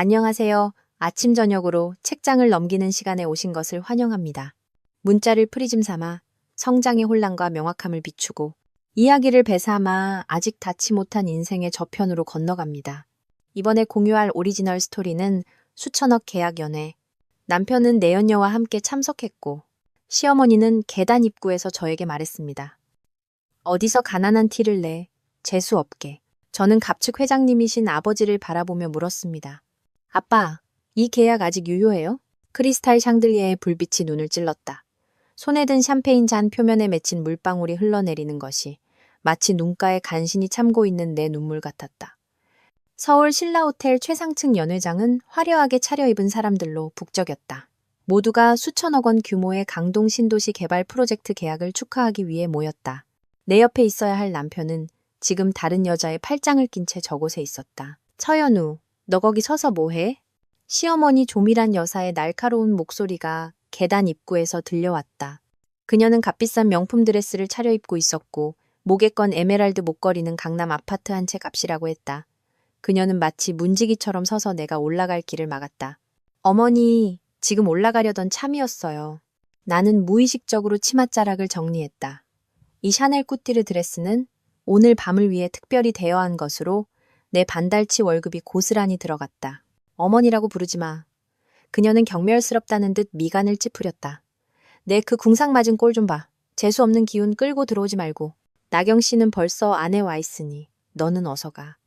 안녕하세요. 아침 저녁으로 책장을 넘기는 시간에 오신 것을 환영합니다. 문자를 프리즘 삼아 성장의 혼란과 명확함을 비추고 이야기를 배삼아 아직 닿지 못한 인생의 저편으로 건너갑니다. 이번에 공유할 오리지널 스토리는 수천억 계약 연애. 남편은 내연녀와 함께 참석했고 시어머니는 계단 입구에서 저에게 말했습니다. 어디서 가난한 티를 내? 재수 없게. 저는 갑측 회장님이신 아버지를 바라보며 물었습니다. 아빠, 이 계약 아직 유효해요? 크리스탈 샹들리에의 불빛이 눈을 찔렀다. 손에 든 샴페인 잔 표면에 맺힌 물방울이 흘러내리는 것이 마치 눈가에 간신히 참고 있는 내 눈물 같았다. 서울 신라호텔 최상층 연회장은 화려하게 차려입은 사람들로 북적였다. 모두가 수천억 원 규모의 강동 신도시 개발 프로젝트 계약을 축하하기 위해 모였다. 내 옆에 있어야 할 남편은 지금 다른 여자의 팔짱을 낀 채 저곳에 있었다. 처연우, 너 거기 서서 뭐해? 시어머니 조밀한 여사의 날카로운 목소리가 계단 입구에서 들려왔다. 그녀는 값비싼 명품 드레스를 차려입고 있었고 목에 건 에메랄드 목걸이는 강남 아파트 한 채 값이라고 했다. 그녀는 마치 문지기처럼 서서 내가 올라갈 길을 막았다. 어머니, 지금 올라가려던 참이었어요. 나는 무의식적으로 치맛자락을 정리했다. 이 샤넬 꾸티르 드레스는 오늘 밤을 위해 특별히 대여한 것으로 내 반달치 월급이 고스란히 들어갔다. 어머니라고 부르지 마. 그녀는 경멸스럽다는 듯 미간을 찌푸렸다. 내 그 궁상 맞은 꼴 좀 봐. 재수없는 기운 끌고 들어오지 말고. 나경 씨는 벌써 안에 와 있으니 너는 어서 가.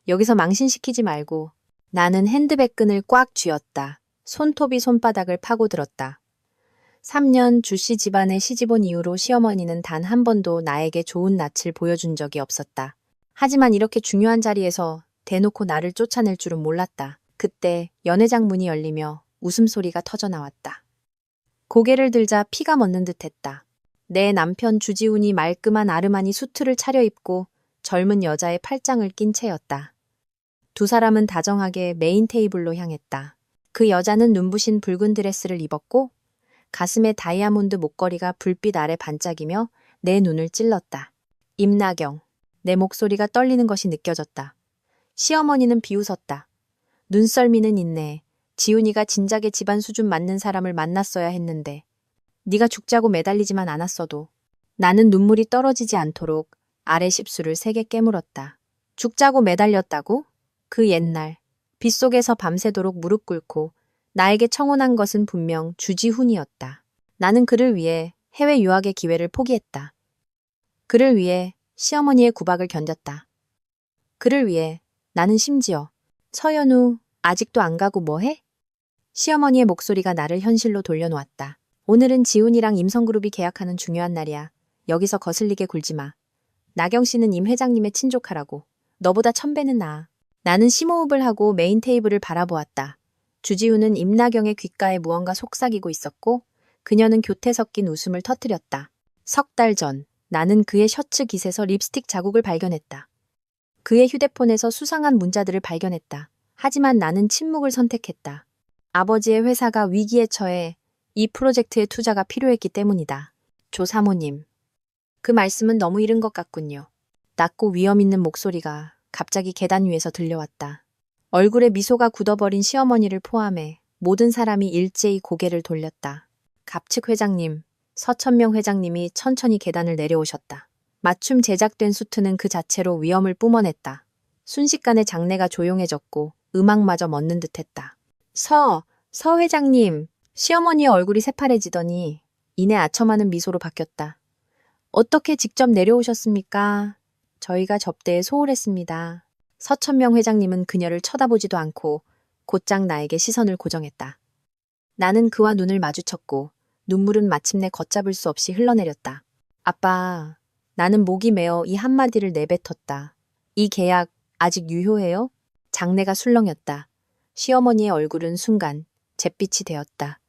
여기서 망신시키지 말고. 나는 핸드백 끈을 꽉 쥐었다. 손톱이 손바닥을 파고들었다. 3년 주씨 집안에 시집온 이후로 시어머니는 단 한 번도 나에게 좋은 낯을 보여준 적이 없었다. 하지만 이렇게 중요한 자리에서 대놓고 나를 쫓아낼 줄은 몰랐다. 그때 연회장 문이 열리며 웃음소리가 터져나왔다. 고개를 들자 피가 멎는 듯했다. 내 남편 주지훈이 말끔한 아르마니 수트를 차려입고 젊은 여자의 팔짱을 낀 채였다. 두 사람은 다정하게 메인 테이블로 향했다. 그 여자는 눈부신 붉은 드레스를 입었고 가슴에 다이아몬드 목걸이가 불빛 아래 반짝이며 내 눈을 찔렀다. 임나경. 내 목소리가 떨리는 것이 느껴졌다. 시어머니는 비웃었다. 눈썰미는 있네. 지훈이가 진작에 집안 수준 맞는 사람을 만났어야 했는데. 네가 죽자고 매달리지만 않았어도. 나는 눈물이 떨어지지 않도록 아래 십수를 세게 깨물었다. 죽자고 매달렸다고? 그 옛날 빗속에서 밤새도록 무릎 꿇고 나에게 청혼한 것은 분명 주지훈이었다. 나는 그를 위해 해외 유학의 기회를 포기했다. 그를 위해 시어머니의 구박을 견뎠다. 그를 위해 나는 심지어 서연우 아직도 안 가고 뭐해? 시어머니의 목소리가 나를 현실로 돌려놓았다. 오늘은 지훈이랑 임성그룹이 계약하는 중요한 날이야. 여기서 거슬리게 굴지 마. 나경 씨는 임 회장님의 친족하라고. 너보다 1000배는 나아. 나는 심호흡을 하고 메인 테이블을 바라보았다. 주지훈은 임나경의 귓가에 무언가 속삭이고 있었고 그녀는 교태 섞인 웃음을 터뜨렸다. 석 달 전 나는 그의 셔츠 깃에서 립스틱 자국을 발견했다. 그의 휴대폰에서 수상한 문자들을 발견했다. 하지만 나는 침묵을 선택했다. 아버지의 회사가 위기에 처해 이 프로젝트의 투자가 필요했기 때문이다. 조 사모님. 그 말씀은 너무 이른 것 같군요. 낮고 위험 있는 목소리가 갑자기 계단 위에서 들려왔다. 얼굴에 미소가 굳어버린 시어머니를 포함해 모든 사람이 일제히 고개를 돌렸다. 갑측 회장님, 서천명 회장님이 천천히 계단을 내려오셨다. 맞춤 제작된 수트는 그 자체로 위험을 뿜어냈다. 순식간에 장내가 조용해졌고 음악마저 멎는 듯했다. 서 회장님. 시어머니의 얼굴이 새파래지더니 이내 아첨하는 미소로 바뀌었다. 어떻게 직접 내려오셨습니까? 저희가 접대에 소홀했습니다. 서천명 회장님은 그녀를 쳐다보지도 않고 곧장 나에게 시선을 고정했다. 나는 그와 눈을 마주쳤고 눈물은 마침내 걷잡을 수 없이 흘러내렸다. 아빠, 나는 목이 메어 이 한마디를 내뱉었다. 이 계약 아직 유효해요? 장내가 술렁였다. 시어머니의 얼굴은 순간 잿빛이 되었다.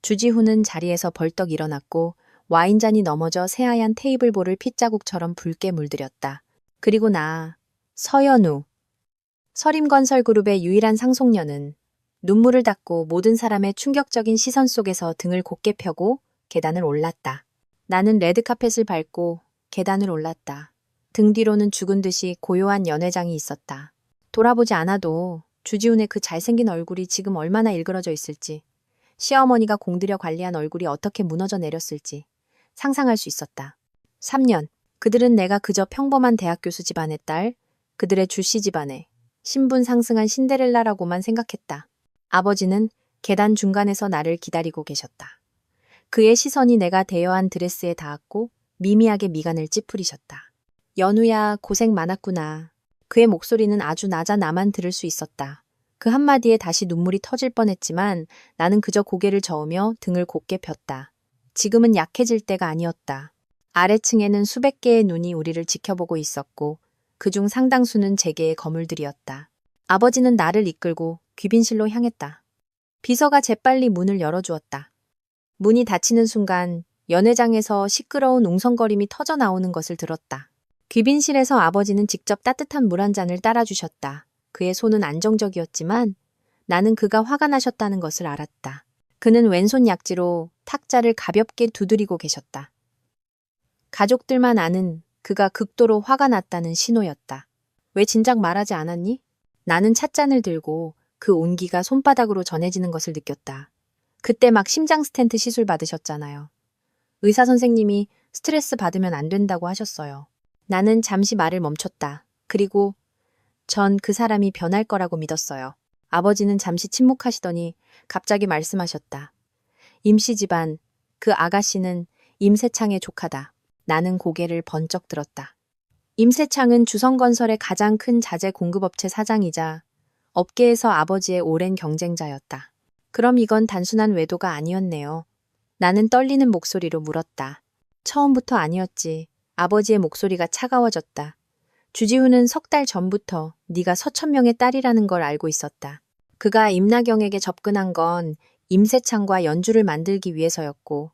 주지훈은 자리에서 벌떡 일어났고 와인잔이 넘어져 새하얀 테이블볼을 핏자국처럼 붉게 물들였다. 그리고 나, 서연우. 서림건설그룹의 유일한 상속녀는 눈물을 닦고 모든 사람의 충격적인 시선 속에서 등을 곧게 펴고 계단을 올랐다. 나는 레드카펫을 밟고 계단을 올랐다. 등 뒤로는 죽은 듯이 고요한 연회장이 있었다. 돌아보지 않아도 주지훈의 그 잘생긴 얼굴이 지금 얼마나 일그러져 있을지, 시어머니가 공들여 관리한 얼굴이 어떻게 무너져 내렸을지 상상할 수 있었다. 3년. 그들은 내가 그저 평범한 대학 교수 집안의 딸, 그들의 주씨 집안의 신분 상승한 신데렐라라고만 생각했다. 아버지는 계단 중간에서 나를 기다리고 계셨다. 그의 시선이 내가 대여한 드레스에 닿았고 미미하게 미간을 찌푸리셨다. 연우야, 고생 많았구나. 그의 목소리는 아주 낮아 나만 들을 수 있었다. 그 한마디에 다시 눈물이 터질 뻔했지만 나는 그저 고개를 저으며 등을 곧게 폈다. 지금은 약해질 때가 아니었다. 아래층에는 수백 개의 눈이 우리를 지켜보고 있었고 그중 상당수는 제게의 거물들이었다. 아버지는 나를 이끌고 귀빈실로 향했다. 비서가 재빨리 문을 열어주었다. 문이 닫히는 순간 연회장에서 시끄러운 웅성거림이 터져 나오는 것을 들었다. 귀빈실에서 아버지는 직접 따뜻한 물 한 잔을 따라주셨다. 그의 손은 안정적이었지만 나는 그가 화가 나셨다는 것을 알았다. 그는 왼손 약지로 탁자를 가볍게 두드리고 계셨다. 가족들만 아는 그가 극도로 화가 났다는 신호였다. 왜 진작 말하지 않았니? 나는 찻잔을 들고 그 온기가 손바닥으로 전해지는 것을 느꼈다. 그때 막 심장 스텐트 시술 받으셨잖아요. 의사 선생님이 스트레스 받으면 안 된다고 하셨어요. 나는 잠시 말을 멈췄다. 그리고 전 그 사람이 변할 거라고 믿었어요. 아버지는 잠시 침묵하시더니 갑자기 말씀하셨다. 임씨 집안, 그 아가씨는 임세창의 조카다. 나는 고개를 번쩍 들었다. 임세창은 주성건설의 가장 큰 자재 공급업체 사장이자 업계에서 아버지의 오랜 경쟁자였다. 그럼 이건 단순한 외도가 아니었네요. 나는 떨리는 목소리로 물었다. 처음부터 아니었지. 아버지의 목소리가 차가워졌다. 주지훈은 석 달 전부터 네가 서천명의 딸이라는 걸 알고 있었다. 그가 임나경에게 접근한 건 임세창과 연주를 만들기 위해서였고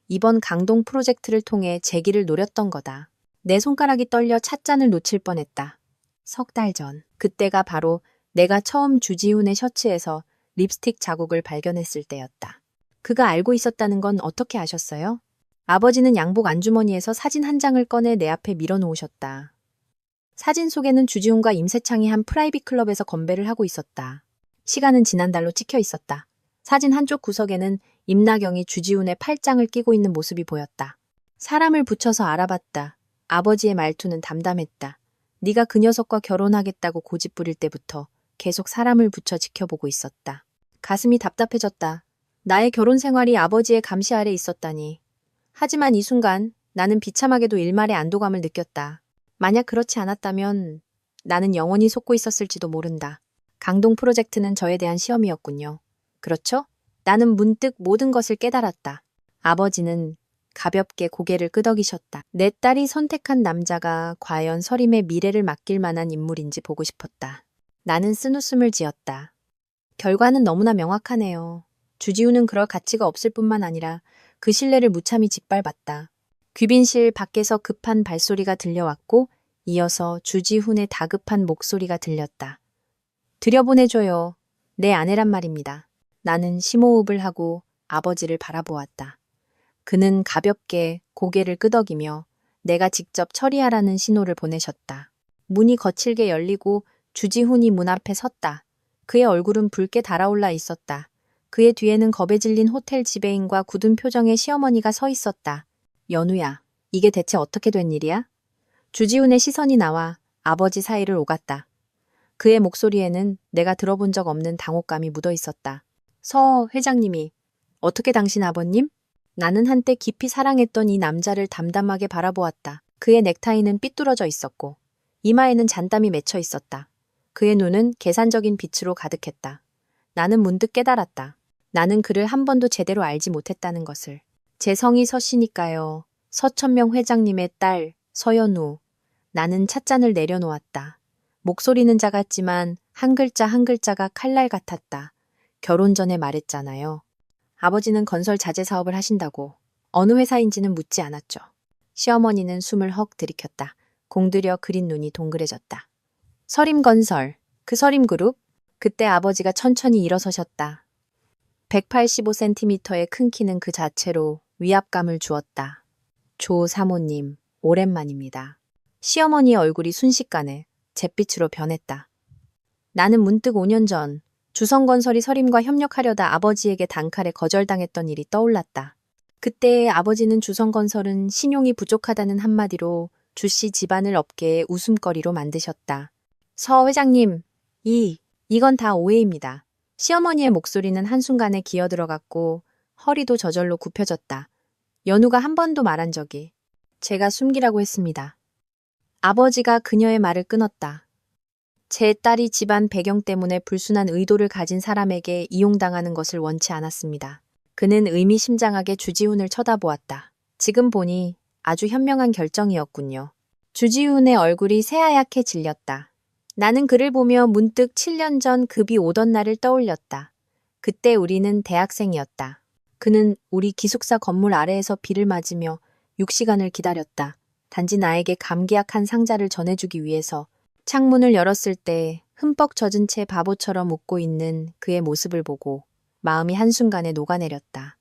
이번 강동 프로젝트를 통해 재기를 노렸던 거다. 내 손가락이 떨려 찻잔을 놓칠 뻔했다. 석 달 전. 그때가 바로 내가 처음 주지훈의 셔츠에서 립스틱 자국을 발견했을 때였다. 그가 알고 있었다는 건 어떻게 아셨어요? 아버지는 양복 안주머니에서 사진 한 장을 꺼내 내 앞에 밀어놓으셨다. 사진 속에는 주지훈과 임세창이 한 프라이빗 클럽에서 건배를 하고 있었다. 시간은 지난달로 찍혀 있었다. 사진 한쪽 구석에는 임나경이 주지훈의 팔짱을 끼고 있는 모습이 보였다. 사람을 붙여서 알아봤다. 아버지의 말투는 담담했다. 네가 그 녀석과 결혼하겠다고 고집부릴 때부터 계속 사람을 붙여 지켜보고 있었다. 가슴이 답답해졌다. 나의 결혼 생활이 아버지의 감시 아래 있었다니. 하지만 이 순간 나는 비참하게도 일말의 안도감을 느꼈다. 만약 그렇지 않았다면 나는 영원히 속고 있었을지도 모른다. 강동 프로젝트는 저에 대한 시험이었군요. 그렇죠? 나는 문득 모든 것을 깨달았다. 아버지는 가볍게 고개를 끄덕이셨다. 내 딸이 선택한 남자가 과연 서림의 미래를 맡길 만한 인물인지 보고 싶었다. 나는 쓴웃음을 지었다. 결과는 너무나 명확하네요. 주지훈은 그럴 가치가 없을 뿐만 아니라 그 신뢰를 무참히 짓밟았다. 귀빈실 밖에서 급한 발소리가 들려왔고 이어서 주지훈의 다급한 목소리가 들렸다. 들여보내줘요. 내 아내란 말입니다. 나는 심호흡을 하고 아버지를 바라보았다. 그는 가볍게 고개를 끄덕이며 내가 직접 처리하라는 신호를 보내셨다. 문이 거칠게 열리고 주지훈이 문 앞에 섰다. 그의 얼굴은 붉게 달아올라 있었다. 그의 뒤에는 겁에 질린 호텔 지배인과 굳은 표정의 시어머니가 서 있었다. 연우야, 이게 대체 어떻게 된 일이야? 주지훈의 시선이 나와 아버지 사이를 오갔다. 그의 목소리에는 내가 들어본 적 없는 당혹감이 묻어 있었다. 서 회장님이, 어떻게 당신 아버님? 나는 한때 깊이 사랑했던 이 남자를 담담하게 바라보았다. 그의 넥타이는 삐뚤어져 있었고 이마에는 잔땀이 맺혀 있었다. 그의 눈은 계산적인 빛으로 가득했다. 나는 문득 깨달았다. 나는 그를 한 번도 제대로 알지 못했다는 것을. 제 성이 서씨니까요. 서천명 회장님의 딸 서연우. 나는 찻잔을 내려놓았다. 목소리는 작았지만 한 글자 한 글자가 칼날 같았다. 결혼 전에 말했잖아요. 아버지는 건설 자재 사업을 하신다고. 어느 회사인지는 묻지 않았죠. 시어머니는 숨을 헉 들이켰다. 공들여 그린 눈이 동그래졌다. 서림건설, 그 서림그룹? 그때 아버지가 천천히 일어서셨다. 185cm의 큰 키는 그 자체로 위압감을 주었다. 조 사모님, 오랜만입니다. 시어머니의 얼굴이 순식간에 잿빛으로 변했다. 나는 문득 5년 전 주성건설이 서림과 협력하려다 아버지에게 단칼에 거절당했던 일이 떠올랐다. 그때 아버지는 주성건설은 신용이 부족하다는 한마디로 주씨 집안을 업계의 웃음거리로 만드셨다. 서 회장님, 이건 다 오해입니다. 시어머니의 목소리는 한순간에 기어들어갔고 허리도 저절로 굽혀졌다. 연우가 한 번도 말한 적이 제가 숨기라고 했습니다. 아버지가 그녀의 말을 끊었다. 제 딸이 집안 배경 때문에 불순한 의도를 가진 사람에게 이용당하는 것을 원치 않았습니다. 그는 의미심장하게 주지훈을 쳐다보았다. 지금 보니 아주 현명한 결정이었군요. 주지훈의 얼굴이 새하얗게 질렸다. 나는 그를 보며 문득 7년 전 급이 오던 날을 떠올렸다. 그때 우리는 대학생이었다. 그는 우리 기숙사 건물 아래에서 비를 맞으며 6시간을 기다렸다. 단지 나에게 감기약 한 상자를 전해주기 위해서. 창문을 열었을 때 흠뻑 젖은 채 바보처럼 웃고 있는 그의 모습을 보고 마음이 한순간에 녹아내렸다.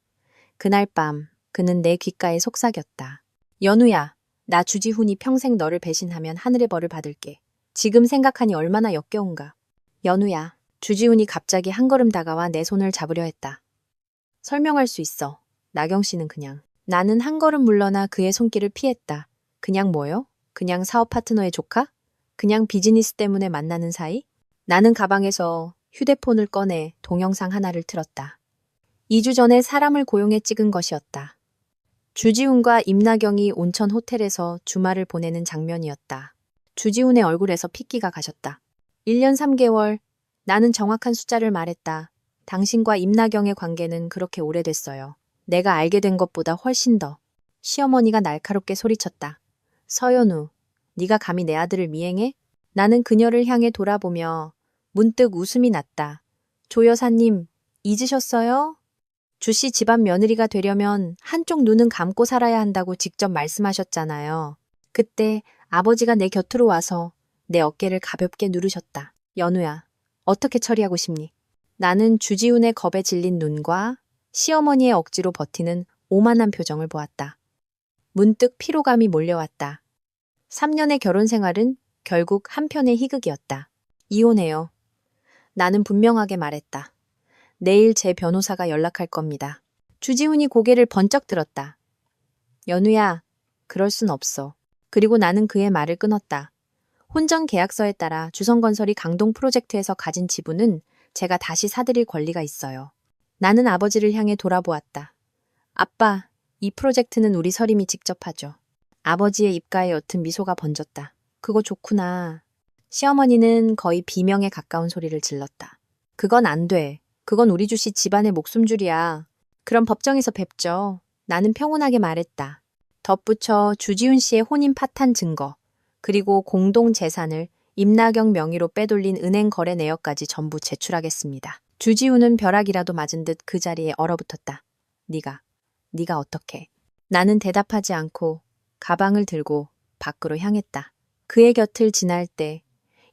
그날 밤 그는 내 귓가에 속삭였다. 연우야, 나 주지훈이 평생 너를 배신하면 하늘의 벌을 받을게. 지금 생각하니 얼마나 역겨운가. 연우야, 주지훈이 갑자기 한 걸음 다가와 내 손을 잡으려 했다. 설명할 수 있어. 나경 씨는 그냥. 나는 한 걸음 물러나 그의 손길을 피했다. 그냥 뭐요? 그냥 사업 파트너의 조카? 그냥 비즈니스 때문에 만나는 사이? 나는 가방에서 휴대폰을 꺼내 동영상 하나를 틀었다. 2주 전에 사람을 고용해 찍은 것이었다. 주지훈과 임나경이 온천 호텔에서 주말을 보내는 장면이었다. 주지훈의 얼굴에서 핏기가 가셨다. 1년 3개월, 나는 정확한 숫자를 말했다. 당신과 임나경의 관계는 그렇게 오래됐어요. 내가 알게 된 것보다 훨씬 더. 시어머니가 날카롭게 소리쳤다. 서연우, 네가 감히 내 아들을 미행해? 나는 그녀를 향해 돌아보며 문득 웃음이 났다. 조 여사님, 잊으셨어요? 주씨 집안 며느리가 되려면 한쪽 눈은 감고 살아야 한다고 직접 말씀하셨잖아요. 그때 아버지가 내 곁으로 와서 내 어깨를 가볍게 누르셨다. 연우야, 어떻게 처리하고 싶니? 나는 주지훈의 겁에 질린 눈과 시어머니의 억지로 버티는 오만한 표정을 보았다. 문득 피로감이 몰려왔다. 3년의 결혼 생활은 결국 한편의 희극이었다. 이혼해요. 나는 분명하게 말했다. 내일 제 변호사가 연락할 겁니다. 주지훈이 고개를 번쩍 들었다. 연우야, 그럴 순 없어. 그리고 나는 그의 말을 끊었다. 혼전 계약서에 따라 주성건설이 강동 프로젝트에서 가진 지분은 제가 다시 사들일 권리가 있어요. 나는 아버지를 향해 돌아보았다. 아빠, 이 프로젝트는 우리 서림이 직접 하죠. 아버지의 입가에 옅은 미소가 번졌다. 그거 좋구나. 시어머니는 거의 비명에 가까운 소리를 질렀다. 그건 안 돼. 그건 우리 주씨 집안의 목숨줄이야. 그럼 법정에서 뵙죠. 나는 평온하게 말했다. 덧붙여 주지훈 씨의 혼인 파탄 증거, 그리고 공동 재산을 임나경 명의로 빼돌린 은행 거래 내역까지 전부 제출하겠습니다. 주지훈은 벼락이라도 맞은 듯 그 자리에 얼어붙었다. 네가 어떻게? 나는 대답하지 않고 가방을 들고 밖으로 향했다. 그의 곁을 지날 때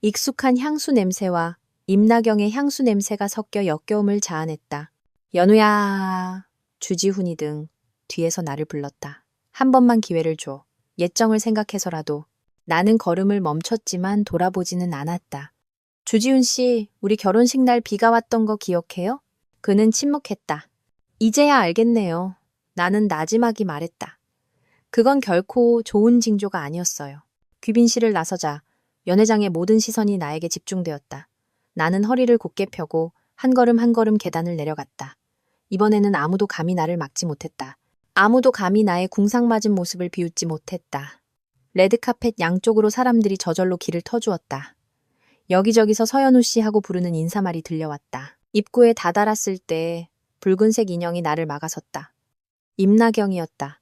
익숙한 향수 냄새와 임나경의 향수 냄새가 섞여 역겨움을 자아냈다. 연우야, 주지훈이 등 뒤에서 나를 불렀다. 한 번만 기회를 줘. 옛정을 생각해서라도. 나는 걸음을 멈췄지만 돌아보지는 않았다. 주지훈 씨, 우리 결혼식 날 비가 왔던 거 기억해요? 그는 침묵했다. 이제야 알겠네요. 나는 나지막이 말했다. 그건 결코 좋은 징조가 아니었어요. 귀빈실을 나서자 연회장의 모든 시선이 나에게 집중되었다. 나는 허리를 곧게 펴고 한 걸음 한 걸음 계단을 내려갔다. 이번에는 아무도 감히 나를 막지 못했다. 아무도 감히 나의 궁상맞은 모습을 비웃지 못했다. 레드카펫 양쪽으로 사람들이 저절로 길을 터주었다. 여기저기서 서연우 씨 하고 부르는 인사말이 들려왔다. 입구에 다다랐을 때 붉은색 인형이 나를 막아섰다. 임나경이었다.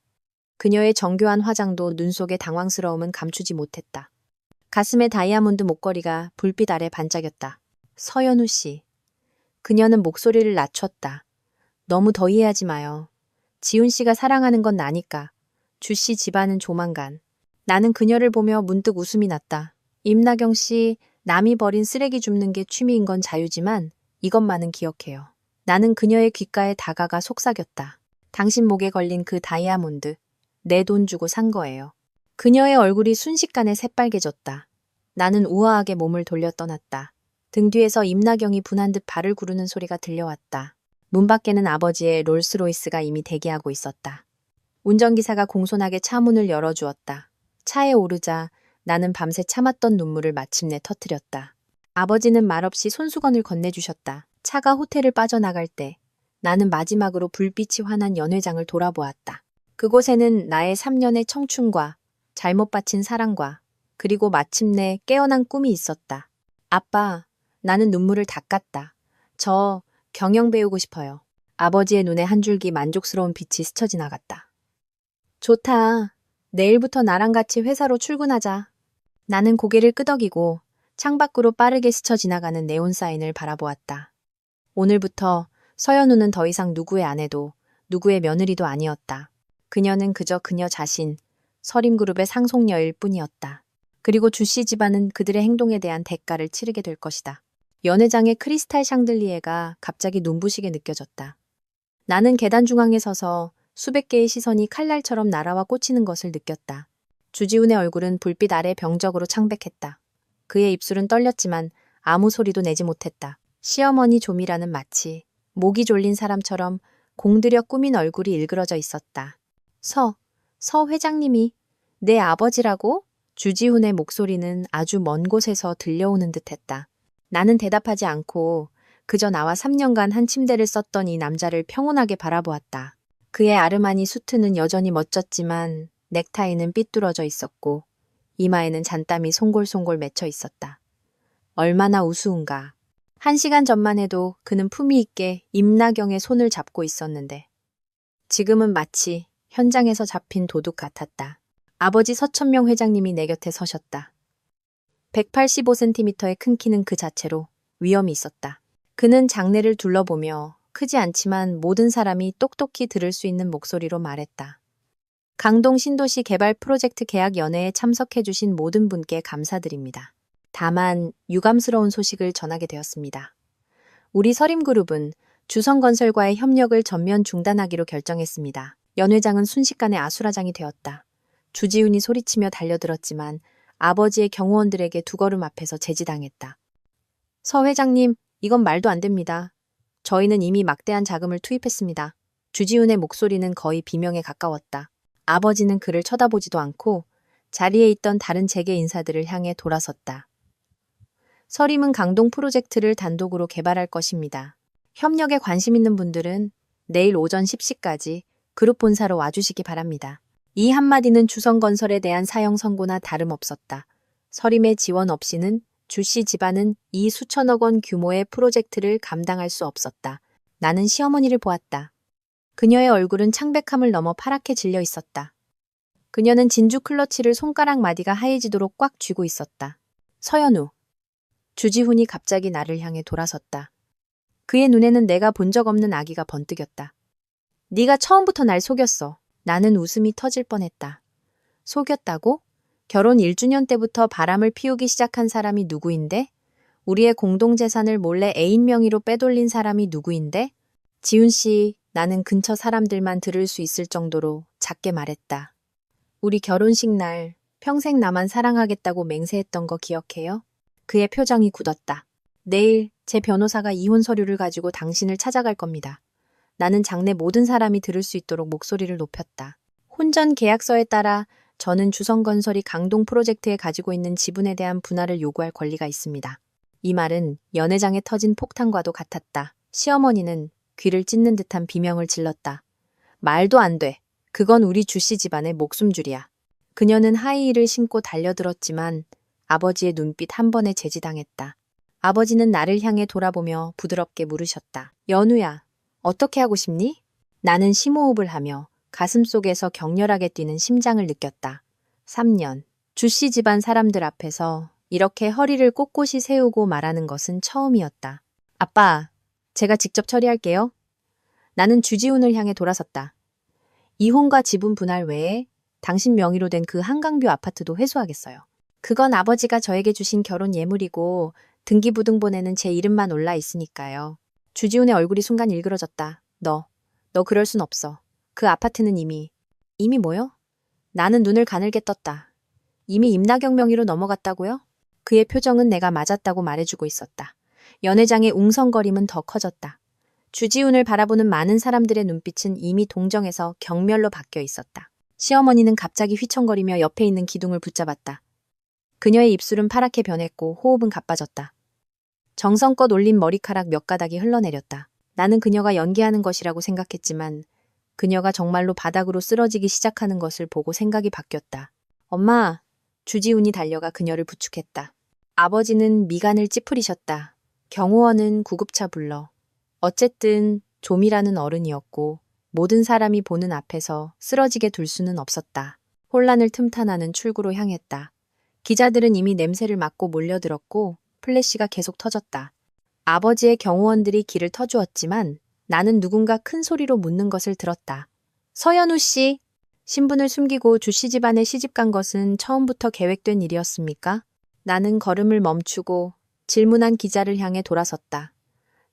그녀의 정교한 화장도 눈 속의 당황스러움은 감추지 못했다. 가슴에 다이아몬드 목걸이가 불빛 아래 반짝였다. 서연우 씨. 그녀는 목소리를 낮췄다. 너무 더 이해하지 마요. 지훈 씨가 사랑하는 건 나니까. 주 씨 집안은 조만간. 나는 그녀를 보며 문득 웃음이 났다. 임나경 씨, 남이 버린 쓰레기 줍는 게 취미인 건 자유지만 이것만은 기억해요. 나는 그녀의 귓가에 다가가 속삭였다. 당신 목에 걸린 그 다이아몬드, 내 돈 주고 산 거예요. 그녀의 얼굴이 순식간에 새빨개졌다. 나는 우아하게 몸을 돌려 떠났다. 등 뒤에서 임나경이 분한 듯 발을 구르는 소리가 들려왔다. 문 밖에는 아버지의 롤스로이스가 이미 대기하고 있었다. 운전기사가 공손하게 차 문을 열어주었다. 차에 오르자 나는 밤새 참았던 눈물을 마침내 터뜨렸다. 아버지는 말없이 손수건을 건네주셨다. 차가 호텔을 빠져나갈 때 나는 마지막으로 불빛이 환한 연회장을 돌아보았다. 그곳에는 나의 3년의 청춘과 잘못 바친 사랑과 그리고 마침내 깨어난 꿈이 있었다. 아빠, 나는 눈물을 닦았다. 저 경영 배우고 싶어요. 아버지의 눈에 한 줄기 만족스러운 빛이 스쳐 지나갔다. 좋다. 내일부터 나랑 같이 회사로 출근하자. 나는 고개를 끄덕이고 창밖으로 빠르게 스쳐 지나가는 네온 사인을 바라보았다. 오늘부터 서연우는 더 이상 누구의 아내도 누구의 며느리도 아니었다. 그녀는 그저 그녀 자신, 서림그룹의 상속녀일 뿐이었다. 그리고 주씨 집안은 그들의 행동에 대한 대가를 치르게 될 것이다. 연회장의 크리스탈 샹들리에가 갑자기 눈부시게 느껴졌다. 나는 계단 중앙에 서서 수백 개의 시선이 칼날처럼 날아와 꽂히는 것을 느꼈다. 주지훈의 얼굴은 불빛 아래 병적으로 창백했다. 그의 입술은 떨렸지만 아무 소리도 내지 못했다. 시어머니 조미라는 마치 목이 졸린 사람처럼 공들여 꾸민 얼굴이 일그러져 있었다. 서 회장님이 내 아버지라고? 주지훈의 목소리는 아주 먼 곳에서 들려오는 듯했다. 나는 대답하지 않고 그저 나와 3년간 한 침대를 썼던 이 남자를 평온하게 바라보았다. 그의 아르마니 수트는 여전히 멋졌지만 넥타이는 삐뚤어져 있었고 이마에는 잔땀이 송골송골 맺혀 있었다. 얼마나 우스운가. 1시간 전만 해도 그는 품위 있게 임나경의 손을 잡고 있었는데 지금은 마치 현장에서 잡힌 도둑 같았다. 아버지 서천명 회장님이 내 곁에 서셨다. 185cm의 큰 키는 그 자체로 위엄이 있었다. 그는 장내를 둘러보며 크지 않지만 모든 사람이 똑똑히 들을 수 있는 목소리로 말했다. 강동 신도시 개발 프로젝트 계약 연회에 참석해 주신 모든 분께 감사드립니다. 다만 유감스러운 소식을 전하게 되었습니다. 우리 서림그룹은 주성건설과의 협력을 전면 중단하기로 결정했습니다. 연 회장은 순식간에 아수라장이 되었다. 주지훈이 소리치며 달려들었지만 아버지의 경호원들에게 두 걸음 앞에서 제지당했다. 서 회장님, 이건 말도 안 됩니다. 저희는 이미 막대한 자금을 투입했습니다. 주지훈의 목소리는 거의 비명에 가까웠다. 아버지는 그를 쳐다보지도 않고 자리에 있던 다른 재계 인사들을 향해 돌아섰다. 서림은 강동 프로젝트를 단독으로 개발할 것입니다. 협력에 관심 있는 분들은 내일 오전 10시까지 그룹 본사로 와주시기 바랍니다. 이 한마디는 주성건설에 대한 사형 선고나 다름없었다. 서림의 지원 없이는 주씨 집안은 이 수천억 원 규모의 프로젝트를 감당할 수 없었다. 나는 시어머니를 보았다. 그녀의 얼굴은 창백함을 넘어 파랗게 질려 있었다. 그녀는 진주 클러치를 손가락 마디가 하얘지도록 꽉 쥐고 있었다. 서연우. 주지훈이 갑자기 나를 향해 돌아섰다. 그의 눈에는 내가 본 적 없는 아기가 번뜩였다. 네가 처음부터 날 속였어. 나는 웃음이 터질 뻔했다. 속였다고? 결혼 1주년 때부터 바람을 피우기 시작한 사람이 누구인데? 우리의 공동재산을 몰래 애인 명의로 빼돌린 사람이 누구인데? 지훈 씨, 나는 근처 사람들만 들을 수 있을 정도로 작게 말했다. 우리 결혼식 날 평생 나만 사랑하겠다고 맹세했던 거 기억해요? 그의 표정이 굳었다. 내일 제 변호사가 이혼 서류를 가지고 당신을 찾아갈 겁니다. 나는 장내 모든 사람이 들을 수 있도록 목소리를 높였다. 혼전 계약서에 따라 저는 주성건설이 강동 프로젝트에 가지고 있는 지분에 대한 분할을 요구할 권리가 있습니다. 이 말은 연회장에 터진 폭탄과도 같았다. 시어머니는 귀를 찢는 듯한 비명을 질렀다. 말도 안 돼. 그건 우리 주씨 집안의 목숨줄이야. 그녀는 하이힐을 신고 달려들었지만 아버지의 눈빛 한 번에 제지당했다. 아버지는 나를 향해 돌아보며 부드럽게 물으셨다. 연우야, 어떻게 하고 싶니? 나는 심호흡을 하며 가슴속에서 격렬하게 뛰는 심장을 느꼈다. 3년. 주씨 집안 사람들 앞에서 이렇게 허리를 꼿꼿이 세우고 말하는 것은 처음이었다. 아빠, 제가 직접 처리할게요. 나는 주지훈을 향해 돌아섰다. 이혼과 지분 분할 외에 당신 명의로 된 그 한강뷰 아파트도 회수하겠어요. 그건 아버지가 저에게 주신 결혼 예물이고 등기부등본에는 제 이름만 올라 있으니까요. 주지훈의 얼굴이 순간 일그러졌다. 너 그럴 순 없어. 그 아파트는 이미 뭐요? 나는 눈을 가늘게 떴다. 이미 임나경 명의로 넘어갔다고요? 그의 표정은 내가 맞았다고 말해주고 있었다. 연회장의 웅성거림은 더 커졌다. 주지훈을 바라보는 많은 사람들의 눈빛은 이미 동정에서 경멸로 바뀌어 있었다. 시어머니는 갑자기 휘청거리며 옆에 있는 기둥을 붙잡았다. 그녀의 입술은 파랗게 변했고 호흡은 가빠졌다. 정성껏 올린 머리카락 몇 가닥이 흘러내렸다. 나는 그녀가 연기하는 것이라고 생각했지만 그녀가 정말로 바닥으로 쓰러지기 시작하는 것을 보고 생각이 바뀌었다. 엄마, 주지훈이 달려가 그녀를 부축했다. 아버지는 미간을 찌푸리셨다. 경호원은 구급차 불러. 어쨌든 좀이라는 어른이었고 모든 사람이 보는 앞에서 쓰러지게 둘 수는 없었다. 혼란을 틈타나는 출구로 향했다. 기자들은 이미 냄새를 맡고 몰려들었고 플래시가 계속 터졌다. 아버지의 경호원들이 길을 터주었지만 나는 누군가 큰 소리로 묻는 것을 들었다. 서연우 씨, 신분을 숨기고 주씨 집안에 시집간 것은 처음부터 계획된 일이었습니까? 나는 걸음을 멈추고 질문한 기자를 향해 돌아섰다.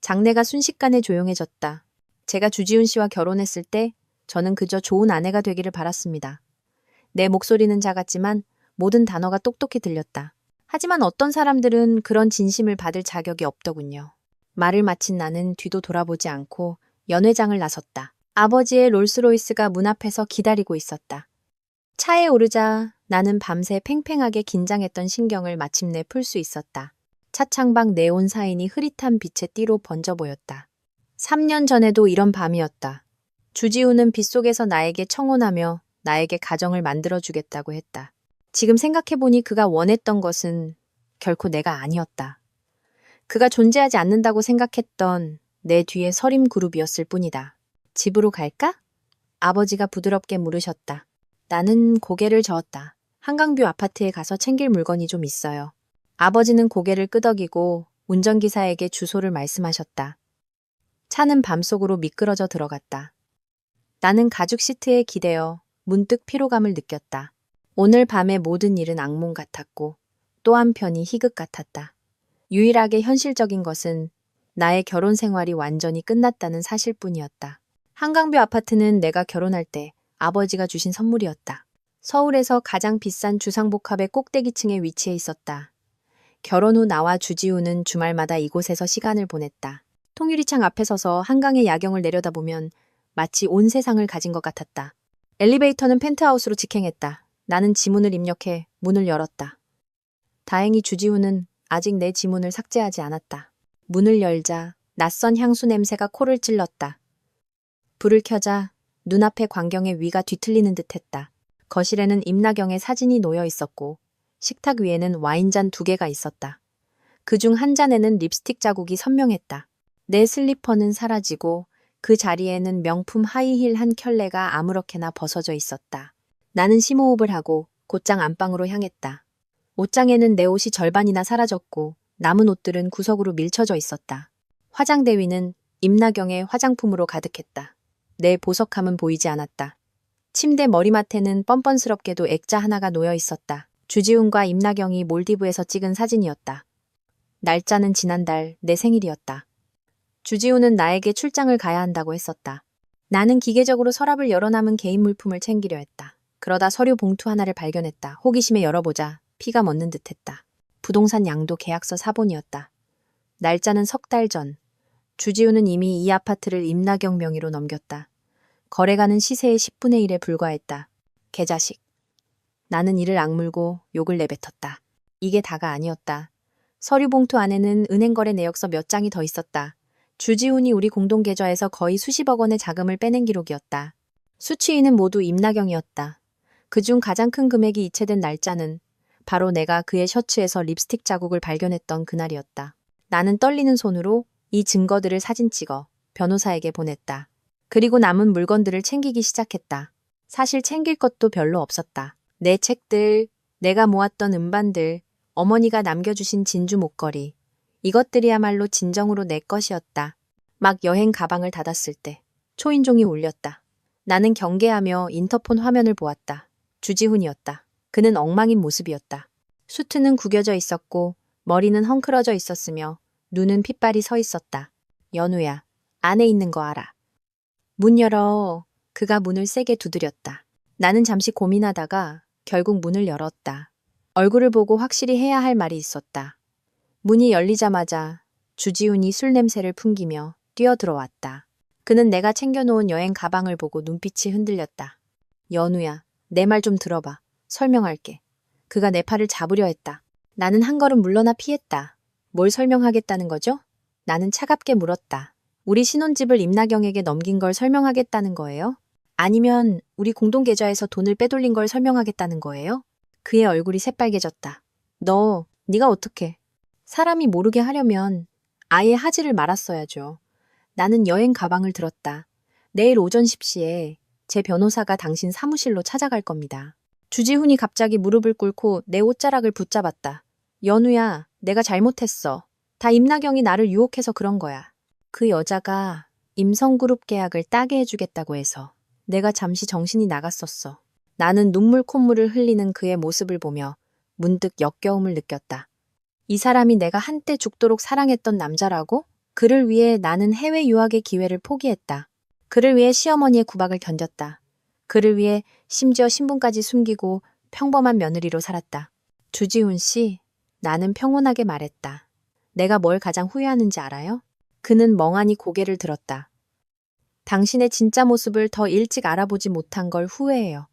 장내가 순식간에 조용해졌다. 제가 주지훈 씨와 결혼했을 때 저는 그저 좋은 아내가 되기를 바랐습니다. 내 목소리는 작았지만 모든 단어가 똑똑히 들렸다. 하지만 어떤 사람들은 그런 진심을 받을 자격이 없더군요. 말을 마친 나는 뒤도 돌아보지 않고 연회장을 나섰다. 아버지의 롤스로이스가 문 앞에서 기다리고 있었다. 차에 오르자 나는 밤새 팽팽하게 긴장했던 신경을 마침내 풀 수 있었다. 차창밖 네온 사인이 흐릿한 빛의 띠로 번져 보였다. 3년 전에도 이런 밤이었다. 주지훈은 빗속에서 나에게 청혼하며 나에게 가정을 만들어주겠다고 했다. 지금 생각해보니 그가 원했던 것은 결코 내가 아니었다. 그가 존재하지 않는다고 생각했던 내 뒤에 서림 그룹이었을 뿐이다. 집으로 갈까? 아버지가 부드럽게 물으셨다. 나는 고개를 저었다. 한강뷰 아파트에 가서 챙길 물건이 좀 있어요. 아버지는 고개를 끄덕이고 운전기사에게 주소를 말씀하셨다. 차는 밤속으로 미끄러져 들어갔다. 나는 가죽 시트에 기대어 문득 피로감을 느꼈다. 오늘 밤의 모든 일은 악몽 같았고 또 한편이 희극 같았다. 유일하게 현실적인 것은 나의 결혼 생활이 완전히 끝났다는 사실뿐이었다. 한강뷰 아파트는 내가 결혼할 때 아버지가 주신 선물이었다. 서울에서 가장 비싼 주상복합의 꼭대기층에 위치해 있었다. 결혼 후 나와 주지훈은 주말마다 이곳에서 시간을 보냈다. 통유리창 앞에 서서 한강의 야경을 내려다보면 마치 온 세상을 가진 것 같았다. 엘리베이터는 펜트하우스로 직행했다. 나는 지문을 입력해 문을 열었다. 다행히 주지훈은 아직 내 지문을 삭제하지 않았다. 문을 열자 낯선 향수 냄새가 코를 찔렀다. 불을 켜자 눈앞의 광경에 위가 뒤틀리는 듯했다. 거실에는 임나경의 사진이 놓여 있었고 식탁 위에는 와인잔 2개가 있었다. 그중 한 잔에는 립스틱 자국이 선명했다. 내 슬리퍼는 사라지고 그 자리에는 명품 하이힐 한 켤레가 아무렇게나 벗어져 있었다. 나는 심호흡을 하고 곧장 안방으로 향했다. 옷장에는 내 옷이 절반이나 사라졌고 남은 옷들은 구석으로 밀쳐져 있었다. 화장대 위는 임나경의 화장품으로 가득했다. 내 보석함은 보이지 않았다. 침대 머리맡에는 뻔뻔스럽게도 액자 하나가 놓여 있었다. 주지훈과 임나경이 몰디브에서 찍은 사진이었다. 날짜는 지난달 내 생일이었다. 주지훈은 나에게 출장을 가야 한다고 했었다. 나는 기계적으로 서랍을 열어 남은 개인 물품을 챙기려 했다. 그러다 서류 봉투 하나를 발견했다. 호기심에 열어보자 피가 멎는 듯했다. 부동산 양도 계약서 사본이었다. 날짜는 3달 전. 주지훈은 이미 이 아파트를 임나경 명의로 넘겼다. 거래가는 시세의 10분의 1에 불과했다. 개자식. 나는 이를 악물고 욕을 내뱉었다. 이게 다가 아니었다. 서류 봉투 안에는 은행거래 내역서 몇 장이 더 있었다. 주지훈이 우리 공동계좌에서 거의 수십억 원의 자금을 빼낸 기록이었다. 수취인은 모두 임나경이었다. 그중 가장 큰 금액이 이체된 날짜는 바로 내가 그의 셔츠에서 립스틱 자국을 발견했던 그날이었다. 나는 떨리는 손으로 이 증거들을 사진 찍어 변호사에게 보냈다. 그리고 남은 물건들을 챙기기 시작했다. 사실 챙길 것도 별로 없었다. 내 책들, 내가 모았던 음반들, 어머니가 남겨주신 진주 목걸이. 이것들이야말로 진정으로 내 것이었다. 막 여행 가방을 닫았을 때 초인종이 울렸다. 나는 경계하며 인터폰 화면을 보았다. 주지훈이었다. 그는 엉망인 모습이었다. 수트는 구겨져 있었고 머리는 헝클어져 있었으며 눈은 핏발이 서 있었다. 연우야, 안에 있는 거 알아. 문 열어. 그가 문을 세게 두드렸다. 나는 잠시 고민하다가 결국 문을 열었다. 얼굴을 보고 확실히 해야 할 말이 있었다. 문이 열리자마자 주지훈이 술 냄새를 풍기며 뛰어들어왔다. 그는 내가 챙겨놓은 여행 가방을 보고 눈빛이 흔들렸다. 연우야, 내 말 좀 들어봐. 설명할게. 그가 내 팔을 잡으려 했다. 나는 한 걸음 물러나 피했다. 뭘 설명하겠다는 거죠? 나는 차갑게 물었다. 우리 신혼집을 임나경에게 넘긴 걸 설명하겠다는 거예요? 아니면 우리 공동계좌에서 돈을 빼돌린 걸 설명하겠다는 거예요? 그의 얼굴이 새빨개졌다. 네가 어떻게? 사람이 모르게 하려면 아예 하지를 말았어야죠. 나는 여행 가방을 들었다. 내일 오전 10시에 제 변호사가 당신 사무실로 찾아갈 겁니다. 주지훈이 갑자기 무릎을 꿇고 내 옷자락을 붙잡았다. 연우야, 내가 잘못했어. 다 임나경이 나를 유혹해서 그런 거야. 그 여자가 임성그룹 계약을 따게 해주겠다고 해서 내가 잠시 정신이 나갔었어. 나는 눈물 콧물을 흘리는 그의 모습을 보며 문득 역겨움을 느꼈다. 이 사람이 내가 한때 죽도록 사랑했던 남자라고? 그를 위해 나는 해외 유학의 기회를 포기했다. 그를 위해 시어머니의 구박을 견뎠다. 그를 위해 심지어 신분까지 숨기고 평범한 며느리로 살았다. 주지훈 씨, 나는 평온하게 말했다. 내가 뭘 가장 후회하는지 알아요? 그는 멍하니 고개를 들었다. 당신의 진짜 모습을 더 일찍 알아보지 못한 걸 후회해요.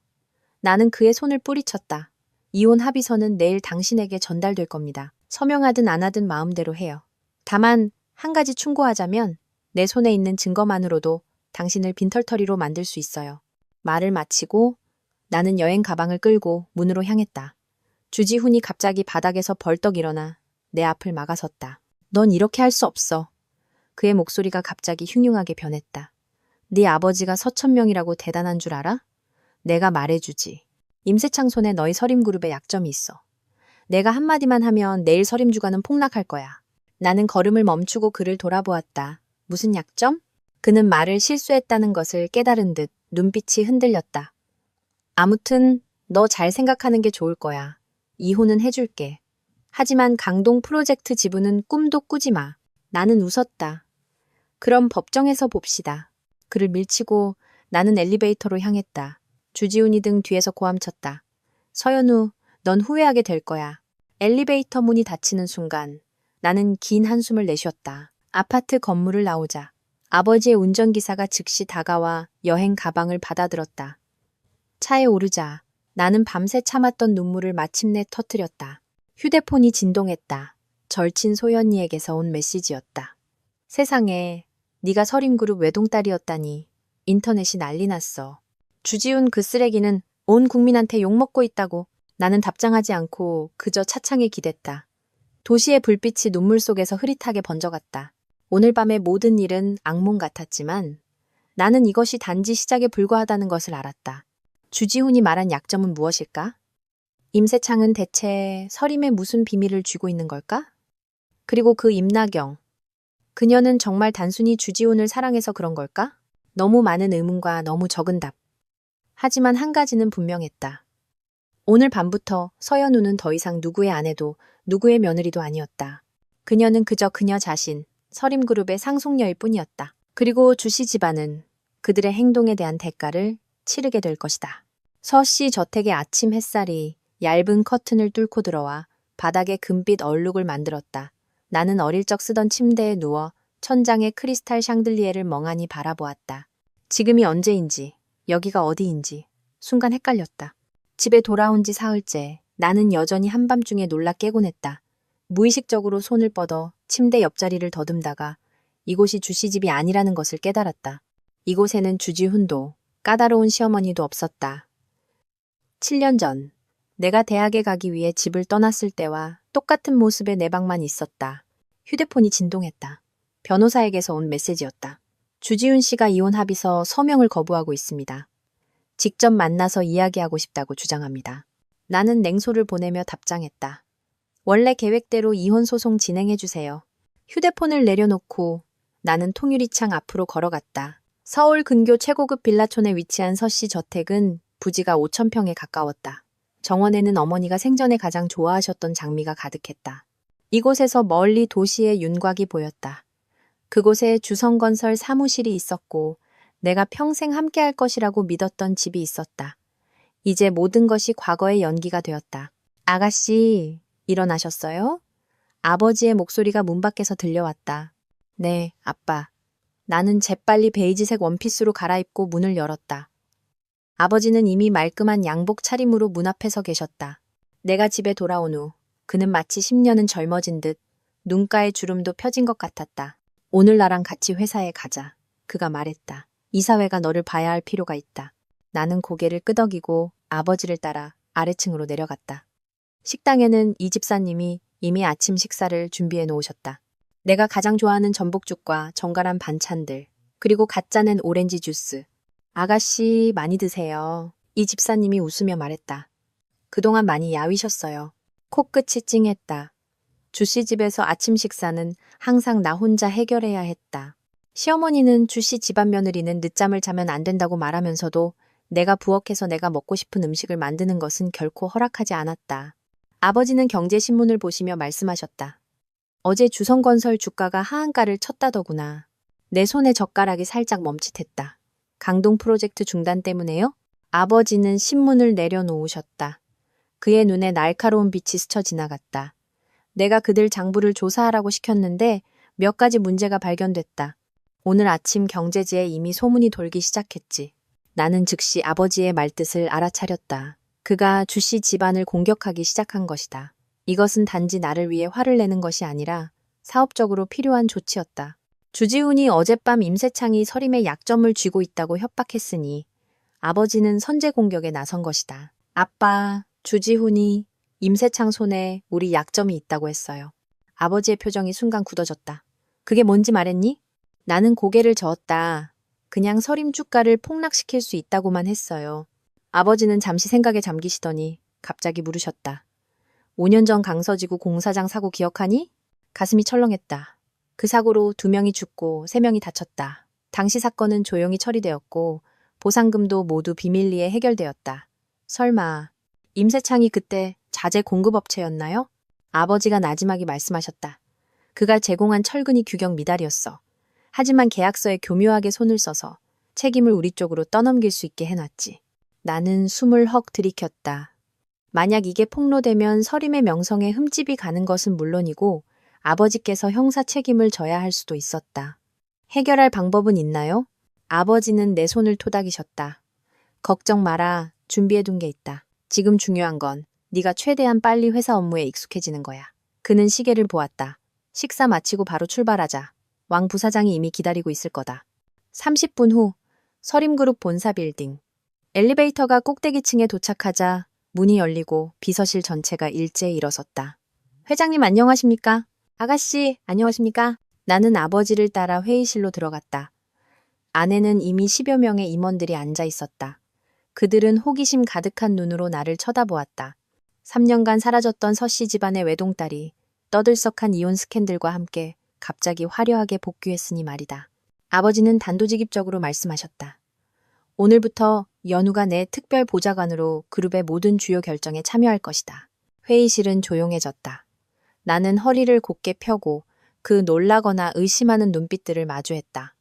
나는 그의 손을 뿌리쳤다. 이혼 합의서는 내일 당신에게 전달될 겁니다. 서명하든 안 하든 마음대로 해요. 다만 한 가지 충고하자면 내 손에 있는 증거만으로도 당신을 빈털터리로 만들 수 있어요. 말을 마치고 나는 여행 가방을 끌고 문으로 향했다. 주지훈이 갑자기 바닥에서 벌떡 일어나 내 앞을 막아섰다. 넌 이렇게 할 수 없어. 그의 목소리가 갑자기 흉흉하게 변했다. 네 아버지가 서천명이라고 대단한 줄 알아? 내가 말해주지. 임세창 손에 너희 서림그룹에 약점이 있어. 내가 한마디만 하면 내일 서림주가는 폭락할 거야. 나는 걸음을 멈추고 그를 돌아보았다. 무슨 약점? 그는 말을 실수했다는 것을 깨달은 듯 눈빛이 흔들렸다. 아무튼 너 잘 생각하는 게 좋을 거야. 이혼은 해줄게. 하지만 강동 프로젝트 지분은 꿈도 꾸지 마. 나는 웃었다. 그럼 법정에서 봅시다. 그를 밀치고 나는 엘리베이터로 향했다. 주지훈이 등 뒤에서 고함쳤다. 서연우, 넌 후회하게 될 거야. 엘리베이터 문이 닫히는 순간 나는 긴 한숨을 내쉬었다. 아파트 건물을 나오자 아버지의 운전기사가 즉시 다가와 여행 가방을 받아들었다. 차에 오르자 나는 밤새 참았던 눈물을 마침내 터뜨렸다. 휴대폰이 진동했다. 절친 소연이에게서 온 메시지였다. 세상에, 네가 서림그룹 외동딸이었다니. 인터넷이 난리 났어. 주지훈 그 쓰레기는 온 국민한테 욕먹고 있다고. 나는 답장하지 않고 그저 차창에 기댔다. 도시의 불빛이 눈물 속에서 흐릿하게 번져갔다. 오늘 밤의 모든 일은 악몽 같았지만 나는 이것이 단지 시작에 불과하다는 것을 알았다. 주지훈이 말한 약점은 무엇일까? 임세창은 대체 서림에 무슨 비밀을 쥐고 있는 걸까? 그리고 그 임나경. 그녀는 정말 단순히 주지훈을 사랑해서 그런 걸까? 너무 많은 의문과 너무 적은 답. 하지만 한 가지는 분명했다. 오늘 밤부터 서연우는 더 이상 누구의 아내도 누구의 며느리도 아니었다. 그녀는 그저 그녀 자신, 서림그룹의 상속녀일 뿐이었다. 그리고 주씨 집안은 그들의 행동에 대한 대가를 치르게 될 것이다. 서씨 저택의 아침 햇살이 얇은 커튼을 뚫고 들어와 바닥에 금빛 얼룩을 만들었다. 나는 어릴 적 쓰던 침대에 누워 천장의 크리스탈 샹들리에를 멍하니 바라보았다. 지금이 언제인지, 여기가 어디인지 순간 헷갈렸다. 집에 돌아온 지 사흘째 나는 여전히 한밤중에 놀라 깨곤 했다. 무의식적으로 손을 뻗어 침대 옆자리를 더듬다가 이곳이 주씨 집이 아니라는 것을 깨달았다. 이곳에는 주지훈도 까다로운 시어머니도 없었다. 7년 전 내가 대학에 가기 위해 집을 떠났을 때와 똑같은 모습의 내 방만 있었다. 휴대폰이 진동했다. 변호사에게서 온 메시지였다. 주지훈 씨가 이혼 합의서 서명을 거부하고 있습니다. 직접 만나서 이야기하고 싶다고 주장합니다. 나는 냉소를 보내며 답장했다. 원래 계획대로 이혼 소송 진행해주세요. 휴대폰을 내려놓고 나는 통유리창 앞으로 걸어갔다. 서울 근교 최고급 빌라촌에 위치한 서씨 저택은 부지가 5,000평에 가까웠다. 정원에는 어머니가 생전에 가장 좋아하셨던 장미가 가득했다. 이곳에서 멀리 도시의 윤곽이 보였다. 그곳에 주성건설 사무실이 있었고 내가 평생 함께할 것이라고 믿었던 집이 있었다. 이제 모든 것이 과거의 연기가 되었다. 아가씨, 일어나셨어요? 아버지의 목소리가 문 밖에서 들려왔다. 네, 아빠. 나는 재빨리 베이지색 원피스로 갈아입고 문을 열었다. 아버지는 이미 말끔한 양복 차림으로 문 앞에 서 계셨다. 내가 집에 돌아온 후 그는 마치 10년은 젊어진 듯 눈가에 주름도 펴진 것 같았다. 오늘 나랑 같이 회사에 가자. 그가 말했다. 이사회가 너를 봐야 할 필요가 있다. 나는 고개를 끄덕이고 아버지를 따라 아래층으로 내려갔다. 식당에는 이 집사님이 이미 아침 식사를 준비해 놓으셨다. 내가 가장 좋아하는 전복죽과 정갈한 반찬들, 그리고 갓 짜낸 오렌지 주스. 아가씨 많이 드세요. 이 집사님이 웃으며 말했다. 그동안 많이 야위셨어요. 코끝이 찡했다. 주씨 집에서 아침 식사는 항상 나 혼자 해결해야 했다. 시어머니는 주씨 집안 며느리는 늦잠을 자면 안 된다고 말하면서도 내가 부엌에서 내가 먹고 싶은 음식을 만드는 것은 결코 허락하지 않았다. 아버지는 경제신문을 보시며 말씀하셨다. 어제 주성건설 주가가 하한가를 쳤다더구나. 내 손에 젓가락이 살짝 멈칫했다. 강동 프로젝트 중단 때문에요? 아버지는 신문을 내려놓으셨다. 그의 눈에 날카로운 빛이 스쳐 지나갔다. 내가 그들 장부를 조사하라고 시켰는데 몇 가지 문제가 발견됐다. 오늘 아침 경제지에 이미 소문이 돌기 시작했지. 나는 즉시 아버지의 말뜻을 알아차렸다. 그가 주씨 집안을 공격하기 시작한 것이다. 이것은 단지 나를 위해 화를 내는 것이 아니라 사업적으로 필요한 조치였다. 주지훈이 어젯밤 임세창이 서림의 약점을 쥐고 있다고 협박했으니 아버지는 선제 공격에 나선 것이다. 아빠, 주지훈이 임세창 손에 우리 약점이 있다고 했어요. 아버지의 표정이 순간 굳어졌다. 그게 뭔지 말했니? 나는 고개를 저었다. 그냥 서림 주가를 폭락시킬 수 있다고만 했어요. 아버지는 잠시 생각에 잠기시더니 갑자기 물으셨다. 5년 전 강서지구 공사장 사고 기억하니? 가슴이 철렁했다. 그 사고로 2명이 죽고 3명이 다쳤다. 당시 사건은 조용히 처리되었고 보상금도 모두 비밀리에 해결되었다. 설마 임세창이 그때 자재 공급업체였나요? 아버지가 나지막이 말씀하셨다. 그가 제공한 철근이 규격 미달이었어. 하지만 계약서에 교묘하게 손을 써서 책임을 우리 쪽으로 떠넘길 수 있게 해놨지. 나는 숨을 헉 들이켰다. 만약 이게 폭로되면 서림의 명성에 흠집이 가는 것은 물론이고 아버지께서 형사 책임을 져야 할 수도 있었다. 해결할 방법은 있나요? 아버지는 내 손을 토닥이셨다. 걱정 마라. 준비해둔 게 있다. 지금 중요한 건 네가 최대한 빨리 회사 업무에 익숙해지는 거야. 그는 시계를 보았다. 식사 마치고 바로 출발하자. 왕 부사장이 이미 기다리고 있을 거다. 30분 후 서림그룹 본사 빌딩. 엘리베이터가 꼭대기층에 도착하자 문이 열리고 비서실 전체가 일제히 일어섰다. 회장님 안녕하십니까? 아가씨 안녕하십니까? 나는 아버지를 따라 회의실로 들어갔다. 안에는 이미 10여 명의 임원들이 앉아 있었다. 그들은 호기심 가득한 눈으로 나를 쳐다보았다. 3년간 사라졌던 서씨 집안의 외동딸이 떠들썩한 이혼 스캔들과 함께 갑자기 화려하게 복귀했으니 말이다. 아버지는 단도직입적으로 말씀하셨다. 오늘부터 연우가 내 특별 보좌관으로 그룹의 모든 주요 결정에 참여할 것이다. 회의실은 조용해졌다. 나는 허리를 곧게 펴고 그 놀라거나 의심하는 눈빛들을 마주했다.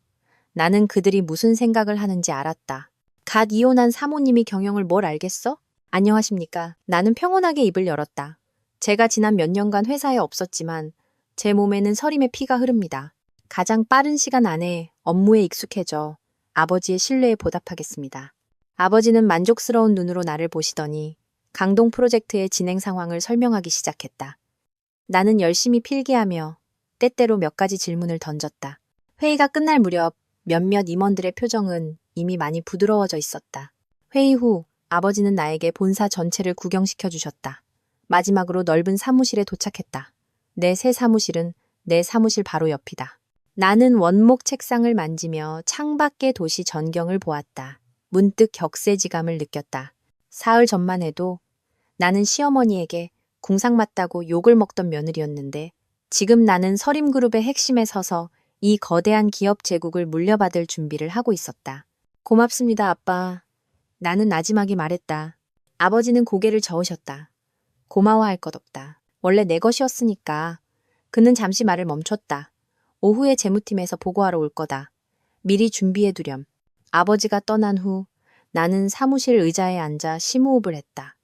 나는 그들이 무슨 생각을 하는지 알았다. 갓 이혼한 사모님이 경영을 뭘 알겠어? 안녕하십니까. 나는 평온하게 입을 열었다. 제가 지난 몇 년간 회사에 없었지만 제 몸에는 서림의 피가 흐릅니다. 가장 빠른 시간 안에 업무에 익숙해져 아버지의 신뢰에 보답하겠습니다. 아버지는 만족스러운 눈으로 나를 보시더니 강동 프로젝트의 진행 상황을 설명하기 시작했다. 나는 열심히 필기하며 때때로 몇 가지 질문을 던졌다. 회의가 끝날 무렵 몇몇 임원들의 표정은 이미 많이 부드러워져 있었다. 회의 후 아버지는 나에게 본사 전체를 구경시켜 주셨다. 마지막으로 넓은 사무실에 도착했다. 내 새 사무실은 내 사무실 바로 옆이다. 나는 원목 책상을 만지며 창밖의 도시 전경을 보았다. 문득 격세지감을 느꼈다. 사흘 전만 해도 나는 시어머니에게 궁상 맞다고 욕을 먹던 며느리였는데 지금 나는 서림그룹의 핵심에 서서 이 거대한 기업 제국을 물려받을 준비를 하고 있었다. 고맙습니다, 아빠. 나는 나지막이 말했다. 아버지는 고개를 저으셨다. 고마워할 것 없다. 원래 내 것이었으니까. 그는 잠시 말을 멈췄다. 오후에 재무팀에서 보고하러 올 거다. 미리 준비해두렴. 아버지가 떠난 후 나는 사무실 의자에 앉아 심호흡을 했다.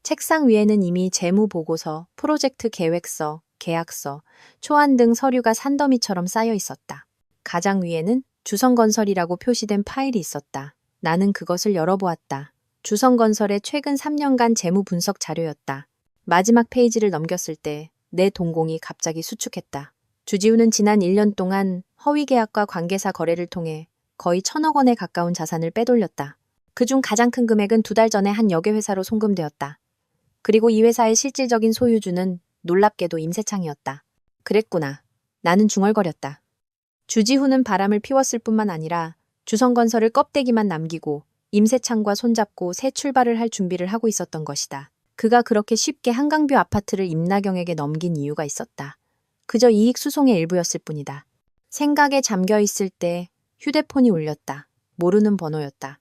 책상 위에는 이미 재무보고서, 프로젝트 계획서, 계약서, 초안 등 서류가 산더미처럼 쌓여 있었다. 가장 위에는 주성건설이라고 표시된 파일이 있었다. 나는 그것을 열어보았다. 주성건설의 최근 3년간 재무 분석 자료였다. 마지막 페이지를 넘겼을 때 내 동공이 갑자기 수축했다. 주지훈은 지난 1년 동안 허위 계약과 관계사 거래를 통해 거의 1,000억 원에 가까운 자산을 빼돌렸다. 그중 가장 큰 금액은 2달 전에 한 여객회사로 송금되었다. 그리고 이 회사의 실질적인 소유주는 놀랍게도 임세창이었다. 그랬구나. 나는 중얼거렸다. 주지훈은 바람을 피웠을 뿐만 아니라 주성건설을 껍데기만 남기고 임세창과 손잡고 새 출발을 할 준비를 하고 있었던 것이다. 그가 그렇게 쉽게 한강뷰 아파트를 임나경에게 넘긴 이유가 있었다. 그저 이익 수송의 일부였을 뿐이다. 생각에 잠겨 있을 때 휴대폰이 울렸다. 모르는 번호였다.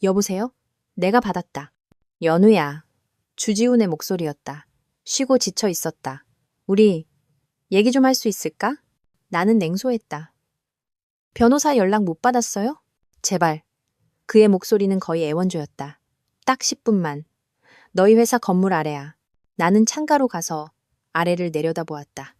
여보세요? 내가 받았다. 연우야. 주지훈의 목소리였다. 쉬고 지쳐 있었다. 우리 얘기 좀 할 수 있을까? 나는 냉소했다. 변호사 연락 못 받았어요? 제발. 그의 목소리는 거의 애원조였다. 딱 10분만. 너희 회사 건물 아래야. 나는 창가로 가서 아래를 내려다보았다.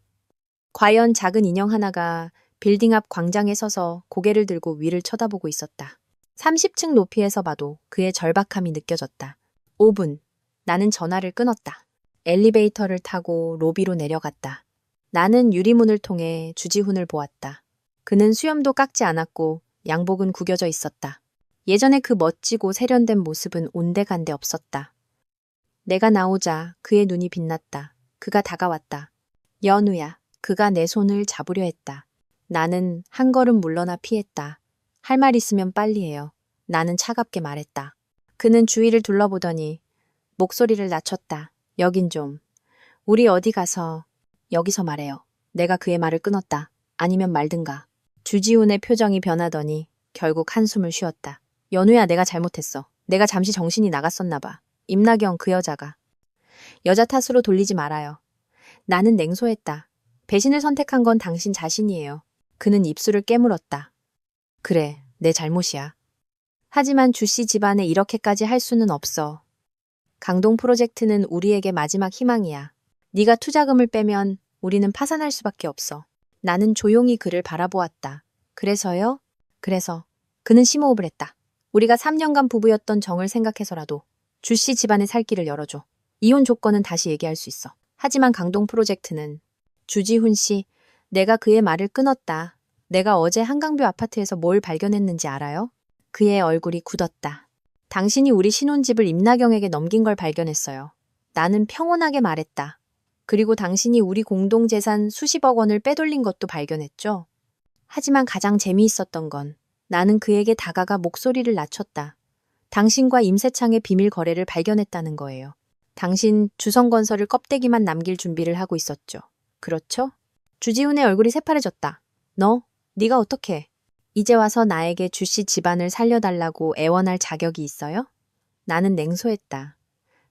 과연 작은 인형 하나가 빌딩 앞 광장에 서서 고개를 들고 위를 쳐다보고 있었다. 30층 높이에서 봐도 그의 절박함이 느껴졌다. 5분. 나는 전화를 끊었다. 엘리베이터를 타고 로비로 내려갔다. 나는 유리문을 통해 주지훈을 보았다. 그는 수염도 깎지 않았고 양복은 구겨져 있었다. 예전에 그 멋지고 세련된 모습은 온데간데 없었다. 내가 나오자 그의 눈이 빛났다. 그가 다가왔다. 연우야. 그가 내 손을 잡으려 했다. 나는 한 걸음 물러나 피했다. 할 말 있으면 빨리 해요. 나는 차갑게 말했다. 그는 주위를 둘러보더니 목소리를 낮췄다. 여긴 좀. 우리 어디 가서. 여기서 말해요. 내가 그의 말을 끊었다. 아니면 말든가. 주지훈의 표정이 변하더니 결국 한숨을 쉬었다. 연우야, 내가 잘못했어. 내가 잠시 정신이 나갔었나 봐. 임나경 그 여자가. 여자 탓으로 돌리지 말아요. 나는 냉소했다. 배신을 선택한 건 당신 자신이에요. 그는 입술을 깨물었다. 그래, 내 잘못이야. 하지만 주씨 집안에 이렇게까지 할 수는 없어. 강동 프로젝트는 우리에게 마지막 희망이야. 네가 투자금을 빼면 우리는 파산할 수밖에 없어. 나는 조용히 그를 바라보았다. 그래서요? 그래서 그는 심호흡을 했다. 우리가 3년간 부부였던 정을 생각해서라도 주씨 집안의 살 길을 열어줘. 이혼 조건은 다시 얘기할 수 있어. 하지만 강동 프로젝트는 주지훈 씨, 내가 그의 말을 끊었다. 내가 어제 한강뷰 아파트에서 뭘 발견했는지 알아요? 그의 얼굴이 굳었다. 당신이 우리 신혼집을 임나경에게 넘긴 걸 발견했어요. 나는 평온하게 말했다. 그리고 당신이 우리 공동재산 수십억 원을 빼돌린 것도 발견했죠. 하지만 가장 재미있었던 건 나는 그에게 다가가 목소리를 낮췄다. 당신과 임세창의 비밀 거래를 발견했다는 거예요. 당신 주성건설을 껍데기만 남길 준비를 하고 있었죠. 그렇죠? 주지훈의 얼굴이 새파래졌다. 네가 어떻게? 이제 와서 나에게 주씨 집안을 살려달라고 애원할 자격이 있어요? 나는 냉소했다.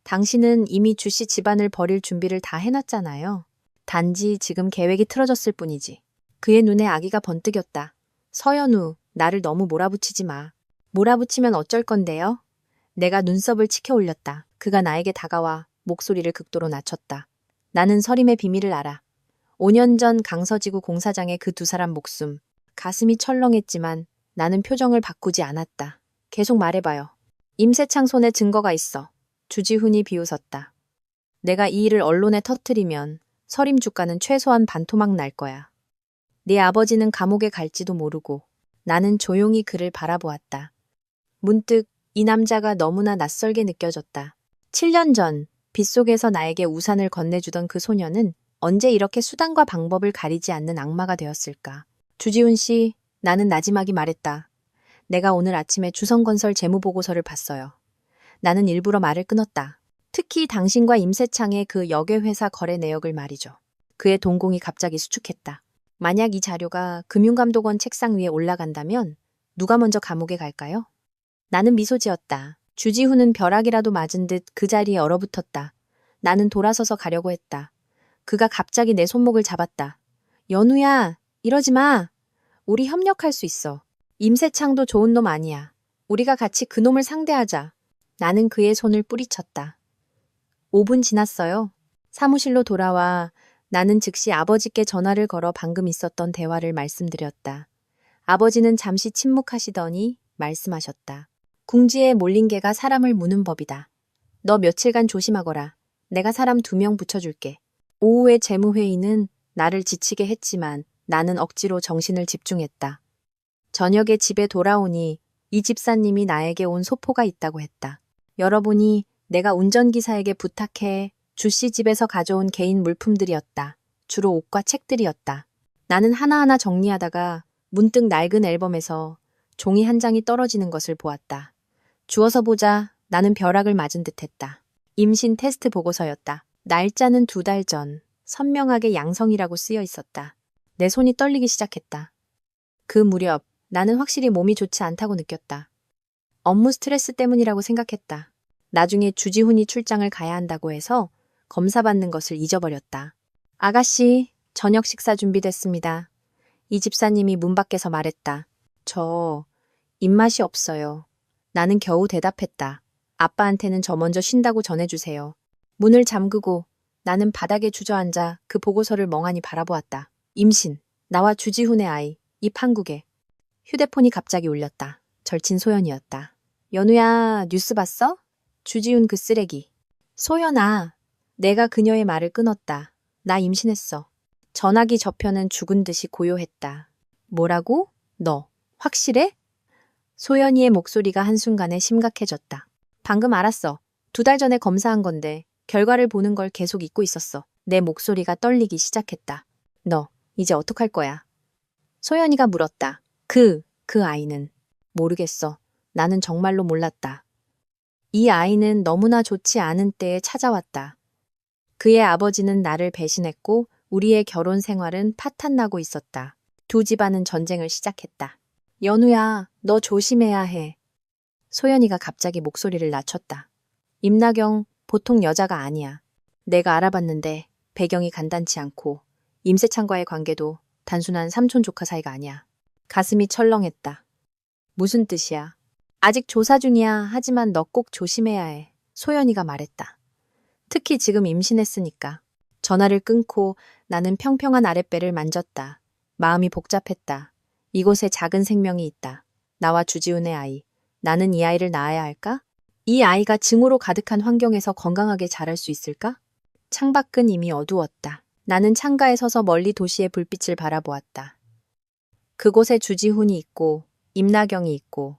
당신은 이미 주씨 집안을 버릴 준비를 다 해놨잖아요. 단지 지금 계획이 틀어졌을 뿐이지. 그의 눈에 아기가 번뜩였다. 서연우, 나를 너무 몰아붙이지 마. 몰아붙이면 어쩔 건데요? 내가 눈썹을 치켜 올렸다. 그가 나에게 다가와 목소리를 극도로 낮췄다. 나는 서림의 비밀을 알아. 5년 전 강서지구 공사장의 그 두 사람 목숨. 가슴이 철렁했지만 나는 표정을 바꾸지 않았다. 계속 말해봐요. 임세창 손에 증거가 있어. 주지훈이 비웃었다. 내가 이 일을 언론에 터뜨리면 서림 주가는 최소한 반토막 날 거야. 네 아버지는 감옥에 갈지도 모르고. 나는 조용히 그를 바라보았다. 문득 이 남자가 너무나 낯설게 느껴졌다. 7년 전 빗속에서 나에게 우산을 건네주던 그 소녀는 언제 이렇게 수단과 방법을 가리지 않는 악마가 되었을까. 주지훈 씨, 나는 나지막이 말했다. 내가 오늘 아침에 주성건설 재무보고서를 봤어요. 나는 일부러 말을 끊었다. 특히 당신과 임세창의 그 여객회사 거래 내역을 말이죠. 그의 동공이 갑자기 수축했다. 만약 이 자료가 금융감독원 책상 위에 올라간다면 누가 먼저 감옥에 갈까요? 나는 미소 지었다. 주지훈은 벼락이라도 맞은 듯 그 자리에 얼어붙었다. 나는 돌아서서 가려고 했다. 그가 갑자기 내 손목을 잡았다. 연우야, 이러지 마. 우리 협력할 수 있어. 임세창도 좋은 놈 아니야. 우리가 같이 그 놈을 상대하자. 나는 그의 손을 뿌리쳤다. 5분 지났어요. 사무실로 돌아와 나는 즉시 아버지께 전화를 걸어 방금 있었던 대화를 말씀드렸다. 아버지는 잠시 침묵하시더니 말씀하셨다. 궁지에 몰린 개가 사람을 무는 법이다. 너 며칠간 조심하거라. 내가 사람 2명 붙여줄게. 오후의 재무회의는 나를 지치게 했지만 나는 억지로 정신을 집중했다. 저녁에 집에 돌아오니 이 집사님이 나에게 온 소포가 있다고 했다. 열어보니 내가 운전기사에게 부탁해 주씨 집에서 가져온 개인 물품들이었다. 주로 옷과 책들이었다. 나는 하나하나 정리하다가 문득 낡은 앨범에서 종이 한 장이 떨어지는 것을 보았다. 주워서 보자. 나는 벼락을 맞은 듯했다. 임신 테스트 보고서였다. 날짜는 2달 전. 선명하게 양성이라고 쓰여 있었다. 내 손이 떨리기 시작했다. 그 무렵 나는 확실히 몸이 좋지 않다고 느꼈다. 업무 스트레스 때문이라고 생각했다. 나중에 주지훈이 출장을 가야 한다고 해서 검사받는 것을 잊어버렸다. 아가씨, 저녁 식사 준비됐습니다. 이 집사님이 문 밖에서 말했다. 저 입맛이 없어요. 나는 겨우 대답했다. 아빠한테는 저 먼저 쉰다고 전해주세요. 문을 잠그고 나는 바닥에 주저앉아 그 보고서를 멍하니 바라보았다. 임신, 나와 주지훈의 아이, 입 한국에. 휴대폰이 갑자기 울렸다. 절친 소연이었다. 연우야, 뉴스 봤어? 주지훈 그 쓰레기. 소연아, 내가 그녀의 말을 끊었다. 나 임신했어. 전화기 저편은 죽은 듯이 고요했다. 뭐라고? 너, 확실해? 소연이의 목소리가 한순간에 심각해졌다. 방금 알았어. 2달 전에 검사한 건데 결과를 보는 걸 계속 잊고 있었어. 내 목소리가 떨리기 시작했다. 너, 이제 어떡할 거야? 소연이가 물었다. 그 아이는? 모르겠어. 나는 정말로 몰랐다. 이 아이는 너무나 좋지 않은 때에 찾아왔다. 그의 아버지는 나를 배신했고 우리의 결혼 생활은 파탄나고 있었다. 두 집안은 전쟁을 시작했다. 연우야, 너 조심해야 해. 소연이가 갑자기 목소리를 낮췄다. 임나경 보통 여자가 아니야. 내가 알아봤는데 배경이 간단치 않고 임세찬과의 관계도 단순한 삼촌 조카 사이가 아니야. 가슴이 철렁했다. 무슨 뜻이야? 아직 조사 중이야. 하지만 너 꼭 조심해야 해. 소연이가 말했다. 특히 지금 임신했으니까. 전화를 끊고 나는 평평한 아랫배를 만졌다. 마음이 복잡했다. 이곳에 작은 생명이 있다. 나와 주지훈의 아이. 나는 이 아이를 낳아야 할까? 이 아이가 증오로 가득한 환경에서 건강하게 자랄 수 있을까? 창밖은 이미 어두웠다. 나는 창가에 서서 멀리 도시의 불빛을 바라보았다. 그곳에 주지훈이 있고 임나경이 있고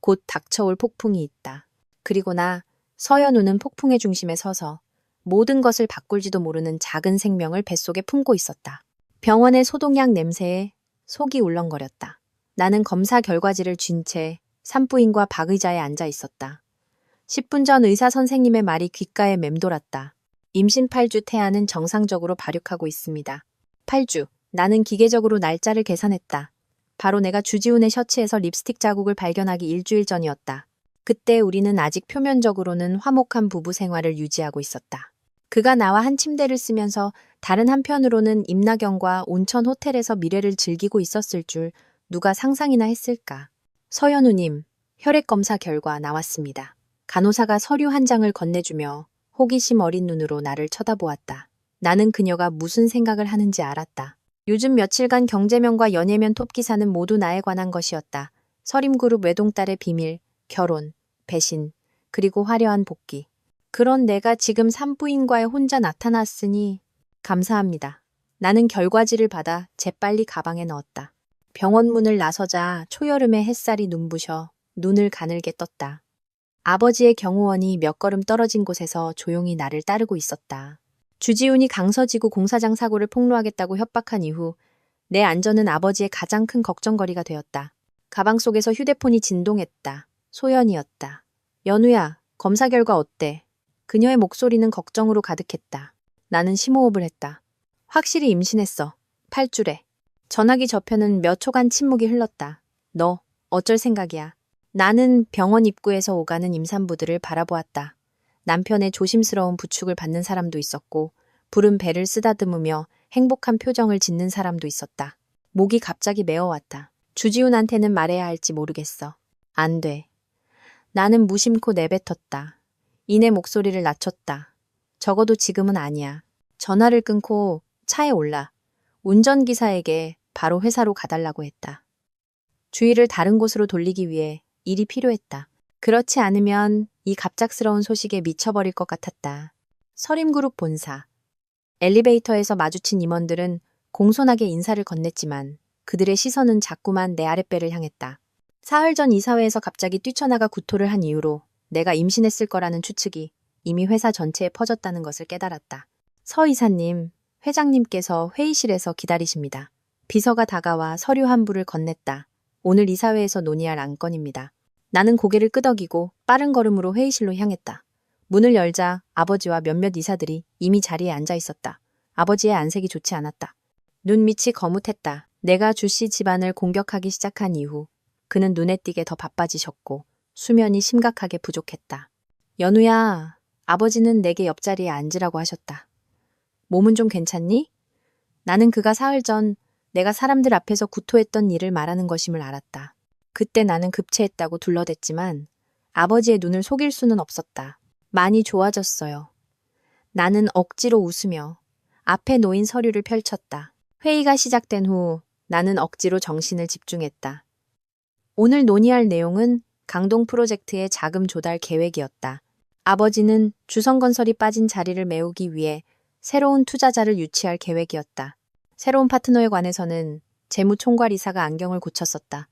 곧 닥쳐올 폭풍이 있다. 그리고 나 서연우는 폭풍의 중심에 서서 모든 것을 바꿀지도 모르는 작은 생명을 뱃속에 품고 있었다. 병원의 소독약 냄새에 속이 울렁거렸다. 나는 검사 결과지를 쥔 채 산부인과 박의자에 앉아 있었다. 10분 전 의사 선생님의 말이 귓가에 맴돌았다. 임신 8주 태아는 정상적으로 발육하고 있습니다. 8주. 나는 기계적으로 날짜를 계산했다. 바로 내가 주지훈의 셔츠에서 립스틱 자국을 발견하기 일주일 전이었다. 그때 우리는 아직 표면적으로는 화목한 부부 생활을 유지하고 있었다. 그가 나와 한 침대를 쓰면서 다른 한편으로는 임나경과 온천 호텔에서 미래를 즐기고 있었을 줄 누가 상상이나 했을까. 서연우님, 혈액검사 결과 나왔습니다. 간호사가 서류 한 장을 건네주며 호기심 어린 눈으로 나를 쳐다보았다. 나는 그녀가 무슨 생각을 하는지 알았다. 요즘 며칠간 경제면과 연예면 톱기사는 모두 나에 관한 것이었다. 서림그룹 외동딸의 비밀, 결혼, 배신, 그리고 화려한 복귀. 그런 내가 지금 산부인과에 혼자 나타났으니 감사합니다. 나는 결과지를 받아 재빨리 가방에 넣었다. 병원 문을 나서자 초여름의 햇살이 눈부셔 눈을 가늘게 떴다. 아버지의 경호원이 몇 걸음 떨어진 곳에서 조용히 나를 따르고 있었다. 주지훈이 강서지구 공사장 사고를 폭로하겠다고 협박한 이후 내 안전은 아버지의 가장 큰 걱정거리가 되었다. 가방 속에서 휴대폰이 진동했다. 소연이었다. 연우야, 검사 결과 어때? 그녀의 목소리는 걱정으로 가득했다. 나는 심호흡을 했다. 확실히 임신했어. 8주래. 전화기 저편은 몇 초간 침묵이 흘렀다. 너, 어쩔 생각이야. 나는 병원 입구에서 오가는 임산부들을 바라보았다. 남편의 조심스러운 부축을 받는 사람도 있었고 부른 배를 쓰다듬으며 행복한 표정을 짓는 사람도 있었다. 목이 갑자기 메어왔다. 주지훈한테는 말해야 할지 모르겠어. 안 돼. 나는 무심코 내뱉었다. 이내 목소리를 낮췄다. 적어도 지금은 아니야. 전화를 끊고 차에 올라 운전기사에게 바로 회사로 가달라고 했다. 주의를 다른 곳으로 돌리기 위해 일이 필요했다. 그렇지 않으면 이 갑작스러운 소식에 미쳐버릴 것 같았다. 서림그룹 본사. 엘리베이터에서 마주친 임원들은 공손하게 인사를 건넸지만 그들의 시선은 자꾸만 내 아랫배를 향했다. 사흘 전 이사회에서 갑자기 뛰쳐나가 구토를 한 이후로 내가 임신했을 거라는 추측이 이미 회사 전체에 퍼졌다는 것을 깨달았다. 서 이사님, 회장님께서 회의실에서 기다리십니다. 비서가 다가와 서류 한 부를 건넸다. 오늘 이사회에서 논의할 안건입니다. 나는 고개를 끄덕이고 빠른 걸음으로 회의실로 향했다. 문을 열자 아버지와 몇몇 이사들이 이미 자리에 앉아 있었다. 아버지의 안색이 좋지 않았다. 눈밑이 거뭇했다. 내가 주씨 집안을 공격하기 시작한 이후 그는 눈에 띄게 더 바빠지셨고 수면이 심각하게 부족했다. 연우야, 아버지는 내게 옆자리에 앉으라고 하셨다. 몸은 좀 괜찮니? 나는 그가 사흘 전 내가 사람들 앞에서 구토했던 일을 말하는 것임을 알았다. 그때 나는 급체했다고 둘러댔지만 아버지의 눈을 속일 수는 없었다. 많이 좋아졌어요. 나는 억지로 웃으며 앞에 놓인 서류를 펼쳤다. 회의가 시작된 후 나는 억지로 정신을 집중했다. 오늘 논의할 내용은 강동 프로젝트의 자금 조달 계획이었다. 아버지는 주성건설이 빠진 자리를 메우기 위해 새로운 투자자를 유치할 계획이었다. 새로운 파트너에 관해서는 재무총괄이사가 안경을 고쳤었다.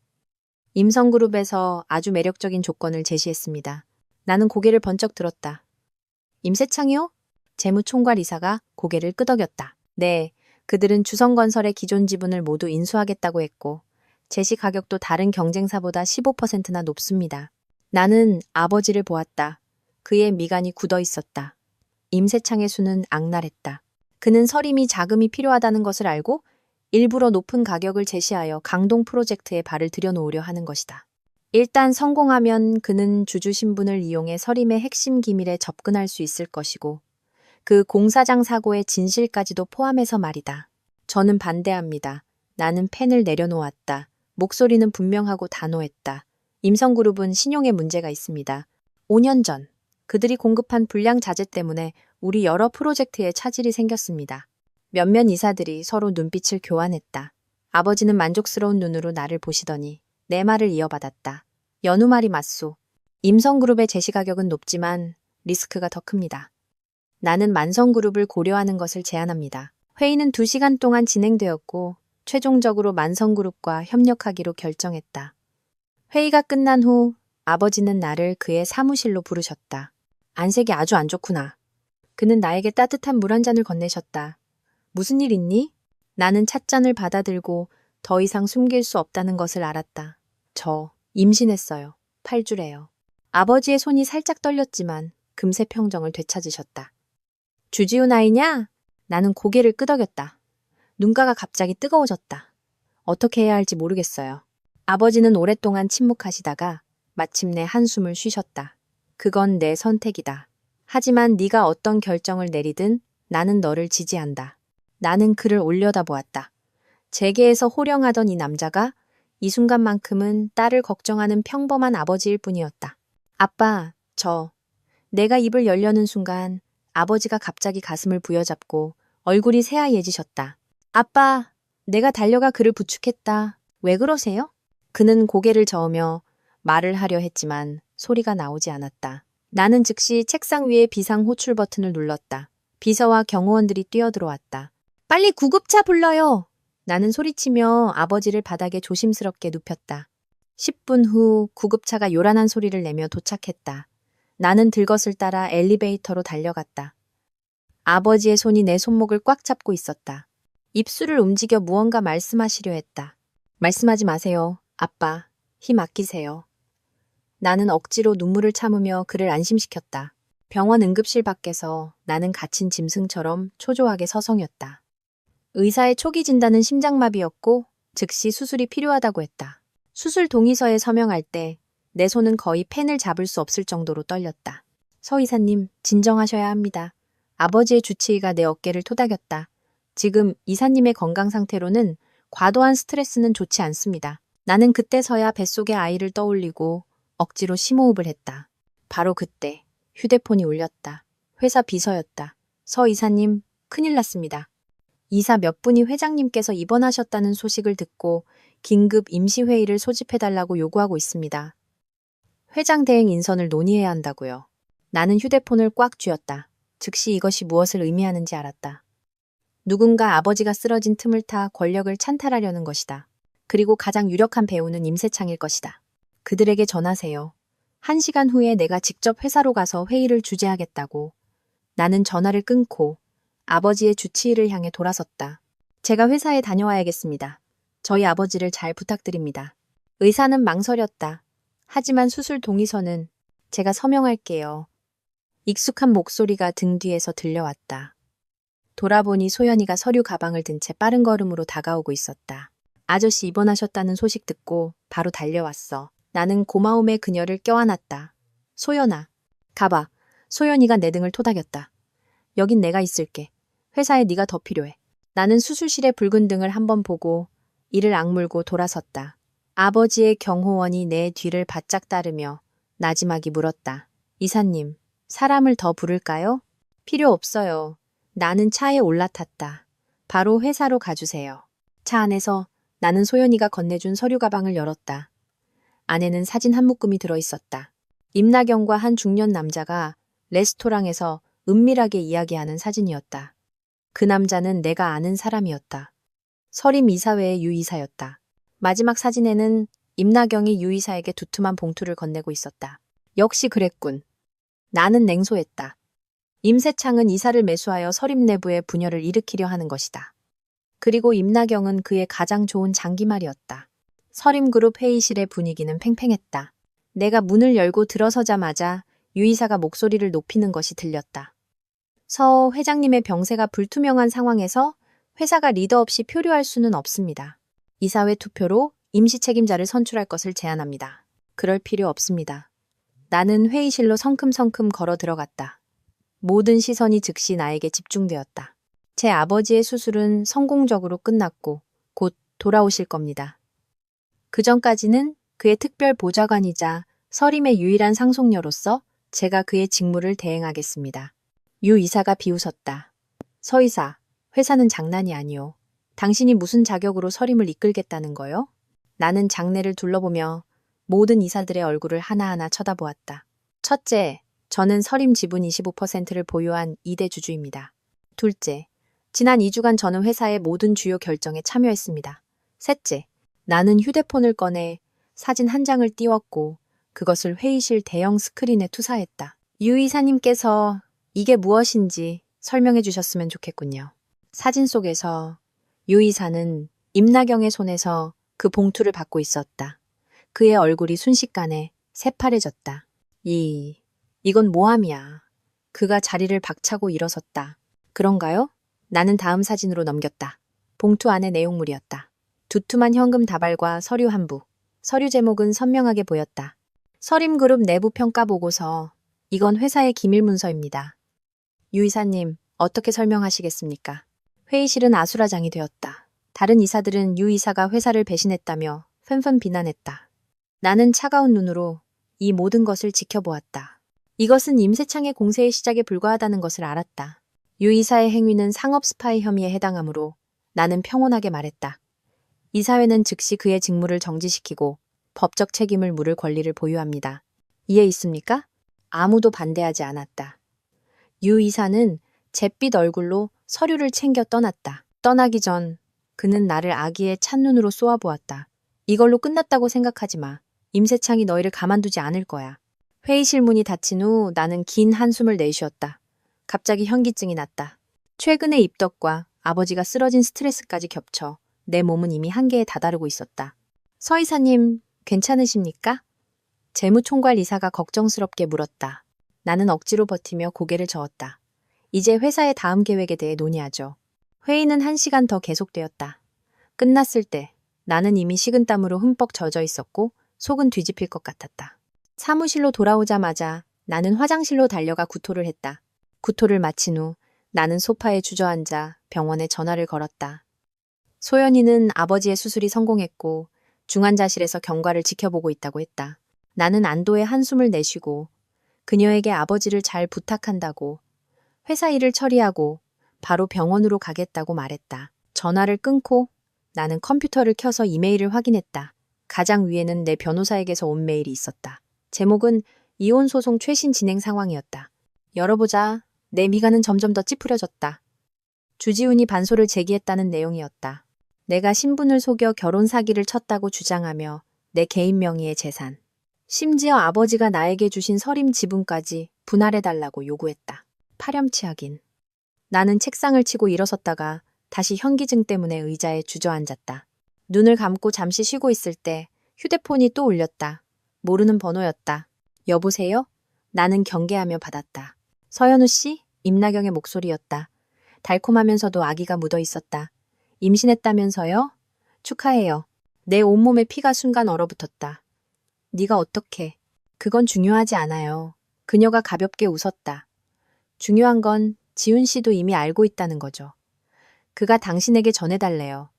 임성그룹에서 아주 매력적인 조건을 제시했습니다. 나는 고개를 번쩍 들었다. 임세창이요? 재무총괄이사가 고개를 끄덕였다. 네, 그들은 주성건설의 기존 지분을 모두 인수하겠다고 했고 제시 가격도 다른 경쟁사보다 15%나 높습니다. 나는 아버지를 보았다. 그의 미간이 굳어 있었다. 임세창의 수는 악랄했다. 그는 서림이 자금이 필요하다는 것을 알고 일부러 높은 가격을 제시하여 강동 프로젝트에 발을 들여놓으려 하는 것이다. 일단 성공하면 그는 주주 신분을 이용해 서림의 핵심 기밀에 접근할 수 있을 것이고 그 공사장 사고의 진실까지도 포함해서 말이다. 저는 반대합니다. 나는 펜을 내려놓았다. 목소리는 분명하고 단호했다. 임성그룹은 신용에 문제가 있습니다. 5년 전 그들이 공급한 불량 자재 때문에 우리 여러 프로젝트에 차질이 생겼습니다. 몇몇 이사들이 서로 눈빛을 교환했다. 아버지는 만족스러운 눈으로 나를 보시더니 내 말을 이어받았다. 연우 말이 맞소. 임성그룹의 제시 가격은 높지만 리스크가 더 큽니다. 나는 만성그룹을 고려하는 것을 제안합니다. 회의는 2시간 동안 진행되었고 최종적으로 만성그룹과 협력하기로 결정했다. 회의가 끝난 후 아버지는 나를 그의 사무실로 부르셨다. 안색이 아주 안 좋구나. 그는 나에게 따뜻한 물 한 잔을 건네셨다. 무슨 일 있니? 나는 찻잔을 받아들고 더 이상 숨길 수 없다는 것을 알았다. 저 임신했어요. 8주래요. 아버지의 손이 살짝 떨렸지만 금세 평정을 되찾으셨다. 주지훈 아이냐? 나는 고개를 끄덕였다. 눈가가 갑자기 뜨거워졌다. 어떻게 해야 할지 모르겠어요. 아버지는 오랫동안 침묵하시다가 마침내 한숨을 쉬셨다. 그건 내 선택이다. 하지만 네가 어떤 결정을 내리든 나는 너를 지지한다. 나는 그를 올려다보았다. 재계에서 호령하던 이 남자가 이 순간만큼은 딸을 걱정하는 평범한 아버지일 뿐이었다. 아빠, 내가 입을 열려는 순간 아버지가 갑자기 가슴을 부여잡고 얼굴이 새하얘지셨다. 아빠, 내가 달려가 그를 부축했다. 왜 그러세요? 그는 고개를 저으며 말을 하려 했지만 소리가 나오지 않았다. 나는 즉시 책상 위에 비상 호출 버튼을 눌렀다. 비서와 경호원들이 뛰어들어왔다. 빨리 구급차 불러요! 나는 소리치며 아버지를 바닥에 조심스럽게 눕혔다. 10분 후 구급차가 요란한 소리를 내며 도착했다. 나는 들것을 따라 엘리베이터로 달려갔다. 아버지의 손이 내 손목을 꽉 잡고 있었다. 입술을 움직여 무언가 말씀하시려 했다. 말씀하지 마세요. 아빠, 힘 아끼세요. 나는 억지로 눈물을 참으며 그를 안심시켰다. 병원 응급실 밖에서 나는 갇힌 짐승처럼 초조하게 서성였다. 의사의 초기 진단은 심장마비였고 즉시 수술이 필요하다고 했다. 수술 동의서에 서명할 때 내 손은 거의 펜을 잡을 수 없을 정도로 떨렸다. 서 이사님, 진정하셔야 합니다. 아버지의 주치의가 내 어깨를 토닥였다. 지금 이사님의 건강 상태로는 과도한 스트레스는 좋지 않습니다. 나는 그때서야 뱃속의 아이를 떠올리고 억지로 심호흡을 했다. 바로 그때 휴대폰이 울렸다. 회사 비서였다. 서 이사님, 큰일 났습니다. 이사 몇 분이 회장님께서 입원하셨다는 소식을 듣고 긴급 임시회의를 소집해달라고 요구하고 있습니다. 회장 대행 인선을 논의해야 한다고요. 나는 휴대폰을 꽉 쥐었다. 즉시 이것이 무엇을 의미하는지 알았다. 누군가 아버지가 쓰러진 틈을 타 권력을 찬탈하려는 것이다. 그리고 가장 유력한 배우는 임세창일 것이다. 그들에게 전하세요. 1시간 후에 내가 직접 회사로 가서 회의를 주재하겠다고. 나는 전화를 끊고 아버지의 주치의를 향해 돌아섰다. 제가 회사에 다녀와야겠습니다. 저희 아버지를 잘 부탁드립니다. 의사는 망설였다. 하지만 수술 동의서는 제가 서명할게요. 익숙한 목소리가 등 뒤에서 들려왔다. 돌아보니 소연이가 서류 가방을 든 채 빠른 걸음으로 다가오고 있었다. 아저씨 입원하셨다는 소식 듣고 바로 달려왔어. 나는 고마움에 그녀를 껴안았다. 소연아, 가봐. 소연이가 내 등을 토닥였다. 여긴 내가 있을게. 회사에 네가 더 필요해. 나는 수술실의 붉은 등을 한번 보고 이를 악물고 돌아섰다. 아버지의 경호원이 내 뒤를 바짝 따르며 나지막이 물었다. 이사님, 사람을 더 부를까요? 필요 없어요. 나는 차에 올라탔다. 바로 회사로 가주세요. 차 안에서 나는 소연이가 건네준 서류 가방을 열었다. 안에는 사진 한 묶음이 들어있었다. 임나경과 한 중년 남자가 레스토랑에서 은밀하게 이야기하는 사진이었다. 그 남자는 내가 아는 사람이었다. 서림 이사회의 유 이사였다. 마지막 사진에는 임나경이 유 이사에게 두툼한 봉투를 건네고 있었다. 역시 그랬군. 나는 냉소했다. 임세창은 이사를 매수하여 서림 내부의 분열을 일으키려 하는 것이다. 그리고 임나경은 그의 가장 좋은 장기말이었다. 서림그룹 회의실의 분위기는 팽팽했다. 내가 문을 열고 들어서자마자 유 이사가 목소리를 높이는 것이 들렸다. 서 회장님의 병세가 불투명한 상황에서 회사가 리더 없이 표류할 수는 없습니다. 이사회 투표로 임시 책임자를 선출할 것을 제안합니다. 그럴 필요 없습니다. 나는 회의실로 성큼성큼 걸어 들어갔다. 모든 시선이 즉시 나에게 집중되었다. 제 아버지의 수술은 성공적으로 끝났고 곧 돌아오실 겁니다. 그 전까지는 그의 특별 보좌관이자 서림의 유일한 상속녀로서 제가 그의 직무를 대행하겠습니다. 유 이사가 비웃었다. 서 이사, 회사는 장난이 아니오. 당신이 무슨 자격으로 서림을 이끌겠다는 거요? 나는 장내를 둘러보며 모든 이사들의 얼굴을 하나하나 쳐다보았다. 첫째, 저는 서림 지분 25%를 보유한 2대 주주입니다. 둘째, 지난 2주간 저는 회사의 모든 주요 결정에 참여했습니다. 셋째, 나는 휴대폰을 꺼내 사진 한 장을 띄웠고 그것을 회의실 대형 스크린에 투사했다. 유 이사님께서 이게 무엇인지 설명해 주셨으면 좋겠군요. 사진 속에서 유 이사는 임나경의 손에서 그 봉투를 받고 있었다. 그의 얼굴이 순식간에 새파래졌다. 이건 모함이야. 그가 자리를 박차고 일어섰다. 그런가요? 나는 다음 사진으로 넘겼다. 봉투 안의 내용물이었다. 두툼한 현금 다발과 서류 한 부. 서류 제목은 선명하게 보였다. 서림그룹 내부 평가 보고서. 이건 회사의 기밀 문서입니다. 유 이사님, 어떻게 설명하시겠습니까? 회의실은 아수라장이 되었다. 다른 이사들은 유 이사가 회사를 배신했다며 憤憤 비난했다. 나는 차가운 눈으로 이 모든 것을 지켜보았다. 이것은 임세창의 공세의 시작에 불과하다는 것을 알았다. 유 이사의 행위는 상업 스파이 혐의에 해당하므로 나는 평온하게 말했다. 이사회는 즉시 그의 직무를 정지시키고 법적 책임을 물을 권리를 보유합니다. 이해 있습니까? 아무도 반대하지 않았다. 유 이사는 잿빛 얼굴로 서류를 챙겨 떠났다. 떠나기 전 그는 나를 아기의 찬눈으로 쏘아보았다. 이걸로 끝났다고 생각하지 마. 임세창이 너희를 가만두지 않을 거야. 회의실 문이 닫힌 후 나는 긴 한숨을 내쉬었다. 갑자기 현기증이 났다. 최근의 입덕과 아버지가 쓰러진 스트레스까지 겹쳐 내 몸은 이미 한계에 다다르고 있었다. 서 이사님, 괜찮으십니까? 재무총괄 이사가 걱정스럽게 물었다. 나는 억지로 버티며 고개를 저었다. 이제 회사의 다음 계획에 대해 논의하죠. 회의는 1시간 더 계속되었다. 끝났을 때 나는 이미 식은땀으로 흠뻑 젖어 있었고 속은 뒤집힐 것 같았다. 사무실로 돌아오자마자 나는 화장실로 달려가 구토를 했다. 구토를 마친 후 나는 소파에 주저앉아 병원에 전화를 걸었다. 소연이는 아버지의 수술이 성공했고 중환자실에서 경과를 지켜보고 있다고 했다. 나는 안도의 한숨을 내쉬고 그녀에게 아버지를 잘 부탁한다고 회사 일을 처리하고 바로 병원으로 가겠다고 말했다. 전화를 끊고 나는 컴퓨터를 켜서 이메일을 확인했다. 가장 위에는 내 변호사에게서 온 메일이 있었다. 제목은 이혼 소송 최신 진행 상황이었다. 열어보자. 내 미간은 점점 더 찌푸려졌다. 주지훈이 반소를 제기했다는 내용이었다. 내가 신분을 속여 결혼 사기를 쳤다고 주장하며 내 개인 명의의 재산, 심지어 아버지가 나에게 주신 서림 지분까지 분할해달라고 요구했다. 파렴치하긴. 나는 책상을 치고 일어섰다가 다시 현기증 때문에 의자에 주저앉았다. 눈을 감고 잠시 쉬고 있을 때 휴대폰이 또 울렸다. 모르는 번호였다. 여보세요? 나는 경계하며 받았다. 서현우 씨? 임나경의 목소리였다. 달콤하면서도 아기가 묻어 있었다. 임신했다면서요? 축하해요. 내 온몸에 피가 순간 얼어붙었다. 네가 어떻게? 그건 중요하지 않아요. 그녀가 가볍게 웃었다. 중요한 건 지훈 씨도 이미 알고 있다는 거죠. 그가 당신에게 전해달래요.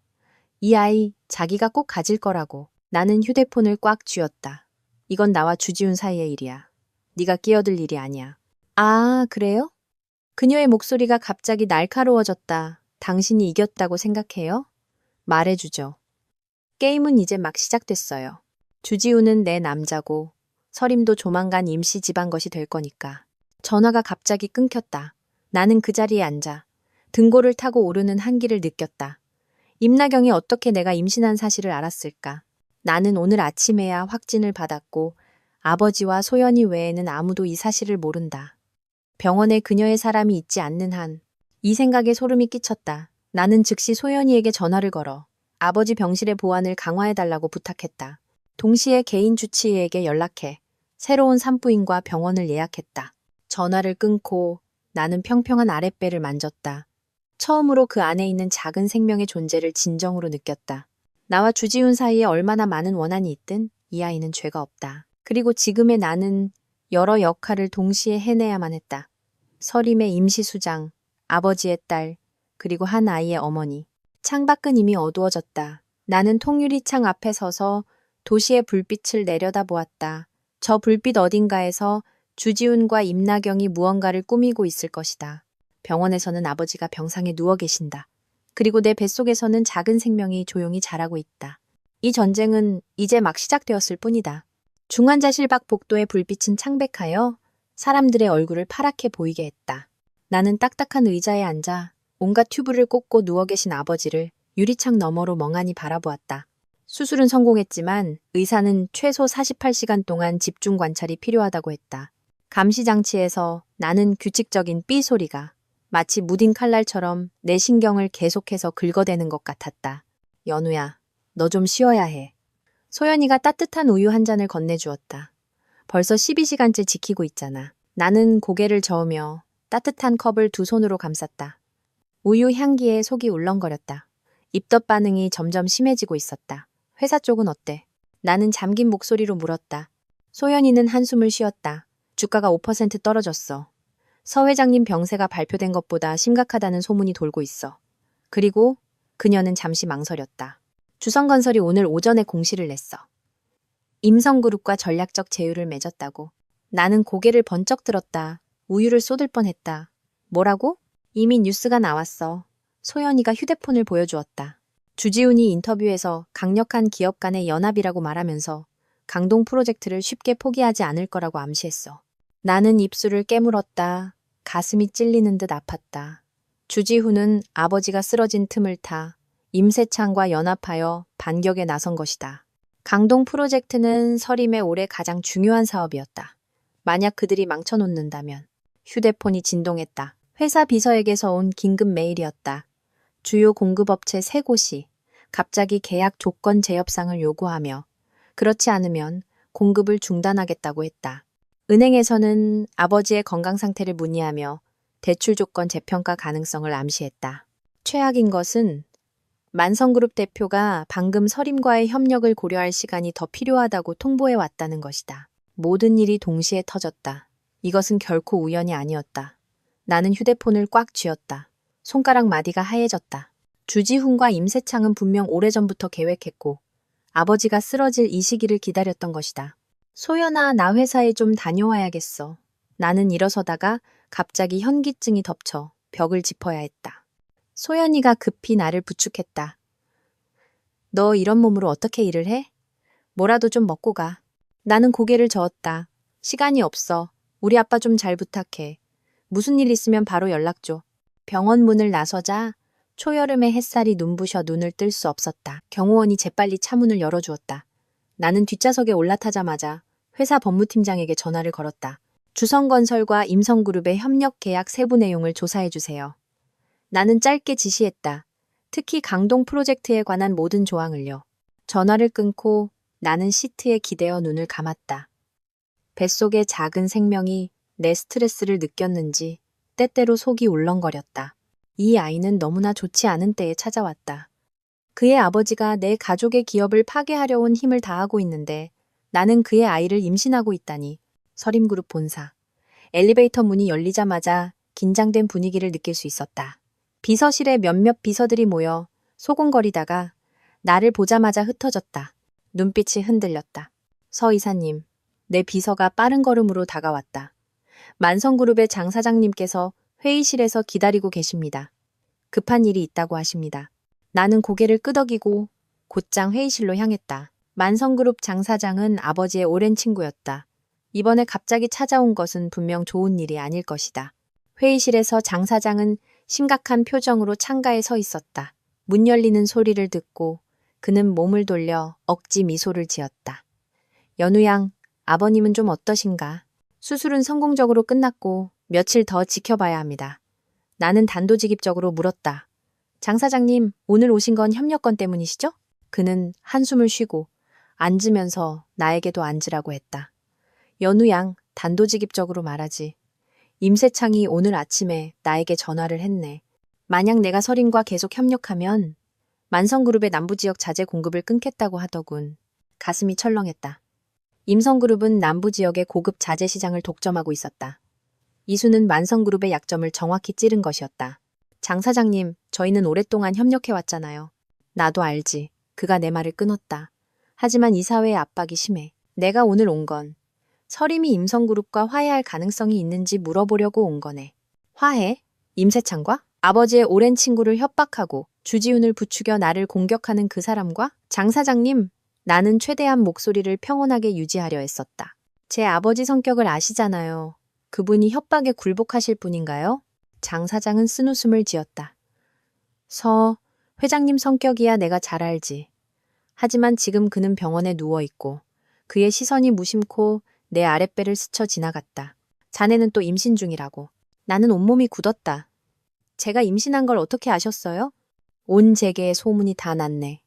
이 아이 자기가 꼭 가질 거라고. 나는 휴대폰을 꽉 쥐었다. 이건 나와 주지훈 사이의 일이야. 네가 끼어들 일이 아니야. 아, 그래요? 그녀의 목소리가 갑자기 날카로워졌다. 당신이 이겼다고 생각해요? 말해주죠. 게임은 이제 막 시작됐어요. 주지훈은 내 남자고 서림도 조만간 임시 집안 것이 될 거니까. 전화가 갑자기 끊겼다. 나는 그 자리에 앉아 등골을 타고 오르는 한기를 느꼈다. 임나경이 어떻게 내가 임신한 사실을 알았을까? 나는 오늘 아침에야 확진을 받았고 아버지와 소연이 외에는 아무도 이 사실을 모른다. 병원에 그녀의 사람이 있지 않는 한 이 생각에 소름이 끼쳤다. 나는 즉시 소연이에게 전화를 걸어 아버지 병실의 보안을 강화해달라고 부탁했다. 동시에 개인 주치의에게 연락해 새로운 산부인과 병원을 예약했다. 전화를 끊고 나는 평평한 아랫배를 만졌다. 처음으로 그 안에 있는 작은 생명의 존재를 진정으로 느꼈다. 나와 주지훈 사이에 얼마나 많은 원한이 있든 이 아이는 죄가 없다. 그리고 지금의 나는 여러 역할을 동시에 해내야만 했다. 서림의 임시수장, 아버지의 딸, 그리고 한 아이의 어머니. 창밖은 이미 어두워졌다. 나는 통유리창 앞에 서서 도시의 불빛을 내려다보았다. 저 불빛 어딘가에서 주지훈과 임나경이 무언가를 꾸미고 있을 것이다. 병원에서는 아버지가 병상에 누워 계신다. 그리고 내 뱃속에서는 작은 생명이 조용히 자라고 있다. 이 전쟁은 이제 막 시작되었을 뿐이다. 중환자실 밖 복도의 불빛은 창백하여 사람들의 얼굴을 파랗게 보이게 했다. 나는 딱딱한 의자에 앉아 온갖 튜브를 꽂고 누워 계신 아버지를 유리창 너머로 멍하니 바라보았다. 수술은 성공했지만 의사는 최소 48시간 동안 집중 관찰이 필요하다고 했다. 감시장치에서 나는 규칙적인 삐 소리가 마치 무딘 칼날처럼 내 신경을 계속해서 긁어대는 것 같았다. 연우야, 너 좀 쉬어야 해. 소연이가 따뜻한 우유 한 잔을 건네주었다. 벌써 12시간째 지키고 있잖아. 나는 고개를 저으며 따뜻한 컵을 두 손으로 감쌌다. 우유 향기에 속이 울렁거렸다. 입덧 반응이 점점 심해지고 있었다. 회사 쪽은 어때? 나는 잠긴 목소리로 물었다. 소연이는 한숨을 쉬었다. 주가가 5% 떨어졌어. 서 회장님 병세가 발표된 것보다 심각하다는 소문이 돌고 있어. 그리고 그녀는 잠시 망설였다. 주성건설이 오늘 오전에 공시를 냈어. 임성그룹과 전략적 제휴를 맺었다고. 나는 고개를 번쩍 들었다. 우유를 쏟을 뻔했다. 뭐라고? 이미 뉴스가 나왔어. 소연이가 휴대폰을 보여주었다. 주지훈이 인터뷰에서 강력한 기업 간의 연합이라고 말하면서 강동 프로젝트를 쉽게 포기하지 않을 거라고 암시했어. 나는 입술을 깨물었다. 가슴이 찔리는 듯 아팠다. 주지훈은 아버지가 쓰러진 틈을 타 임세창과 연합하여 반격에 나선 것이다. 강동 프로젝트는 서림의 올해 가장 중요한 사업이었다. 만약 그들이 망쳐놓는다면. 휴대폰이 진동했다. 회사 비서에게서 온 긴급 메일이었다. 주요 공급업체 3곳이 갑자기 계약 조건 재협상을 요구하며 그렇지 않으면 공급을 중단하겠다고 했다. 은행에서는 아버지의 건강 상태를 문의하며 대출 조건 재평가 가능성을 암시했다. 최악인 것은 만성그룹 대표가 방금 서림과의 협력을 고려할 시간이 더 필요하다고 통보해 왔다는 것이다. 모든 일이 동시에 터졌다. 이것은 결코 우연이 아니었다. 나는 휴대폰을 꽉 쥐었다. 손가락 마디가 하얘졌다. 주지훈과 임세창은 분명 오래전부터 계획했고 아버지가 쓰러질 이 시기를 기다렸던 것이다. 소연아, 나 회사에 좀 다녀와야겠어. 나는 일어서다가 갑자기 현기증이 덮쳐 벽을 짚어야 했다. 소연이가 급히 나를 부축했다. 너 이런 몸으로 어떻게 일을 해? 뭐라도 좀 먹고 가. 나는 고개를 저었다. 시간이 없어. 우리 아빠 좀 잘 부탁해. 무슨 일 있으면 바로 연락 줘. 병원 문을 나서자 초여름의 햇살이 눈부셔 눈을 뜰 수 없었다. 경호원이 재빨리 차문을 열어주었다. 나는 뒷좌석에 올라타자마자 회사 법무팀장에게 전화를 걸었다. 주성건설과 임성그룹의 협력 계약 세부 내용을 조사해 주세요. 나는 짧게 지시했다. 특히 강동 프로젝트에 관한 모든 조항을요. 전화를 끊고 나는 시트에 기대어 눈을 감았다. 뱃속의 작은 생명이 내 스트레스를 느꼈는지 때때로 속이 울렁거렸다. 이 아이는 너무나 좋지 않은 때에 찾아왔다. 그의 아버지가 내 가족의 기업을 파괴하려 온 힘을 다하고 있는데 나는 그의 아이를 임신하고 있다니. 서림그룹 본사. 엘리베이터 문이 열리자마자 긴장된 분위기를 느낄 수 있었다. 비서실에 몇몇 비서들이 모여 소곤거리다가 나를 보자마자 흩어졌다. 눈빛이 흔들렸다. 서 이사님, 내 비서가 빠른 걸음으로 다가왔다. 만성그룹의 장 사장님께서 회의실에서 기다리고 계십니다. 급한 일이 있다고 하십니다. 나는 고개를 끄덕이고 곧장 회의실로 향했다. 만성그룹 장 사장은 아버지의 오랜 친구였다. 이번에 갑자기 찾아온 것은 분명 좋은 일이 아닐 것이다. 회의실에서 장 사장은 심각한 표정으로 창가에 서 있었다. 문 열리는 소리를 듣고 그는 몸을 돌려 억지 미소를 지었다. 연우양, 아버님은 좀 어떠신가? 수술은 성공적으로 끝났고 며칠 더 지켜봐야 합니다. 나는 단도직입적으로 물었다. 장 사장님, 오늘 오신 건 협력건 때문이시죠? 그는 한숨을 쉬고 앉으면서 나에게도 앉으라고 했다. 연우양, 단도직입적으로 말하지. 임세창이 오늘 아침에 나에게 전화를 했네. 만약 내가 서림과 계속 협력하면 만성그룹의 남부지역 자재 공급을 끊겠다고 하더군. 가슴이 철렁했다. 임성그룹은 남부지역의 고급 자재 시장을 독점하고 있었다. 이수는 만성그룹의 약점을 정확히 찌른 것이었다. 장 사장님, 저희는 오랫동안 협력해왔잖아요. 나도 알지. 그가 내 말을 끊었다. 하지만 이사회의 압박이 심해. 내가 오늘 온 건 서림이 임성그룹과 화해할 가능성이 있는지 물어보려고 온 거네. 화해? 임세창과? 아버지의 오랜 친구를 협박하고 주지훈을 부추겨 나를 공격하는 그 사람과? 장 사장님, 나는 최대한 목소리를 평온하게 유지하려 했었다. 제 아버지 성격을 아시잖아요. 그분이 협박에 굴복하실 분인가요? 장 사장은 쓴웃음을 지었다. 회장님 성격이야 내가 잘 알지. 하지만 지금 그는 병원에 누워있고 그의 시선이 무심코 내 아랫배를 스쳐 지나갔다. 자네는 또 임신 중이라고. 나는 온몸이 굳었다. 제가 임신한 걸 어떻게 아셨어요? 온 재계에 소문이 다 났네.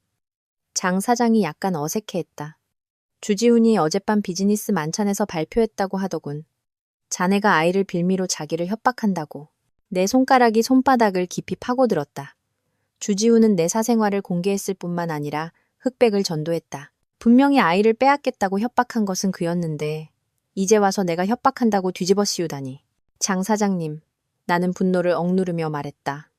장 사장이 약간 어색해했다. 주지훈이 어젯밤 비즈니스 만찬에서 발표했다고 하더군. 자네가 아이를 빌미로 자기를 협박한다고. 내 손가락이 손바닥을 깊이 파고들었다. 주지훈은 내 사생활을 공개했을 뿐만 아니라 흑백을 전도했다. 분명히 아이를 빼앗겠다고 협박한 것은 그였는데 이제 와서 내가 협박한다고 뒤집어 씌우다니. 장 사장님, 나는 분노를 억누르며 말했다.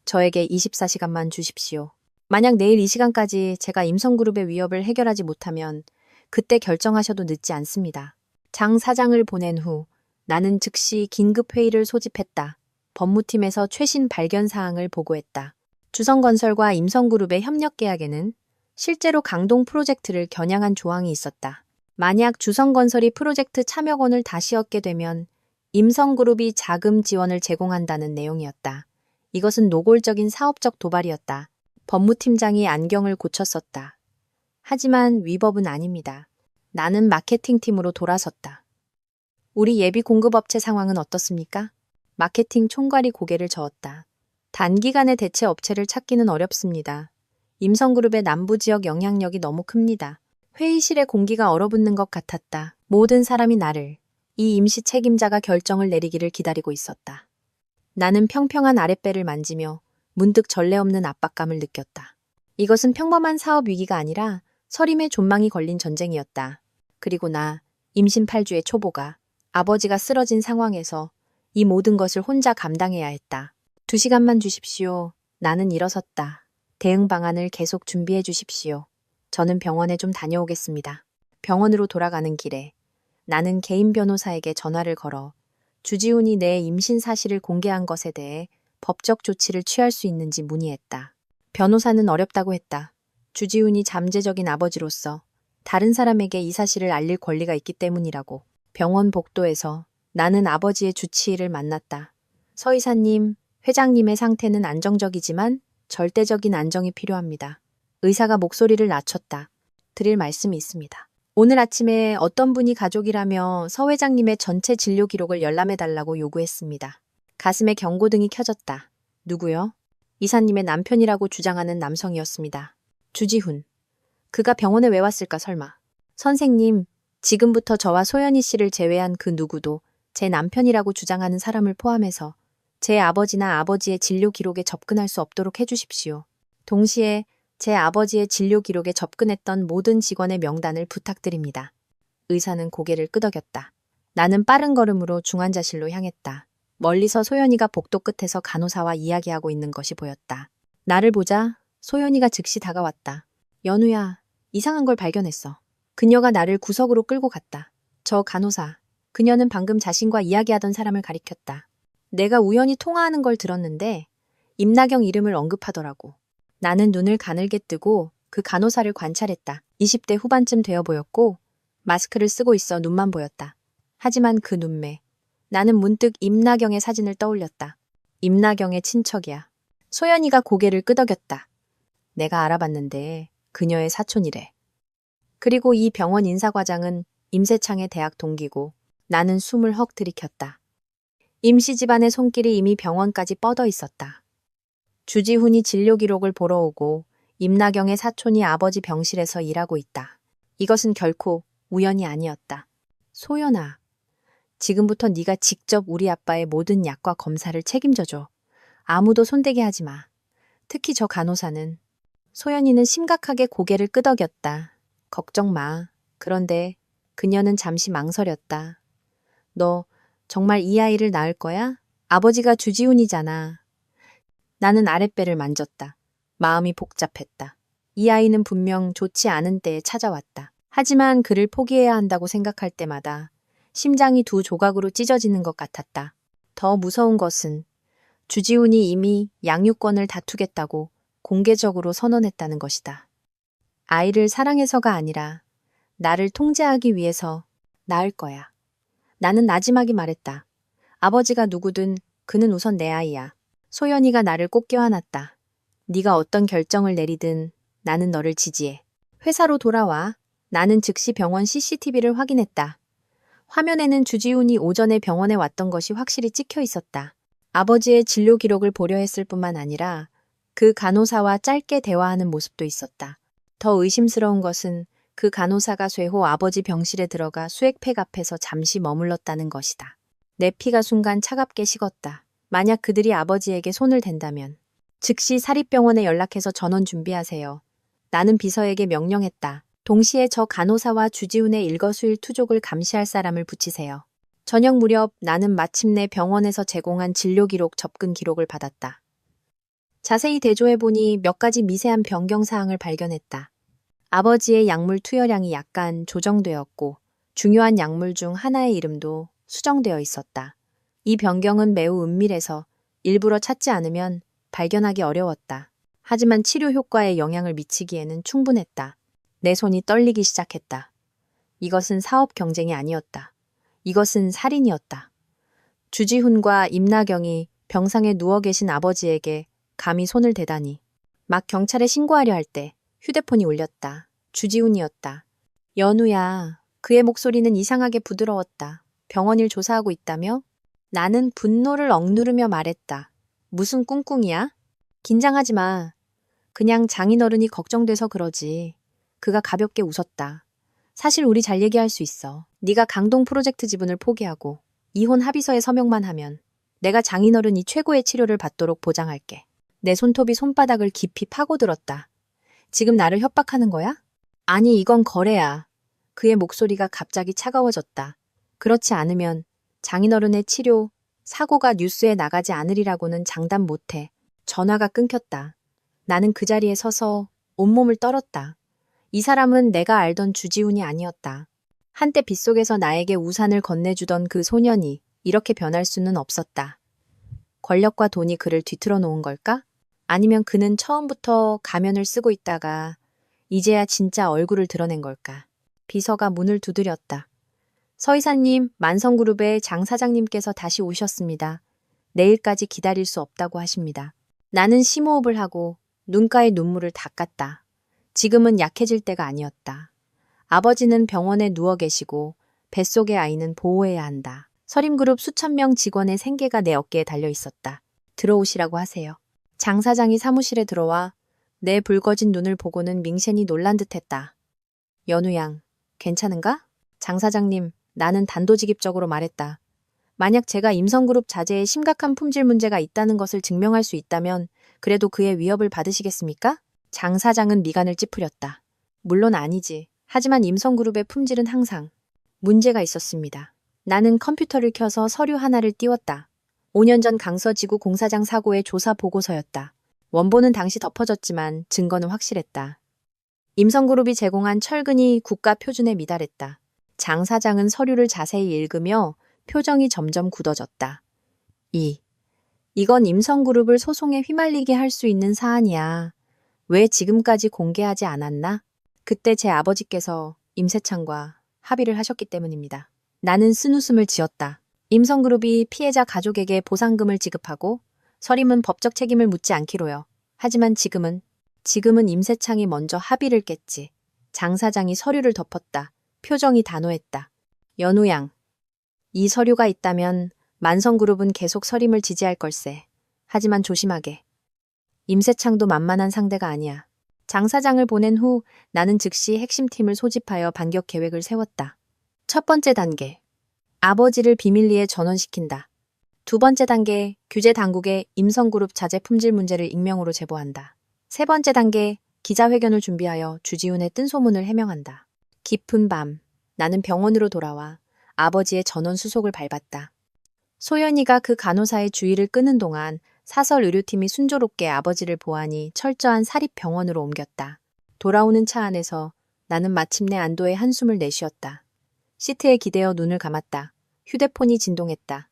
저에게 24시간만 주십시오. 만약 내일 이 시간까지 제가 임성그룹의 위협을 해결하지 못하면 그때 결정하셔도 늦지 않습니다. 장 사장을 보낸 후 나는 즉시 긴급회의를 소집했다. 법무팀에서 최신 발견 사항을 보고했다. 주성건설과 임성그룹의 협력 계약에는 실제로 강동 프로젝트를 겨냥한 조항이 있었다. 만약 주성건설이 프로젝트 참여권을 다시 얻게 되면 임성그룹이 자금 지원을 제공한다는 내용이었다. 이것은 노골적인 사업적 도발이었다. 법무팀장이 안경을 고쳤었다. 하지만 위법은 아닙니다. 나는 마케팅팀으로 돌아섰다. 우리 예비 공급업체 상황은 어떻습니까? 마케팅 총괄이 고개를 저었다. 단기간에 대체 업체를 찾기는 어렵습니다. 임성그룹의 남부지역 영향력이 너무 큽니다. 회의실의 공기가 얼어붙는 것 같았다. 모든 사람이 나를, 이 임시 책임자가 결정을 내리기를 기다리고 있었다. 나는 평평한 아랫배를 만지며 문득 전례 없는 압박감을 느꼈다. 이것은 평범한 사업 위기가 아니라 서림의 존망이 걸린 전쟁이었다. 그리고 나, 임신 8주의 초보가 아버지가 쓰러진 상황에서 이 모든 것을 혼자 감당해야 했다. 2시간만 주십시오. 나는 일어섰다. 대응 방안을 계속 준비해 주십시오. 저는 병원에 좀 다녀오겠습니다. 병원으로 돌아가는 길에 나는 개인 변호사에게 전화를 걸어 주지훈이 내 임신 사실을 공개한 것에 대해 법적 조치를 취할 수 있는지 문의했다. 변호사는 어렵다고 했다. 주지훈이 잠재적인 아버지로서 다른 사람에게 이 사실을 알릴 권리가 있기 때문이라고. 병원 복도에서 나는 아버지의 주치의를 만났다. 서 이사님, 회장님의 상태는 안정적이지만 절대적인 안정이 필요합니다. 의사가 목소리를 낮췄다. 드릴 말씀이 있습니다. 오늘 아침에 어떤 분이 가족이라며 서 회장님의 전체 진료 기록을 열람해달라고 요구했습니다. 가슴에 경고등이 켜졌다. 누구요? 이사님의 남편이라고 주장하는 남성이었습니다. 주지훈. 그가 병원에 왜 왔을까 설마. 선생님, 지금부터 저와 소연이 씨를 제외한 그 누구도 제 남편이라고 주장하는 사람을 포함해서 제 아버지나 아버지의 진료 기록에 접근할 수 없도록 해주십시오. 동시에 제 아버지의 진료 기록에 접근했던 모든 직원의 명단을 부탁드립니다. 의사는 고개를 끄덕였다. 나는 빠른 걸음으로 중환자실로 향했다. 멀리서 소연이가 복도 끝에서 간호사와 이야기하고 있는 것이 보였다. 나를 보자 소연이가 즉시 다가왔다. 연우야, 이상한 걸 발견했어. 그녀가 나를 구석으로 끌고 갔다. 저 간호사. 그녀는 방금 자신과 이야기하던 사람을 가리켰다. 내가 우연히 통화하는 걸 들었는데 임나경 이름을 언급하더라고. 나는 눈을 가늘게 뜨고 그 간호사를 관찰했다. 20대 후반쯤 되어 보였고 마스크를 쓰고 있어 눈만 보였다. 하지만 그 눈매. 나는 문득 임나경의 사진을 떠올렸다. 임나경의 친척이야. 소연이가 고개를 끄덕였다. 내가 알아봤는데 그녀의 사촌이래. 그리고 이 병원 인사과장은 임세창의 대학 동기고 나는 숨을 헉 들이켰다. 임씨 집안의 손길이 이미 병원까지 뻗어 있었다. 주지훈이 진료 기록을 보러 오고 임나경의 사촌이 아버지 병실에서 일하고 있다. 이것은 결코 우연이 아니었다. 소연아, 지금부터 네가 직접 우리 아빠의 모든 약과 검사를 책임져줘. 아무도 손대게 하지 마. 특히 저 간호사는. 소연이는 심각하게 고개를 끄덕였다. 걱정 마. 그런데 그녀는 잠시 망설였다. 너 정말 이 아이를 낳을 거야? 아버지가 주지훈이잖아. 나는 아랫배를 만졌다. 마음이 복잡했다. 이 아이는 분명 좋지 않은 때에 찾아왔다. 하지만 그를 포기해야 한다고 생각할 때마다 심장이 두 조각으로 찢어지는 것 같았다. 더 무서운 것은 주지훈이 이미 양육권을 다투겠다고 공개적으로 선언했다는 것이다. 아이를 사랑해서가 아니라 나를 통제하기 위해서 낳을 거야. 나는 나지막이 말했다. 아버지가 누구든 그는 우선 내 아이야. 소연이가 나를 꼭 껴안았다. 네가 어떤 결정을 내리든 나는 너를 지지해. 회사로 돌아와. 나는 즉시 병원 CCTV를 확인했다. 화면에는 주지훈이 오전에 병원에 왔던 것이 확실히 찍혀 있었다. 아버지의 진료 기록을 보려 했을 뿐만 아니라 그 간호사와 짧게 대화하는 모습도 있었다. 더 의심스러운 것은 그 간호사가 쇠호 아버지 병실에 들어가 수액팩 앞에서 잠시 머물렀다는 것이다. 내 피가 순간 차갑게 식었다. 만약 그들이 아버지에게 손을 댄다면 즉시 사립병원에 연락해서 전원 준비하세요. 나는 비서에게 명령했다. 동시에 저 간호사와 주지훈의 일거수일투족을 감시할 사람을 붙이세요. 저녁 무렵 나는 마침내 병원에서 제공한 진료 기록 접근 기록을 받았다. 자세히 대조해보니 몇 가지 미세한 변경 사항을 발견했다. 아버지의 약물 투여량이 약간 조정되었고 중요한 약물 중 하나의 이름도 수정되어 있었다. 이 변경은 매우 은밀해서 일부러 찾지 않으면 발견하기 어려웠다. 하지만 치료 효과에 영향을 미치기에는 충분했다. 내 손이 떨리기 시작했다. 이것은 사업 경쟁이 아니었다. 이것은 살인이었다. 주지훈과 임나경이 병상에 누워 계신 아버지에게 감히 손을 대다니. 막 경찰에 신고하려 할 때 휴대폰이 울렸다. 주지훈이었다. 연우야. 그의 목소리는 이상하게 부드러웠다. 병원 일 조사하고 있다며? 나는 분노를 억누르며 말했다. 무슨 꿍꿍이야? 긴장하지 마. 그냥 장인어른이 걱정돼서 그러지. 그가 가볍게 웃었다. 사실 우리 잘 얘기할 수 있어. 네가 강동 프로젝트 지분을 포기하고 이혼 합의서에 서명만 하면 내가 장인어른이 최고의 치료를 받도록 보장할게. 내 손톱이 손바닥을 깊이 파고들었다. 지금 나를 협박하는 거야? 아니, 이건 거래야. 그의 목소리가 갑자기 차가워졌다. 그렇지 않으면 장인어른의 치료, 사고가 뉴스에 나가지 않으리라고는 장담 못해. 전화가 끊겼다. 나는 그 자리에 서서 온몸을 떨었다. 이 사람은 내가 알던 주지훈이 아니었다. 한때 빗속에서 나에게 우산을 건네주던 그 소년이 이렇게 변할 수는 없었다. 권력과 돈이 그를 뒤틀어 놓은 걸까? 아니면 그는 처음부터 가면을 쓰고 있다가 이제야 진짜 얼굴을 드러낸 걸까? 비서가 문을 두드렸다. 서 이사님, 만성그룹의 장 사장님께서 다시 오셨습니다. 내일까지 기다릴 수 없다고 하십니다. 나는 심호흡을 하고 눈가의 눈물을 닦았다. 지금은 약해질 때가 아니었다. 아버지는 병원에 누워 계시고 뱃속의 아이는 보호해야 한다. 서림그룹 수천 명 직원의 생계가 내 어깨에 달려 있었다. 들어오시라고 하세요. 장 사장이 사무실에 들어와 내 붉어진 눈을 보고는 밍센이 놀란 듯했다. 연우양, 괜찮은가? 장 사장님, 나는 단도직입적으로 말했다. 만약 제가 임성그룹 자재에 심각한 품질 문제가 있다는 것을 증명할 수 있다면 그래도 그의 위협을 받으시겠습니까? 장 사장은 미간을 찌푸렸다. 물론 아니지. 하지만 임성그룹의 품질은 항상 문제가 있었습니다. 나는 컴퓨터를 켜서 서류 하나를 띄웠다. 5년 전 강서지구 공사장 사고의 조사 보고서였다. 원본은 당시 덮어졌지만 증거는 확실했다. 임성그룹이 제공한 철근이 국가 표준에 미달했다. 장 사장은 서류를 자세히 읽으며 표정이 점점 굳어졌다. 이건 임성그룹을 소송에 휘말리게 할 수 있는 사안이야. 왜 지금까지 공개하지 않았나? 그때 제 아버지께서 임세창과 합의를 하셨기 때문입니다. 나는 쓴웃음을 지었다. 임성그룹이 피해자 가족에게 보상금을 지급하고 서림은 법적 책임을 묻지 않기로요. 하지만 지금은 임세창이 먼저 합의를 깼지. 장 사장이 서류를 덮었다. 표정이 단호했다. 연우양, 이 서류가 있다면 만성그룹은 계속 서림을 지지할 걸세. 하지만 조심하게. 임세창도 만만한 상대가 아니야. 장 사장을 보낸 후 나는 즉시 핵심팀을 소집하여 반격 계획을 세웠다. 첫 번째 단계, 아버지를 비밀리에 전원시킨다. 두 번째 단계, 규제 당국에 임성그룹 자재 품질 문제를 익명으로 제보한다. 세 번째 단계, 기자회견을 준비하여 주지훈의 뜬 소문을 해명한다. 깊은 밤, 나는 병원으로 돌아와 아버지의 전원 수속을 밟았다. 소연이가 그 간호사의 주의를 끄는 동안 사설 의료팀이 순조롭게 아버지를 보아하니 철저한 사립병원으로 옮겼다. 돌아오는 차 안에서 나는 마침내 안도의 한숨을 내쉬었다. 시트에 기대어 눈을 감았다. 휴대폰이 진동했다.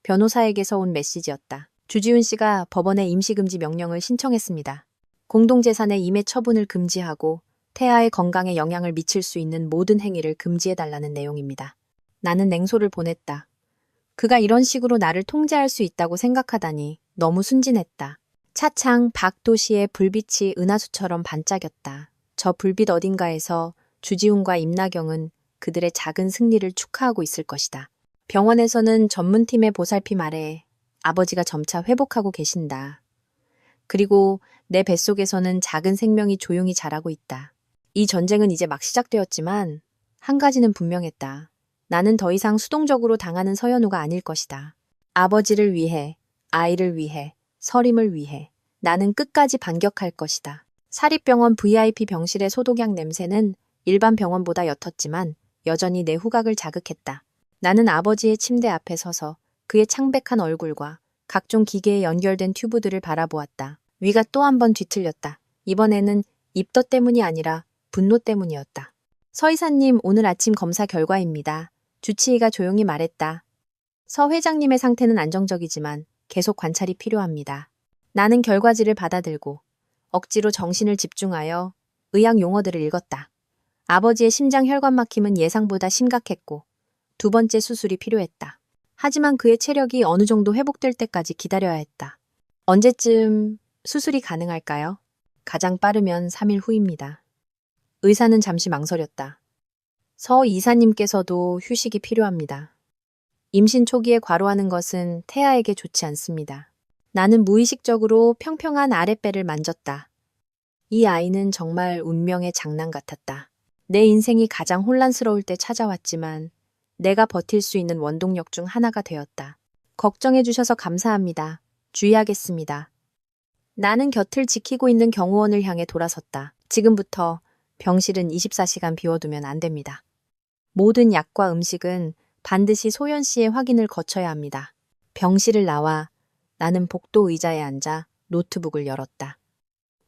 변호사에게서 온 메시지였다. 주지훈 씨가 법원에 임시금지 명령을 신청했습니다. 공동재산의 임해 처분을 금지하고 태아의 건강에 영향을 미칠 수 있는 모든 행위를 금지해달라는 내용입니다. 나는 냉소를 보냈다. 그가 이런 식으로 나를 통제할 수 있다고 생각하다니 너무 순진했다. 차창 박도시의 불빛이 은하수처럼 반짝였다. 저 불빛 어딘가에서 주지훈과 임나경은 그들의 작은 승리를 축하하고 있을 것이다. 병원에서는 전문팀의 보살핌 아래 아버지가 점차 회복하고 계신다. 그리고 내 뱃속에서는 작은 생명이 조용히 자라고 있다. 이 전쟁은 이제 막 시작되었지만 한 가지는 분명했다. 나는 더 이상 수동적으로 당하는 서연우가 아닐 것이다. 아버지를 위해, 아이를 위해, 서림을 위해 나는 끝까지 반격할 것이다. 사립병원 VIP 병실의 소독약 냄새는 일반 병원보다 옅었지만 여전히 내 후각을 자극했다. 나는 아버지의 침대 앞에 서서 그의 창백한 얼굴과 각종 기계에 연결된 튜브들을 바라보았다. 위가 또 한 번 뒤틀렸다. 이번에는 입덧 때문이 아니라 분노 때문이었다. 서 이사님, 오늘 아침 검사 결과입니다. 주치의가 조용히 말했다. 서 회장님의 상태는 안정적이지만 계속 관찰이 필요합니다. 나는 결과지를 받아들고 억지로 정신을 집중하여 의학 용어들을 읽었다. 아버지의 심장 혈관 막힘은 예상보다 심각했고 두 번째 수술이 필요했다. 하지만 그의 체력이 어느 정도 회복될 때까지 기다려야 했다. 언제쯤 수술이 가능할까요? 가장 빠르면 3일 후입니다. 의사는 잠시 망설였다. 서 이사님께서도 휴식이 필요합니다. 임신 초기에 과로하는 것은 태아에게 좋지 않습니다. 나는 무의식적으로 평평한 아랫배를 만졌다. 이 아이는 정말 운명의 장난 같았다. 내 인생이 가장 혼란스러울 때 찾아왔지만 내가 버틸 수 있는 원동력 중 하나가 되었다. 걱정해 주셔서 감사합니다. 주의하겠습니다. 나는 곁을 지키고 있는 경호원을 향해 돌아섰다. 지금부터 병실은 24시간 비워두면 안 됩니다. 모든 약과 음식은 반드시 소연 씨의 확인을 거쳐야 합니다. 병실을 나와 나는 복도 의자에 앉아 노트북을 열었다.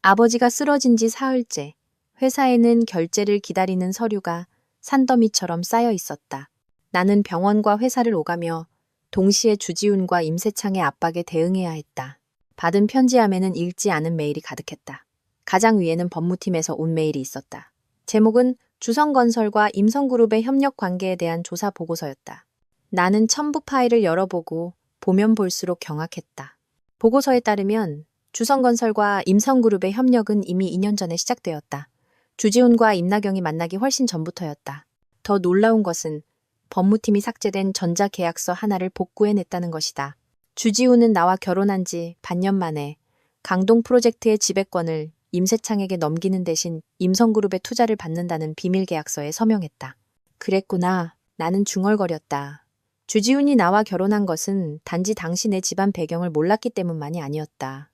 아버지가 쓰러진 지 사흘째, 회사에는 결제를 기다리는 서류가 산더미처럼 쌓여 있었다. 나는 병원과 회사를 오가며 동시에 주지훈과 임세창의 압박에 대응해야 했다. 받은 편지함에는 읽지 않은 메일이 가득했다. 가장 위에는 법무팀에서 온 메일이 있었다. 제목은 주성건설과 임성그룹의 협력 관계에 대한 조사 보고서였다. 나는 첨부 파일을 열어보고 보면 볼수록 경악했다. 보고서에 따르면 주성건설과 임성그룹의 협력은 이미 2년 전에 시작되었다. 주지훈과 임나경이 만나기 훨씬 전부터였다. 더 놀라운 것은 법무팀이 삭제된 전자계약서 하나를 복구해냈다는 것이다. 주지훈은 나와 결혼한 지 반년 만에 강동 프로젝트의 지배권을 임세창에게 넘기는 대신 임성그룹의 투자를 받는다는 비밀계약서에 서명했다. 그랬구나. 나는 중얼거렸다. 주지훈이 나와 결혼한 것은 단지 당신의 집안 배경을 몰랐기 때문만이 아니었다.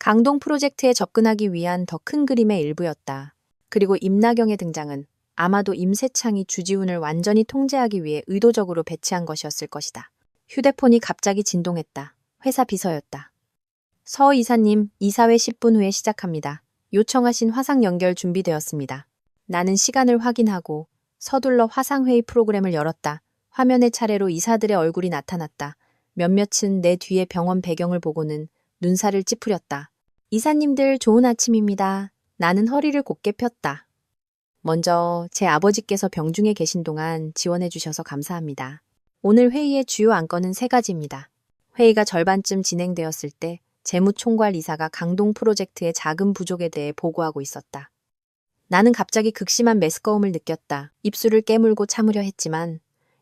강동 프로젝트에 접근하기 위한 더 큰 그림의 일부였다. 그리고 임나경의 등장은 아마도 임세창이 주지훈을 완전히 통제하기 위해 의도적으로 배치한 것이었을 것이다. 휴대폰이 갑자기 진동했다. 회사 비서였다. 서 이사님, 이사회 10분 후에 시작합니다. 요청하신 화상 연결 준비되었습니다. 나는 시간을 확인하고 서둘러 화상회의 프로그램을 열었다. 화면에 차례로 이사들의 얼굴이 나타났다. 몇몇은 내 뒤의 병원 배경을 보고는 눈살을 찌푸렸다. 이사님들 좋은 아침입니다. 나는 허리를 곧게 폈다. 먼저 제 아버지께서 병중에 계신 동안 지원해 주셔서 감사합니다. 오늘 회의의 주요 안건은 3가지입니다. 회의가 절반쯤 진행되었을 때 재무총괄 이사가 강동 프로젝트의 자금 부족에 대해 보고하고 있었다. 나는 갑자기 극심한 메스꺼움을 느꼈다. 입술을 깨물고 참으려 했지만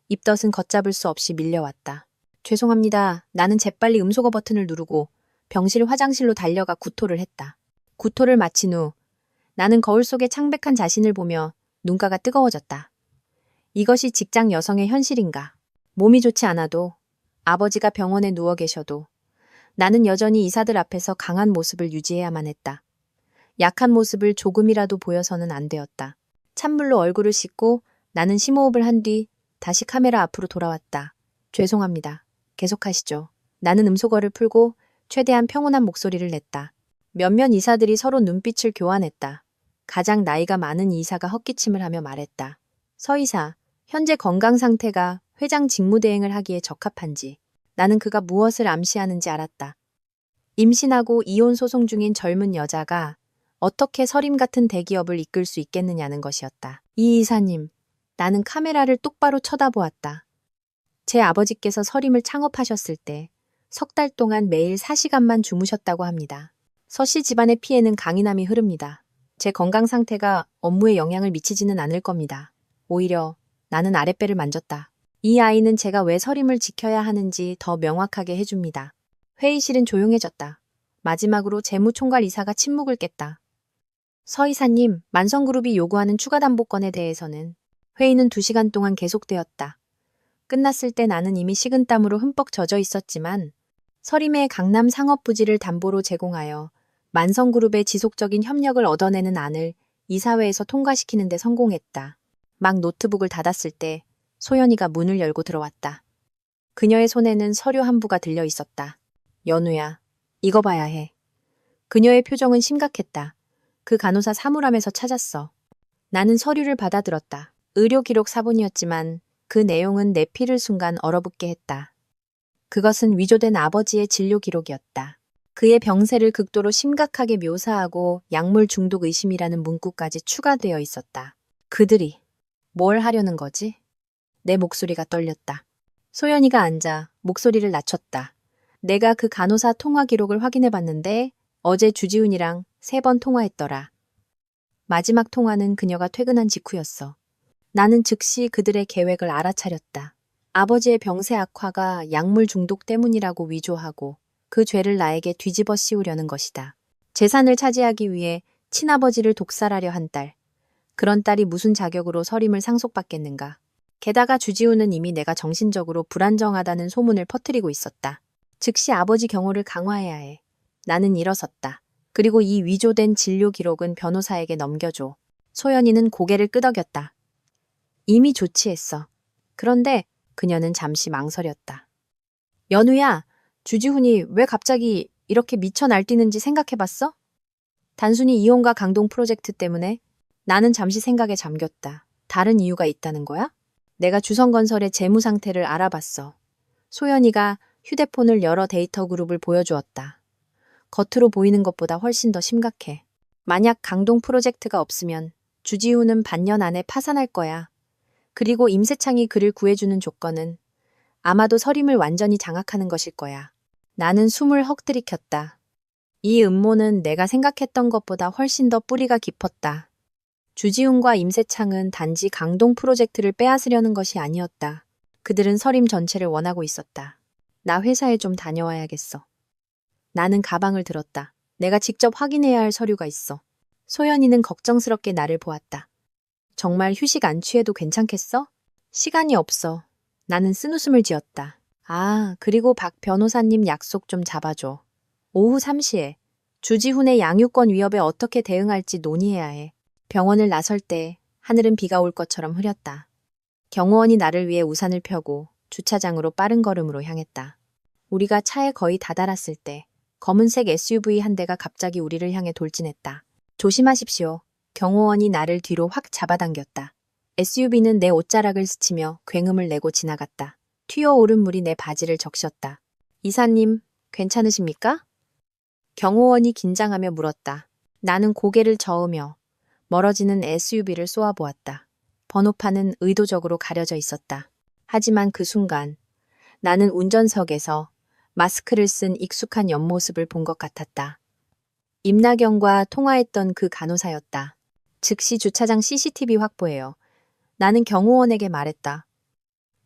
입덧은 걷잡을 수 없이 밀려왔다. 죄송합니다. 나는 재빨리 음소거 버튼을 누르고 병실 화장실로 달려가 구토를 했다. 구토를 마친 후 나는 거울 속의 창백한 자신을 보며 눈가가 뜨거워졌다. 이것이 직장 여성의 현실인가? 몸이 좋지 않아도 아버지가 병원에 누워 계셔도 나는 여전히 이사들 앞에서 강한 모습을 유지해야만 했다. 약한 모습을 조금이라도 보여서는 안 되었다. 찬물로 얼굴을 씻고 나는 심호흡을 한 뒤 다시 카메라 앞으로 돌아왔다. 죄송합니다. 계속하시죠. 나는 음소거를 풀고 최대한 평온한 목소리를 냈다. 몇몇 이사들이 서로 눈빛을 교환했다. 가장 나이가 많은 이사가 헛기침을 하며 말했다. 서 이사, 현재 건강 상태가 회장 직무대행을 하기에 적합한지 나는 그가 무엇을 암시하는지 알았다. 임신하고 이혼 소송 중인 젊은 여자가 어떻게 서림 같은 대기업을 이끌 수 있겠느냐는 것이었다. 이 이사님, 나는 카메라를 똑바로 쳐다보았다. 제 아버지께서 서림을 창업하셨을 때 석 달 동안 매일 4시간만 주무셨다고 합니다. 서 씨 집안의 피에는 강인함이 흐릅니다. 제 건강 상태가 업무에 영향을 미치지는 않을 겁니다. 오히려 나는 아랫배를 만졌다. 이 아이는 제가 왜 서림을 지켜야 하는지 더 명확하게 해줍니다. 회의실은 조용해졌다. 마지막으로 재무총괄 이사가 침묵을 깼다. 서 이사님, 만성그룹이 요구하는 추가 담보권에 대해서는 회의는 2시간 동안 계속되었다. 끝났을 때 나는 이미 식은땀으로 흠뻑 젖어 있었지만 서림의 강남 상업부지를 담보로 제공하여 만성그룹의 지속적인 협력을 얻어내는 안을 이사회에서 통과시키는 데 성공했다. 막 노트북을 닫았을 때 소연이가 문을 열고 들어왔다. 그녀의 손에는 서류 한 부가 들려 있었다. 연우야, 이거 봐야 해. 그녀의 표정은 심각했다. 그 간호사 사물함에서 찾았어. 나는 서류를 받아들었다. 의료기록 사본이었지만 그 내용은 내 피를 순간 얼어붙게 했다. 그것은 위조된 아버지의 진료 기록이었다. 그의 병세를 극도로 심각하게 묘사하고 약물 중독 의심이라는 문구까지 추가되어 있었다. 그들이 뭘 하려는 거지? 내 목소리가 떨렸다. 소연이가 앉아 목소리를 낮췄다. 내가 그 간호사 통화 기록을 확인해 봤는데 어제 주지훈이랑 3번 통화했더라. 마지막 통화는 그녀가 퇴근한 직후였어. 나는 즉시 그들의 계획을 알아차렸다. 아버지의 병세 악화가 약물 중독 때문이라고 위조하고 그 죄를 나에게 뒤집어 씌우려는 것이다. 재산을 차지하기 위해 친아버지를 독살하려 한 딸. 그런 딸이 무슨 자격으로 서림을 상속받겠는가. 게다가 주지훈은 이미 내가 정신적으로 불안정하다는 소문을 퍼뜨리고 있었다. 즉시 아버지 경호를 강화해야 해. 나는 일어섰다. 그리고 이 위조된 진료 기록은 변호사에게 넘겨줘. 소연이는 고개를 끄덕였다. 이미 조치했어. 그런데 그녀는 잠시 망설였다. 연우야, 주지훈이 왜 갑자기 이렇게 미쳐 날뛰는지 생각해봤어? 단순히 이혼과 강동 프로젝트 때문에? 나는 잠시 생각에 잠겼다. 다른 이유가 있다는 거야? 내가 주성건설의 재무 상태를 알아봤어. 소연이가 휴대폰을 열어 데이터 그룹을 보여주었다. 겉으로 보이는 것보다 훨씬 더 심각해. 만약 강동 프로젝트가 없으면 주지우는 반년 안에 파산할 거야. 그리고 임세창이 그를 구해주는 조건은 아마도 서림을 완전히 장악하는 것일 거야. 나는 숨을 헉 들이켰다. 이 음모는 내가 생각했던 것보다 훨씬 더 뿌리가 깊었다. 주지훈과 임세창은 단지 강동 프로젝트를 빼앗으려는 것이 아니었다. 그들은 서림 전체를 원하고 있었다. 나 회사에 좀 다녀와야겠어. 나는 가방을 들었다. 내가 직접 확인해야 할 서류가 있어. 소연이는 걱정스럽게 나를 보았다. 정말 휴식 안 취해도 괜찮겠어? 시간이 없어. 나는 쓴웃음을 지었다. 아, 그리고 박 변호사님 약속 좀 잡아줘. 오후 3시에 주지훈의 양육권 위협에 어떻게 대응할지 논의해야 해. 병원을 나설 때 하늘은 비가 올 것처럼 흐렸다. 경호원이 나를 위해 우산을 펴고 주차장으로 빠른 걸음으로 향했다. 우리가 차에 거의 다다랐을 때 검은색 SUV 한 대가 갑자기 우리를 향해 돌진했다. 조심하십시오. 경호원이 나를 뒤로 확 잡아당겼다. SUV는 내 옷자락을 스치며 굉음을 내고 지나갔다. 튀어오른 물이 내 바지를 적셨다. 이사님, 괜찮으십니까? 경호원이 긴장하며 물었다. 나는 고개를 저으며 멀어지는 SUV를 쏘아보았다. 번호판은 의도적으로 가려져 있었다. 하지만 그 순간 나는 운전석에서 마스크를 쓴 익숙한 옆모습을 본 것 같았다. 임나경과 통화했던 그 간호사였다. 즉시 주차장 CCTV 확보해요. 나는 경호원에게 말했다.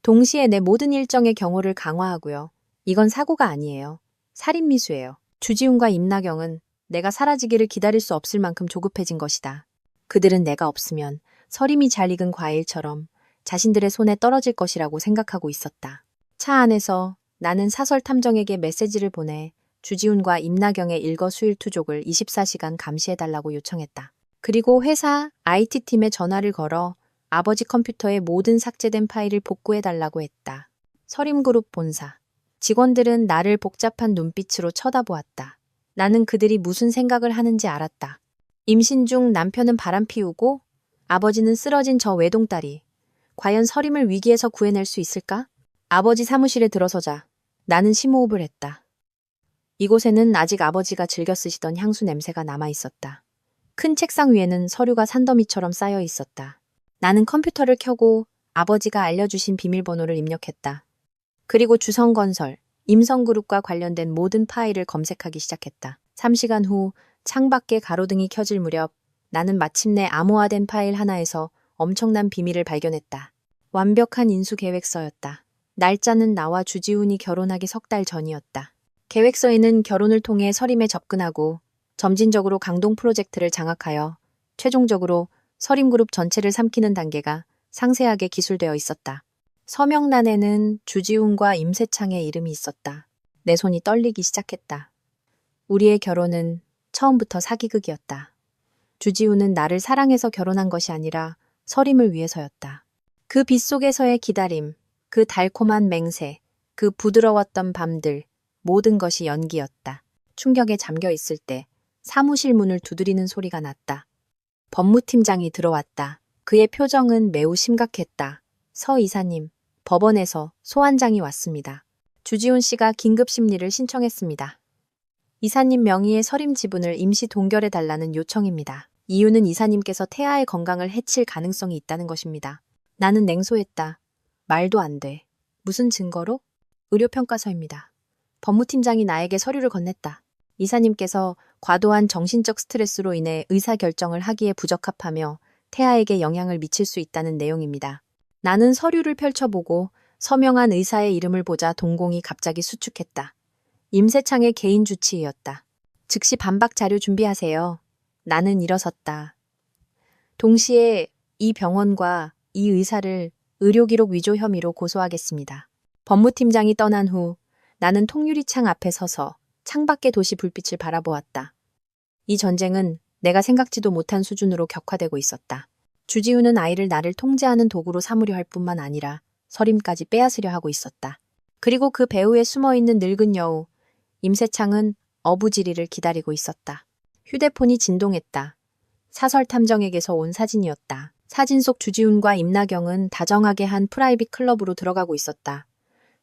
동시에 내 모든 일정의 경호를 강화하고요. 이건 사고가 아니에요. 살인미수예요. 주지훈과 임나경은 내가 사라지기를 기다릴 수 없을 만큼 조급해진 것이다. 그들은 내가 없으면 서림이 잘 익은 과일처럼 자신들의 손에 떨어질 것이라고 생각하고 있었다. 차 안에서 나는 사설 탐정에게 메시지를 보내 주지훈과 임나경의 일거수일투족을 24시간 감시해달라고 요청했다. 그리고 회사 IT팀에 전화를 걸어 아버지 컴퓨터에 모든 삭제된 파일을 복구해달라고 했다. 서림그룹 본사. 직원들은 나를 복잡한 눈빛으로 쳐다보았다. 나는 그들이 무슨 생각을 하는지 알았다. 임신 중 남편은 바람 피우고 아버지는 쓰러진 저 외동딸이 과연 서림을 위기에서 구해낼 수 있을까? 아버지 사무실에 들어서자 나는 심호흡을 했다. 이곳에는 아직 아버지가 즐겨 쓰시던 향수 냄새가 남아 있었다. 큰 책상 위에는 서류가 산더미처럼 쌓여 있었다. 나는 컴퓨터를 켜고 아버지가 알려주신 비밀번호를 입력했다. 그리고 주성건설, 임성그룹과 관련된 모든 파일을 검색하기 시작했다. 3시간 후 창밖에 가로등이 켜질 무렵 나는 마침내 암호화된 파일 하나에서 엄청난 비밀을 발견했다. 완벽한 인수 계획서였다. 날짜는 나와 주지훈이 결혼하기 3달 전이었다. 계획서에는 결혼을 통해 서림에 접근하고 점진적으로 강동 프로젝트를 장악하여 최종적으로 서림그룹 전체를 삼키는 단계가 상세하게 기술되어 있었다. 서명란에는 주지훈과 임세창의 이름이 있었다. 내 손이 떨리기 시작했다. 우리의 결혼은 처음부터 사기극이었다. 주지훈은 나를 사랑해서 결혼한 것이 아니라 서림을 위해서였다. 그 빗속에서의 기다림, 그 달콤한 맹세, 그 부드러웠던 밤들, 모든 것이 연기였다. 충격에 잠겨 있을 때 사무실 문을 두드리는 소리가 났다. 법무팀장이 들어왔다. 그의 표정은 매우 심각했다. 서 이사님, 법원에서 소환장이 왔습니다. 주지훈 씨가 긴급 심리를 신청했습니다. 이사님 명의의 서림 지분을 임시 동결해달라는 요청입니다. 이유는 이사님께서 태아의 건강을 해칠 가능성이 있다는 것입니다. 나는 냉소했다. 말도 안 돼. 무슨 증거로? 의료평가서입니다. 법무팀장이 나에게 서류를 건넸다. 이사님께서 과도한 정신적 스트레스로 인해 의사결정을 하기에 부적합하며 태아에게 영향을 미칠 수 있다는 내용입니다. 나는 서류를 펼쳐보고 서명한 의사의 이름을 보자 동공이 갑자기 수축했다. 임세창의 개인 주치의였다. 즉시 반박 자료 준비하세요. 나는 일어섰다. 동시에 이 병원과 이 의사를 의료기록 위조 혐의로 고소하겠습니다. 법무팀장이 떠난 후 나는 통유리창 앞에 서서 창밖의 도시 불빛을 바라보았다. 이 전쟁은 내가 생각지도 못한 수준으로 격화되고 있었다. 주지훈은 아이를 나를 통제하는 도구로 삼으려 할 뿐만 아니라 서림까지 빼앗으려 하고 있었다. 그리고 그 배후에 숨어있는 늙은 여우, 임세창은 어부지리를 기다리고 있었다. 휴대폰이 진동했다. 사설 탐정에게서 온 사진이었다. 사진 속 주지훈과 임나경은 다정하게 한 프라이빗 클럽으로 들어가고 있었다.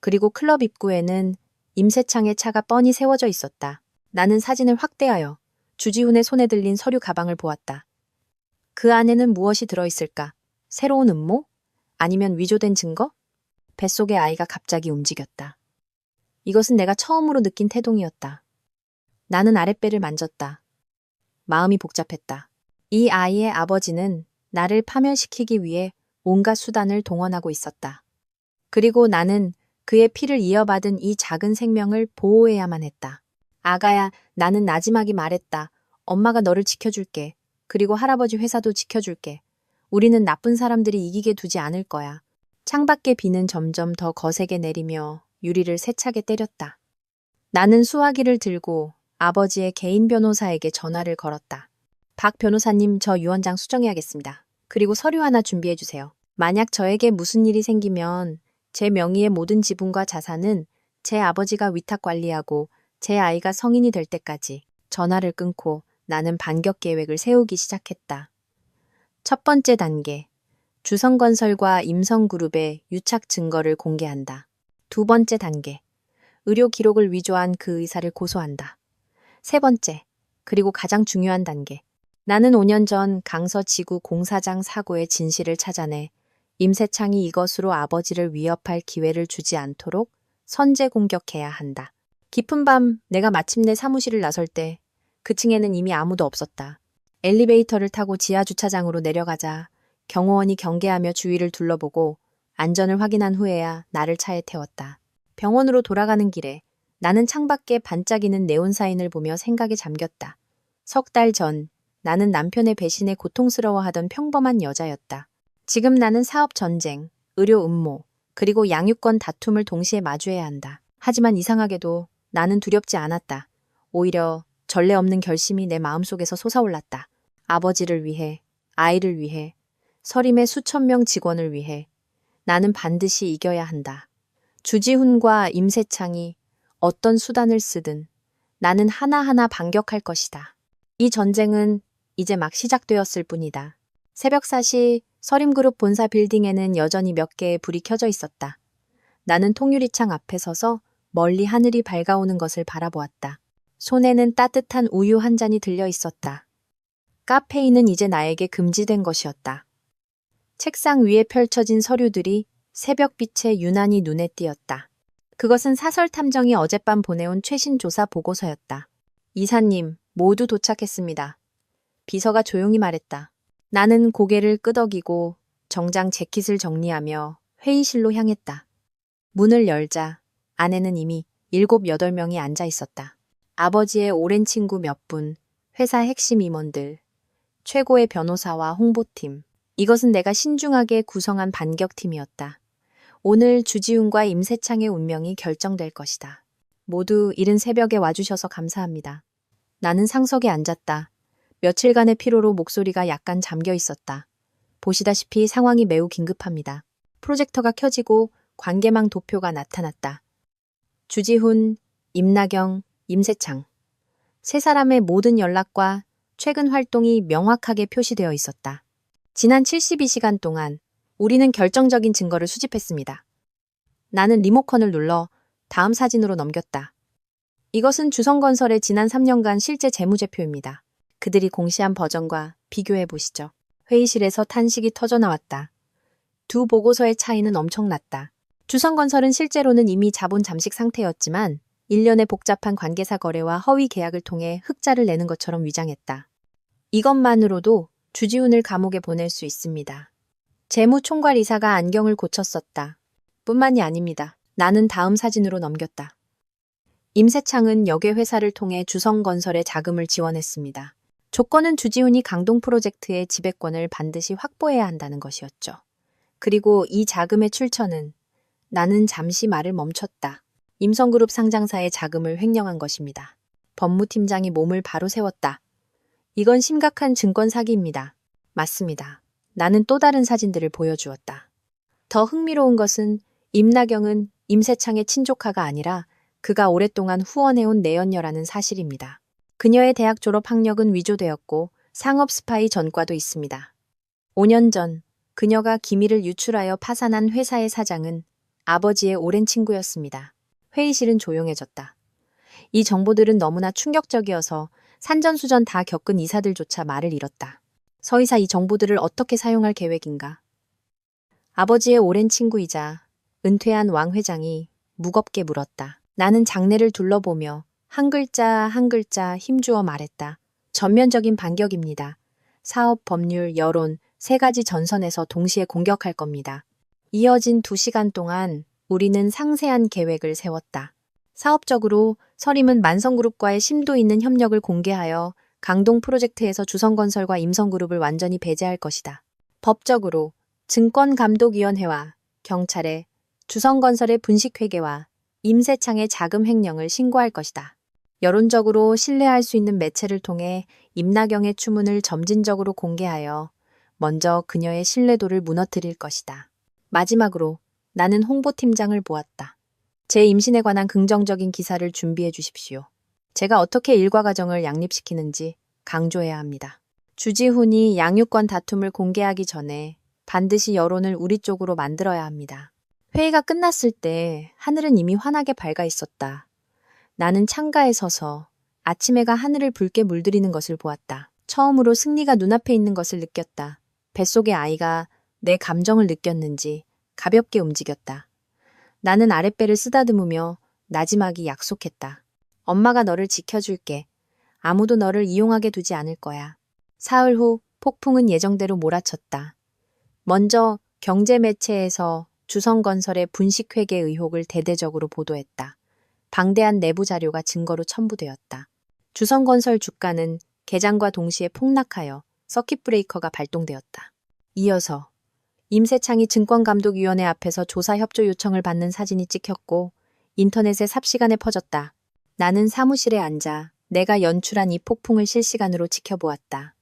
그리고 클럽 입구에는 임세창의 차가 뻔히 세워져 있었다. 나는 사진을 확대하여 주지훈의 손에 들린 서류 가방을 보았다. 그 안에는 무엇이 들어있을까? 새로운 음모? 아니면 위조된 증거? 뱃속의 아이가 갑자기 움직였다. 이것은 내가 처음으로 느낀 태동이었다. 나는 아랫배를 만졌다. 마음이 복잡했다. 이 아이의 아버지는 나를 파멸시키기 위해 온갖 수단을 동원하고 있었다. 그리고 나는 그의 피를 이어받은 이 작은 생명을 보호해야만 했다. 아가야, 나는 나지막이 말했다. 엄마가 너를 지켜줄게. 그리고 할아버지 회사도 지켜줄게. 우리는 나쁜 사람들이 이기게 두지 않을 거야. 창밖의 비는 점점 더 거세게 내리며 유리를 세차게 때렸다. 나는 수화기를 들고 아버지의 개인 변호사에게 전화를 걸었다. 박 변호사님, 저 유언장 수정해야겠습니다. 그리고 서류 하나 준비해 주세요. 만약 저에게 무슨 일이 생기면 제 명의의 모든 지분과 자산은 제 아버지가 위탁 관리하고 제 아이가 성인이 될 때까지. 전화를 끊고 나는 반격 계획을 세우기 시작했다. 첫 번째 단계. 주성건설과 임성그룹의 유착 증거를 공개한다. 두 번째 단계. 의료 기록을 위조한 그 의사를 고소한다. 세 번째. 그리고 가장 중요한 단계. 나는 5년 전 강서 지구 공사장 사고의 진실을 찾아내 임세창이 이것으로 아버지를 위협할 기회를 주지 않도록 선제 공격해야 한다. 깊은 밤 내가 마침내 사무실을 나설 때 그 층에는 이미 아무도 없었다. 엘리베이터를 타고 지하 주차장으로 내려가자 경호원이 경계하며 주위를 둘러보고 안전을 확인한 후에야 나를 차에 태웠다. 병원으로 돌아가는 길에 나는 창밖에 반짝이는 네온사인을 보며 생각에 잠겼다. 석 달 전 나는 남편의 배신에 고통스러워하던 평범한 여자였다. 지금 나는 사업 전쟁, 의료 음모, 그리고 양육권 다툼을 동시에 마주해야 한다. 하지만 이상하게도 나는 두렵지 않았다. 오히려 전례 없는 결심이 내 마음속에서 솟아올랐다. 아버지를 위해, 아이를 위해, 서림의 수천 명 직원을 위해 나는 반드시 이겨야 한다. 주지훈과 임세창이 어떤 수단을 쓰든 나는 하나하나 반격할 것이다. 이 전쟁은 이제 막 시작되었을 뿐이다. 새벽 4시 서림그룹 본사 빌딩에는 여전히 몇 개의 불이 켜져 있었다. 나는 통유리창 앞에 서서 멀리 하늘이 밝아오는 것을 바라보았다. 손에는 따뜻한 우유 한 잔이 들려 있었다. 카페인은 이제 나에게 금지된 것이었다. 책상 위에 펼쳐진 서류들이 새벽빛에 유난히 눈에 띄었다. 그것은 사설탐정이 어젯밤 보내온 최신 조사 보고서였다. 이사님, 모두 도착했습니다. 비서가 조용히 말했다. 나는 고개를 끄덕이고 정장 재킷을 정리하며 회의실로 향했다. 문을 열자 안에는 이미 7, 8명이 앉아 있었다. 아버지의 오랜 친구 몇 분, 회사 핵심 임원들, 최고의 변호사와 홍보팀. 이것은 내가 신중하게 구성한 반격팀이었다. 오늘 주지훈과 임세창의 운명이 결정될 것이다. 모두 이른 새벽에 와주셔서 감사합니다. 나는 상석에 앉았다. 며칠간의 피로로 목소리가 약간 잠겨 있었다. 보시다시피 상황이 매우 긴급합니다. 프로젝터가 켜지고 관계망 도표가 나타났다. 주지훈, 임나경, 임세창. 세 사람의 모든 연락과 최근 활동이 명확하게 표시되어 있었다. 지난 72시간 동안 우리는 결정적인 증거를 수집했습니다. 나는 리모컨을 눌러 다음 사진으로 넘겼다. 이것은 주성건설의 지난 3년간 실제 재무제표입니다. 그들이 공시한 버전과 비교해 보시죠. 회의실에서 탄식이 터져나왔다. 두 보고서의 차이는 엄청났다. 주성건설은 실제로는 이미 자본 잠식 상태였지만 1년의 복잡한 관계사 거래와 허위 계약을 통해 흑자를 내는 것처럼 위장했다. 이것만으로도 주지훈을 감옥에 보낼 수 있습니다. 재무총괄이사가 안경을 고쳤었다. 뿐만이 아닙니다. 나는 다음 사진으로 넘겼다. 임세창은 역외회사를 통해 주성건설에 자금을 지원했습니다. 조건은 주지훈이 강동 프로젝트의 지배권을 반드시 확보해야 한다는 것이었죠. 그리고 이 자금의 출처는 나는 잠시 말을 멈췄다. 임성그룹 상장사의 자금을 횡령한 것입니다. 법무팀장이 몸을 바로 세웠다. 이건 심각한 증권 사기입니다. 맞습니다. 나는 또 다른 사진들을 보여주었다. 더 흥미로운 것은 임나경은 임세창의 친조카가 아니라 그가 오랫동안 후원해온 내연녀라는 사실입니다. 그녀의 대학 졸업 학력은 위조되었고 상업 스파이 전과도 있습니다. 5년 전 그녀가 기밀을 유출하여 파산한 회사의 사장은 아버지의 오랜 친구였습니다. 회의실은 조용해졌다. 이 정보들은 너무나 충격적이어서 산전수전 다 겪은 이사들조차 말을 잃었다. 서이사 이 정보들을 어떻게 사용할 계획인가? 아버지의 오랜 친구이자 은퇴한 왕 회장이 무겁게 물었다. 나는 장내를 둘러보며 한 글자 한 글자 힘주어 말했다. 전면적인 반격입니다. 사업, 법률, 여론, 세 가지 전선에서 동시에 공격할 겁니다. 이어진 2시간 동안 우리는 상세한 계획을 세웠다. 사업적으로 서림은 만성그룹과의 심도 있는 협력을 공개하여 강동 프로젝트에서 주성건설과 임성그룹을 완전히 배제할 것이다. 법적으로 증권감독위원회와 경찰에 주성건설의 분식회계와 임세창의 자금 횡령을 신고할 것이다. 여론적으로 신뢰할 수 있는 매체를 통해 임나경의 추문을 점진적으로 공개하여 먼저 그녀의 신뢰도를 무너뜨릴 것이다. 마지막으로 나는 홍보팀장을 보았다. 제 임신에 관한 긍정적인 기사를 준비해 주십시오. 제가 어떻게 일과 가정을 양립시키는지 강조해야 합니다. 주지훈이 양육권 다툼을 공개하기 전에 반드시 여론을 우리 쪽으로 만들어야 합니다. 회의가 끝났을 때 하늘은 이미 환하게 밝아 있었다. 나는 창가에 서서 아침 해가 하늘을 붉게 물들이는 것을 보았다. 처음으로 승리가 눈앞에 있는 것을 느꼈다. 뱃속의 아이가 내 감정을 느꼈는지 가볍게 움직였다. 나는 아랫배를 쓰다듬으며 나지막이 약속했다. 엄마가 너를 지켜줄게. 아무도 너를 이용하게 두지 않을 거야. 사흘 후 폭풍은 예정대로 몰아쳤다. 먼저 경제매체에서 주성건설의 분식회계 의혹을 대대적으로 보도했다. 방대한 내부 자료가 증거로 첨부되었다. 주성건설 주가는 개장과 동시에 폭락하여 서킷 브레이커가 발동되었다. 이어서 임세창이 증권감독위원회 앞에서 조사 협조 요청을 받는 사진이 찍혔고 인터넷에 삽시간에 퍼졌다. 나는 사무실에 앉아 내가 연출한 이 폭풍을 실시간으로 지켜보았다.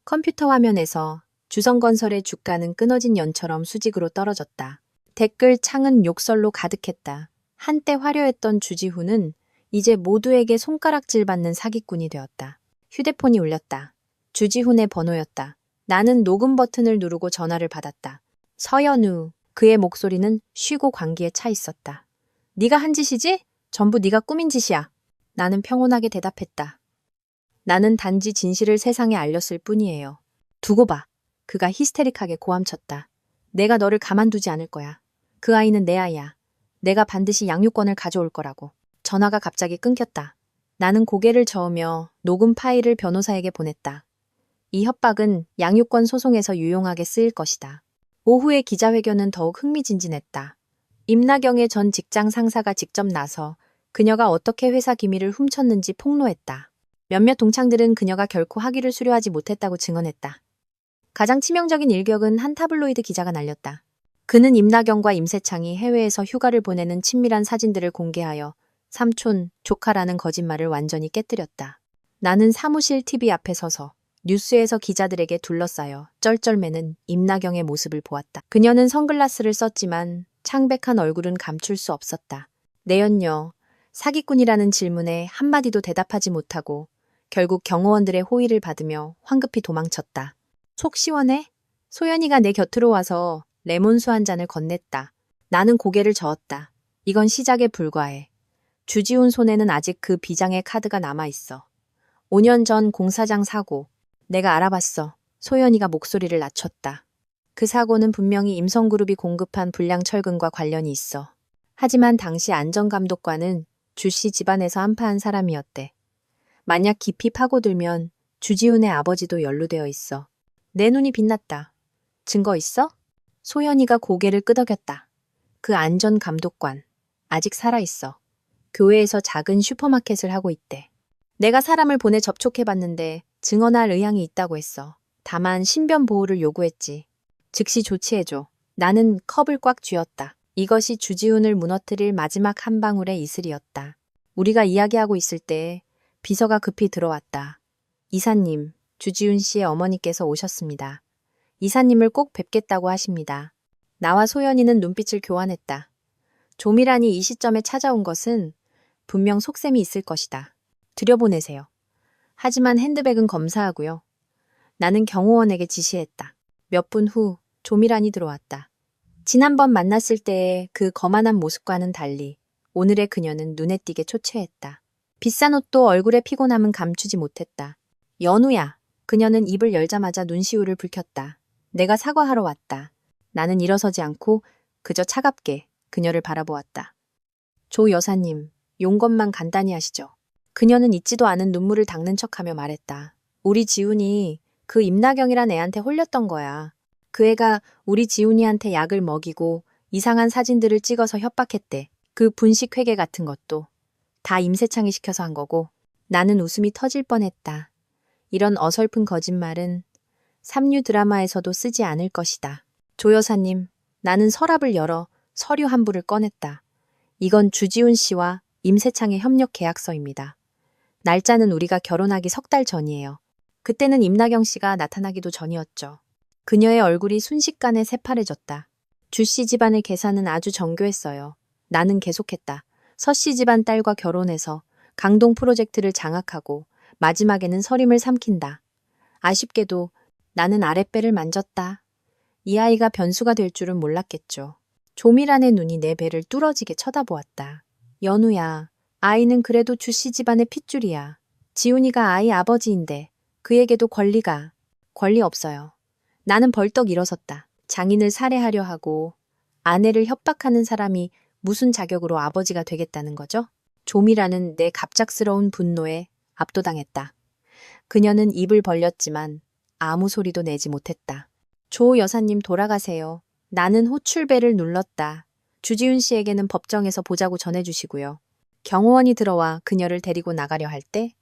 컴퓨터 화면에서 주성건설의 주가는 끊어진 연처럼 수직으로 떨어졌다. 댓글 창은 욕설로 가득했다. 한때 화려했던 주지훈은 이제 모두에게 손가락질 받는 사기꾼이 되었다. 휴대폰이 울렸다. 주지훈의 번호였다. 나는 녹음 버튼을 누르고 전화를 받았다. 서연우. 그의 목소리는 쉬고 관기에 차 있었다. 네가 한 짓이지? 전부 네가 꾸민 짓이야. 나는 평온하게 대답했다. 나는 단지 진실을 세상에 알렸을 뿐이에요. 두고 봐. 그가 히스테릭하게 고함쳤다. 내가 너를 가만두지 않을 거야. 그 아이는 내 아이야. 내가 반드시 양육권을 가져올 거라고. 전화가 갑자기 끊겼다. 나는 고개를 저으며 녹음 파일을 변호사에게 보냈다. 이 협박은 양육권 소송에서 유용하게 쓰일 것이다. 오후의 기자회견은 더욱 흥미진진했다. 임나경의 전 직장 상사가 직접 나서 그녀가 어떻게 회사 기밀을 훔쳤는지 폭로했다. 몇몇 동창들은 그녀가 결코 학위를 수료하지 못했다고 증언했다. 가장 치명적인 일격은 한 타블로이드 기자가 날렸다. 그는 임나경과 임세창이 해외에서 휴가를 보내는 친밀한 사진들을 공개하여 삼촌, 조카라는 거짓말을 완전히 깨뜨렸다. 나는 사무실 TV 앞에 서서 뉴스에서 기자들에게 둘러싸여 쩔쩔매는 임나경의 모습을 보았다. 그녀는 선글라스를 썼지만 창백한 얼굴은 감출 수 없었다. 내연녀, 사기꾼이라는 질문에 한마디도 대답하지 못하고 결국 경호원들의 호의를 받으며 황급히 도망쳤다. 속 시원해? 소연이가 내 곁으로 와서 레몬수 한 잔을 건넸다. 나는 고개를 저었다. 이건 시작에 불과해. 주지훈 손에는 아직 그 비장의 카드가 남아있어. 5년 전 공사장 사고. 내가 알아봤어. 소연이가 목소리를 낮췄다. 그 사고는 분명히 임성그룹이 공급한 불량 철근과 관련이 있어. 하지만 당시 안전감독관은 주씨 집안에서 한파한 사람이었대. 만약 깊이 파고들면 주지훈의 아버지도 연루되어 있어. 내 눈이 빛났다. 증거 있어? 소연이가 고개를 끄덕였다. 그 안전감독관, 아직 살아있어. 교회에서 작은 슈퍼마켓을 하고 있대. 내가 사람을 보내 접촉해봤는데 증언할 의향이 있다고 했어. 다만 신변 보호를 요구했지. 즉시 조치해줘. 나는 컵을 꽉 쥐었다. 이것이 주지훈을 무너뜨릴 마지막 한 방울의 이슬이었다. 우리가 이야기하고 있을 때 비서가 급히 들어왔다. 이사님, 주지훈 씨의 어머니께서 오셨습니다. 이사님을 꼭 뵙겠다고 하십니다. 나와 소연이는 눈빛을 교환했다. 조미란이 이 시점에 찾아온 것은 분명 속셈이 있을 것이다. 들여보내세요. 하지만 핸드백은 검사하고요. 나는 경호원에게 지시했다. 몇 분 후 조미란이 들어왔다. 지난번 만났을 때의 그 거만한 모습과는 달리 오늘의 그녀는 눈에 띄게 초췌했다. 비싼 옷도 얼굴의 피곤함은 감추지 못했다. 연우야. 그녀는 입을 열자마자 눈시울을 붉혔다. 내가 사과하러 왔다. 나는 일어서지 않고 그저 차갑게 그녀를 바라보았다. 조 여사님, 용건만 간단히 하시죠. 그녀는 잊지도 않은 눈물을 닦는 척하며 말했다. 우리 지훈이 그 임나경이란 애한테 홀렸던 거야. 그 애가 우리 지훈이한테 약을 먹이고 이상한 사진들을 찍어서 협박했대. 그 분식 회계 같은 것도 다 임세창이 시켜서 한 거고. 나는 웃음이 터질 뻔했다. 이런 어설픈 거짓말은 삼류 드라마에서도 쓰지 않을 것이다. 조 여사님, 나는 서랍을 열어 서류 한 부를 꺼냈다. 이건 주지훈 씨와 임세창의 협력 계약서입니다. 날짜는 우리가 결혼하기 3달 전이에요. 그때는 임나경 씨가 나타나기도 전이었죠. 그녀의 얼굴이 순식간에 새파래졌다. 주 씨 집안의 계산은 아주 정교했어요. 나는 계속했다. 서 씨 집안 딸과 결혼해서 강동 프로젝트를 장악하고 마지막에는 서림을 삼킨다. 아쉽게도 나는 아랫배를 만졌다. 이 아이가 변수가 될 줄은 몰랐겠죠. 조미란의 눈이 내 배를 뚫어지게 쳐다보았다. 연우야, 아이는 그래도 주씨 집안의 핏줄이야. 지훈이가 아이 아버지인데 그에게도 권리 없어요. 나는 벌떡 일어섰다. 장인을 살해하려 하고 아내를 협박하는 사람이 무슨 자격으로 아버지가 되겠다는 거죠? 조미란은 내 갑작스러운 분노에 압도당했다. 그녀는 입을 벌렸지만 아무 소리도 내지 못했다. 조 여사님 돌아가세요. 나는 호출벨을 눌렀다. 주지훈 씨에게는 법정에서 보자고 전해주시고요. 경호원이 들어와 그녀를 데리고 나가려 할 때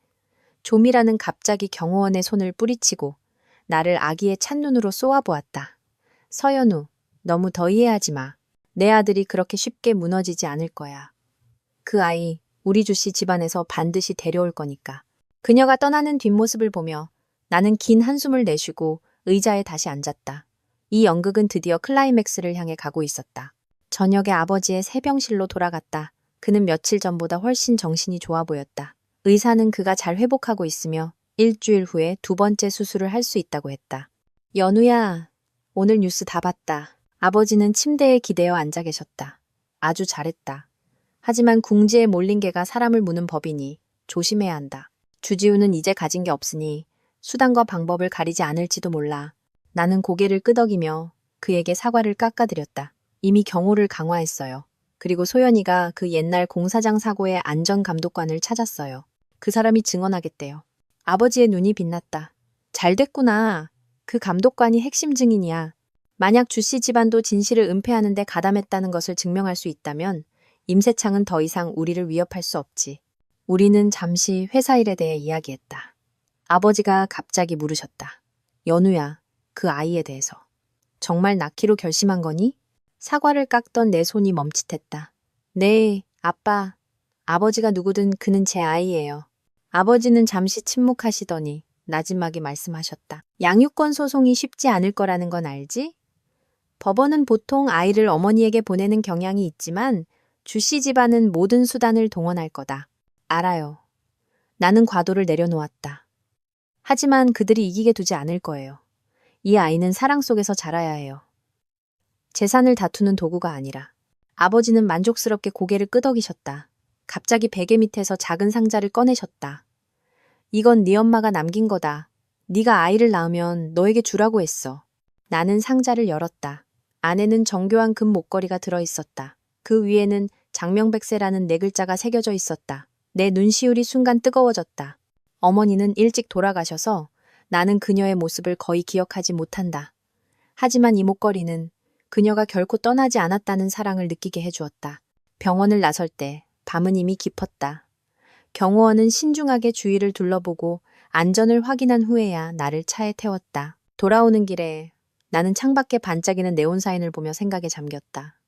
조미라는 갑자기 경호원의 손을 뿌리치고 나를 아기의 찬눈으로 쏘아보았다. 서연우, 너무 더 이해하지 마. 내 아들이 그렇게 쉽게 무너지지 않을 거야. 그 아이 우리 주씨 집안에서 반드시 데려올 거니까. 그녀가 떠나는 뒷모습을 보며 나는 긴 한숨을 내쉬고 의자에 다시 앉았다. 이 연극은 드디어 클라이맥스를 향해 가고 있었다. 저녁에 아버지의 새병실로 돌아갔다. 그는 며칠 전보다 훨씬 정신이 좋아 보였다. 의사는 그가 잘 회복하고 있으며 일주일 후에 2번째 수술을 할 수 있다고 했다. 연우야, 오늘 뉴스 다 봤다. 아버지는 침대에 기대어 앉아 계셨다. 아주 잘했다. 하지만 궁지에 몰린 개가 사람을 무는 법이니 조심해야 한다. 주지훈은 이제 가진 게 없으니 수단과 방법을 가리지 않을지도 몰라. 나는 고개를 끄덕이며 그에게 사과를 깎아드렸다. 이미 경호를 강화했어요. 그리고 소연이가 그 옛날 공사장 사고의 안전감독관을 찾았어요. 그 사람이 증언하겠대요. 아버지의 눈이 빛났다. 잘 됐구나. 그 감독관이 핵심 증인이야. 만약 주씨 집안도 진실을 은폐하는데 가담했다는 것을 증명할 수 있다면 임세창은 더 이상 우리를 위협할 수 없지. 우리는 잠시 회사 일에 대해 이야기했다. 아버지가 갑자기 물으셨다. 연우야, 그 아이에 대해서. 정말 낳기로 결심한 거니? 사과를 깎던 내 손이 멈칫했다. 네, 아빠. 아버지가 누구든 그는 제 아이예요. 아버지는 잠시 침묵하시더니 나지막이 말씀하셨다. 양육권 소송이 쉽지 않을 거라는 건 알지? 법원은 보통 아이를 어머니에게 보내는 경향이 있지만 주씨 집안은 모든 수단을 동원할 거다. 알아요. 나는 과도를 내려놓았다. 하지만 그들이 이기게 두지 않을 거예요. 이 아이는 사랑 속에서 자라야 해요. 재산을 다투는 도구가 아니라. 아버지는 만족스럽게 고개를 끄덕이셨다. 갑자기 베개 밑에서 작은 상자를 꺼내셨다. 이건 네 엄마가 남긴 거다. 네가 아이를 낳으면 너에게 주라고 했어. 나는 상자를 열었다. 안에는 정교한 금 목걸이가 들어있었다. 그 위에는 장명백세라는 4글자가 새겨져 있었다. 내 눈시울이 순간 뜨거워졌다. 어머니는 일찍 돌아가셔서 나는 그녀의 모습을 거의 기억하지 못한다. 하지만 이 목걸이는 그녀가 결코 떠나지 않았다는 사랑을 느끼게 해주었다. 병원을 나설 때 밤은 이미 깊었다. 경호원은 신중하게 주위를 둘러보고 안전을 확인한 후에야 나를 차에 태웠다. 돌아오는 길에 나는 창밖에 반짝이는 네온사인을 보며 생각에 잠겼다.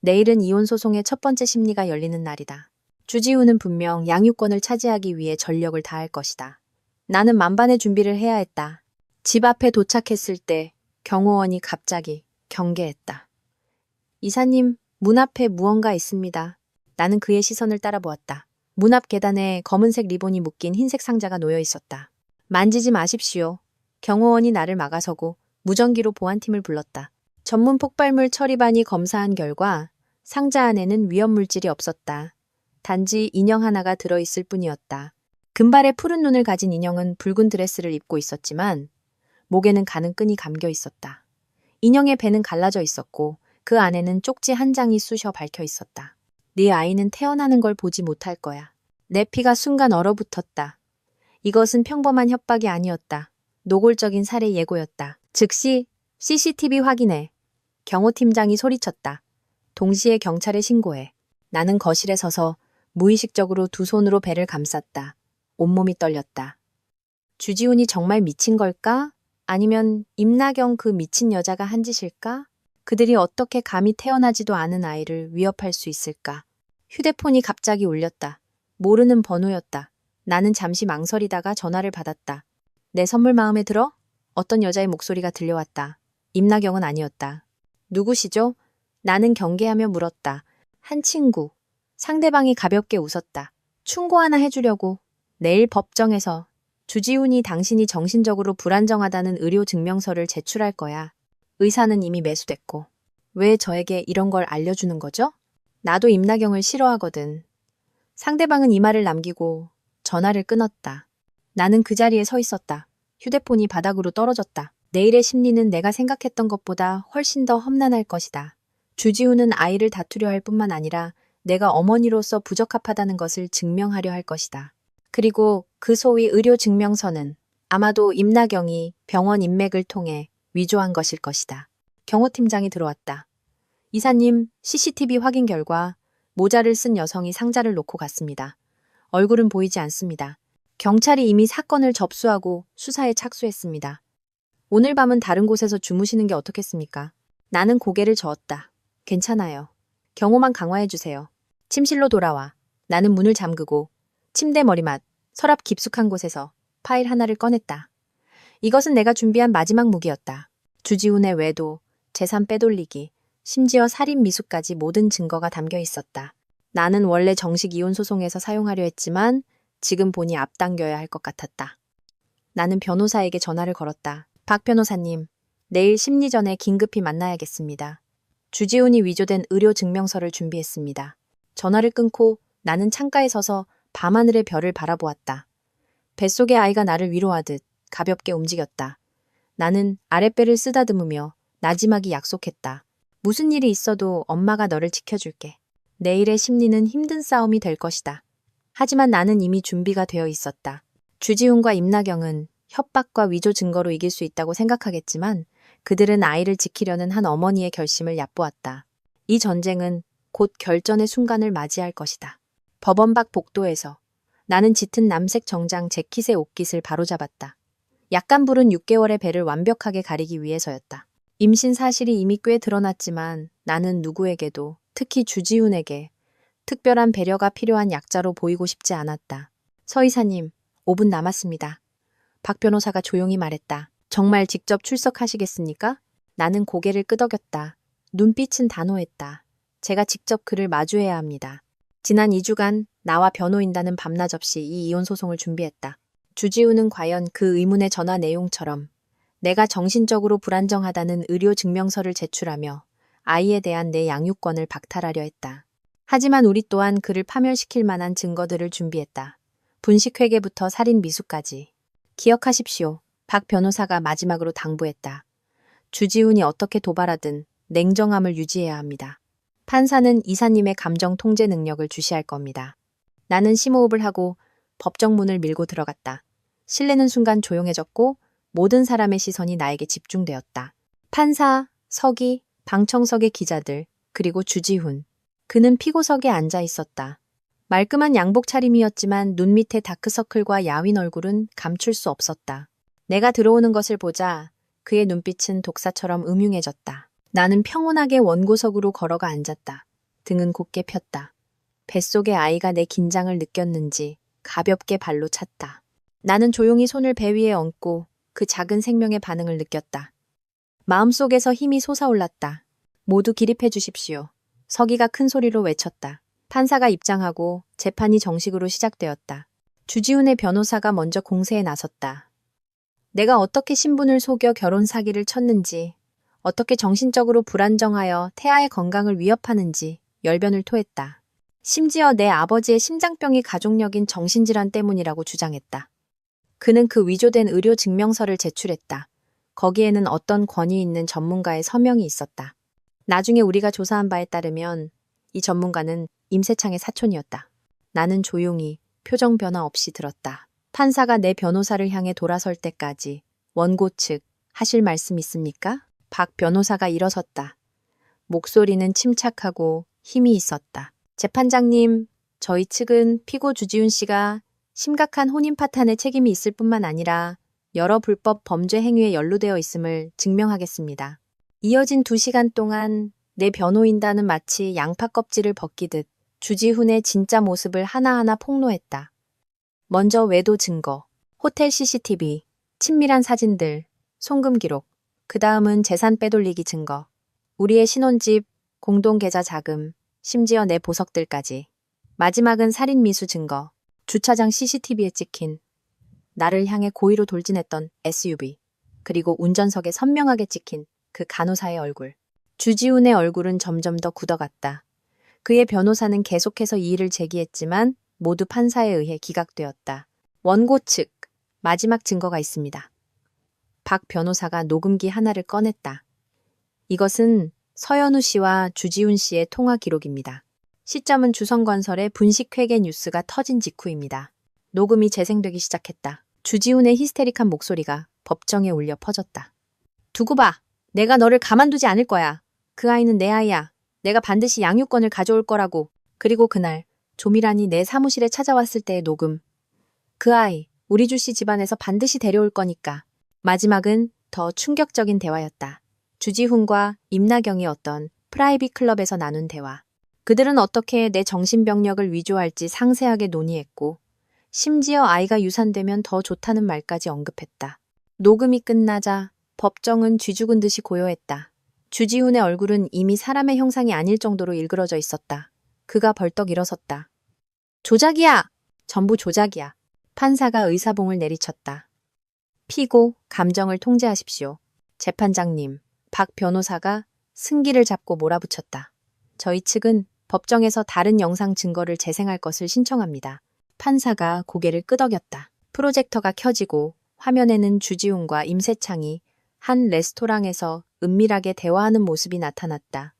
내일은 이혼 소송의 첫 번째 심리가 열리는 날이다. 주지훈은 분명 양육권을 차지하기 위해 전력을 다할 것이다. 나는 만반의 준비를 해야 했다. 집 앞에 도착했을 때 경호원이 갑자기 경계했다. 이사님, 문 앞에 무언가 있습니다. 나는 그의 시선을 따라보았다. 문 앞 계단에 검은색 리본이 묶인 흰색 상자가 놓여 있었다. 만지지 마십시오. 경호원이 나를 막아서고 무전기로 보안팀을 불렀다. 전문 폭발물 처리반이 검사한 결과 상자 안에는 위험물질이 없었다. 단지 인형 하나가 들어있을 뿐이었다. 금발의 푸른 눈을 가진 인형은 붉은 드레스를 입고 있었지만 목에는 가는 끈이 감겨 있었다. 인형의 배는 갈라져 있었고 그 안에는 쪽지 한 장이 쑤셔 박혀 있었다. 네 아이는 태어나는 걸 보지 못할 거야. 내 피가 순간 얼어붙었다. 이것은 평범한 협박이 아니었다. 노골적인 살해 예고였다. 즉시 CCTV 확인해. 경호팀장이 소리쳤다. 동시에 경찰에 신고해. 나는 거실에 서서 무의식적으로 두 손으로 배를 감쌌다. 온몸이 떨렸다. 주지훈이 정말 미친 걸까? 아니면 임나경 그 미친 여자가 한 짓일까? 그들이 어떻게 감히 태어나지도 않은 아이를 위협할 수 있을까? 휴대폰이 갑자기 울렸다. 모르는 번호였다. 나는 잠시 망설이다가 전화를 받았다. 내 선물 마음에 들어? 어떤 여자의 목소리가 들려왔다. 임나경은 아니었다. 누구시죠? 나는 경계하며 물었다. 한 친구. 상대방이 가볍게 웃었다. 충고 하나 해주려고. 내일 법정에서 주지훈이 당신이 정신적으로 불안정하다는 의료 증명서를 제출할 거야. 의사는 이미 매수됐고. 왜 저에게 이런 걸 알려주는 거죠? 나도 임나경을 싫어하거든. 상대방은 이 말을 남기고 전화를 끊었다. 나는 그 자리에 서 있었다. 휴대폰이 바닥으로 떨어졌다. 내일의 심리는 내가 생각했던 것보다 훨씬 더 험난할 것이다. 주지훈은 아이를 다투려 할 뿐만 아니라 내가 어머니로서 부적합하다는 것을 증명하려 할 것이다. 그리고 그 소위 의료 증명서는 아마도 임나경이 병원 인맥을 통해 위조한 것일 것이다. 경호팀장이 들어왔다. 이사님, CCTV 확인 결과 모자를 쓴 여성이 상자를 놓고 갔습니다. 얼굴은 보이지 않습니다. 경찰이 이미 사건을 접수하고 수사에 착수했습니다. 오늘 밤은 다른 곳에서 주무시는 게 어떻겠습니까? 나는 고개를 저었다. 괜찮아요. 경호만 강화해주세요. 침실로 돌아와. 나는 문을 잠그고 침대 머리맡, 서랍 깊숙한 곳에서 파일 하나를 꺼냈다. 이것은 내가 준비한 마지막 무기였다. 주지훈의 외도, 재산 빼돌리기, 심지어 살인 미수까지 모든 증거가 담겨 있었다. 나는 원래 정식 이혼 소송에서 사용하려 했지만 지금 보니 앞당겨야 할 것 같았다. 나는 변호사에게 전화를 걸었다. 박 변호사님, 내일 심리 전에 긴급히 만나야겠습니다. 주지훈이 위조된 의료 증명서를 준비했습니다. 전화를 끊고 나는 창가에 서서 밤하늘의 별을 바라보았다. 뱃속의 아이가 나를 위로하듯 가볍게 움직였다. 나는 아랫배를 쓰다듬으며 나지막이 약속했다. 무슨 일이 있어도 엄마가 너를 지켜줄게. 내일의 심리는 힘든 싸움이 될 것이다. 하지만 나는 이미 준비가 되어 있었다. 주지훈과 임나경은 협박과 위조 증거로 이길 수 있다고 생각하겠지만 그들은 아이를 지키려는 한 어머니의 결심을 얕보았다. 이 전쟁은 곧 결전의 순간을 맞이할 것이다. 법원 밖 복도에서 나는 짙은 남색 정장 재킷의 옷깃을 바로잡았다. 약간 부른 6개월의 배를 완벽하게 가리기 위해서였다. 임신 사실이 이미 꽤 드러났지만 나는 누구에게도, 특히 주지훈에게 특별한 배려가 필요한 약자로 보이고 싶지 않았다. 서 이사님, 5분 남았습니다. 박 변호사가 조용히 말했다. 정말 직접 출석하시겠습니까? 나는 고개를 끄덕였다. 눈빛은 단호했다. 제가 직접 그를 마주해야 합니다. 지난 2주간 나와 변호인단은 밤낮 없이 이 이혼 소송을 준비했다. 주지훈은 과연 그 의문의 전화 내용처럼 내가 정신적으로 불안정하다는 의료 증명서를 제출하며 아이에 대한 내 양육권을 박탈하려 했다. 하지만 우리 또한 그를 파멸시킬 만한 증거들을 준비했다. 분식회계부터 살인 미수까지. 기억하십시오. 박 변호사가 마지막으로 당부했다. 주지훈이 어떻게 도발하든 냉정함을 유지해야 합니다. 판사는 이사님의 감정 통제 능력을 주시할 겁니다. 나는 심호흡을 하고 법정 문을 밀고 들어갔다. 실내는 순간 조용해졌고 모든 사람의 시선이 나에게 집중되었다. 판사, 서기, 방청석의 기자들, 그리고 주지훈. 그는 피고석에 앉아 있었다. 말끔한 양복 차림이었지만 눈 밑에 다크서클과 야윈 얼굴은 감출 수 없었다. 내가 들어오는 것을 보자 그의 눈빛은 독사처럼 음흉해졌다. 나는 평온하게 원고석으로 걸어가 앉았다. 등은 곧게 폈다. 뱃속의 아이가 내 긴장을 느꼈는지 가볍게 발로 찼다. 나는 조용히 손을 배 위에 얹고 그 작은 생명의 반응을 느꼈다. 마음속에서 힘이 솟아올랐다. 모두 기립해 주십시오. 서기가 큰 소리로 외쳤다. 판사가 입장하고 재판이 정식으로 시작되었다. 주지훈의 변호사가 먼저 공세에 나섰다. 내가 어떻게 신분을 속여 결혼 사기를 쳤는지, 어떻게 정신적으로 불안정하여 태아의 건강을 위협하는지 열변을 토했다. 심지어 내 아버지의 심장병이 가족력인 정신질환 때문이라고 주장했다. 그는 그 위조된 의료 증명서를 제출했다. 거기에는 어떤 권위 있는 전문가의 서명이 있었다. 나중에 우리가 조사한 바에 따르면 이 전문가는 임세창의 사촌이었다. 나는 조용히 표정 변화 없이 들었다. 판사가 내 변호사를 향해 돌아설 때까지 원고 측 하실 말씀 있습니까? 박 변호사가 일어섰다. 목소리는 침착하고 힘이 있었다. 재판장님, 저희 측은 피고 주지훈 씨가 심각한 혼인 파탄에 책임이 있을 뿐만 아니라 여러 불법 범죄 행위에 연루되어 있음을 증명하겠습니다. 이어진 2시간 동안 내 변호인단은 마치 양파 껍질을 벗기듯 주지훈의 진짜 모습을 하나하나 폭로했다. 먼저 외도 증거, 호텔 CCTV, 친밀한 사진들, 송금 기록, 그 다음은 재산 빼돌리기 증거, 우리의 신혼집, 공동계좌 자금, 심지어 내 보석들까지. 마지막은 살인 미수 증거, 주차장 CCTV에 찍힌 나를 향해 고의로 돌진했던 SUV, 그리고 운전석에 선명하게 찍힌 그 간호사의 얼굴. 주지훈의 얼굴은 점점 더 굳어갔다. 그의 변호사는 계속해서 이의를 제기했지만 모두 판사에 의해 기각되었다. 원고 측, 마지막 증거가 있습니다. 박 변호사가 녹음기 하나를 꺼냈다. 이것은 서현우 씨와 주지훈 씨의 통화 기록입니다. 시점은 주성건설의 분식회계 뉴스가 터진 직후입니다. 녹음이 재생되기 시작했다. 주지훈의 히스테릭한 목소리가 법정에 울려 퍼졌다. 두고 봐. 내가 너를 가만두지 않을 거야. 그 아이는 내 아이야. 내가 반드시 양육권을 가져올 거라고. 그리고 그날 조미란이 내 사무실에 찾아왔을 때의 녹음. 그 아이, 우리 주씨 집안에서 반드시 데려올 거니까. 마지막은 더 충격적인 대화였다. 주지훈과 임나경이 어떤 프라이빗 클럽에서 나눈 대화. 그들은 어떻게 내 정신병력을 위조할지 상세하게 논의했고 심지어 아이가 유산되면 더 좋다는 말까지 언급했다. 녹음이 끝나자 법정은 쥐죽은 듯이 고요했다. 주지훈의 얼굴은 이미 사람의 형상이 아닐 정도로 일그러져 있었다. 그가 벌떡 일어섰다. 조작이야! 전부 조작이야. 판사가 의사봉을 내리쳤다. 피고, 감정을 통제하십시오. 재판장님, 박 변호사가 승기를 잡고 몰아붙였다. 저희 측은 법정에서 다른 영상 증거를 재생할 것을 신청합니다. 판사가 고개를 끄덕였다. 프로젝터가 켜지고 화면에는 주지훈과 임세창이 한 레스토랑에서 은밀하게 대화하는 모습이 나타났다.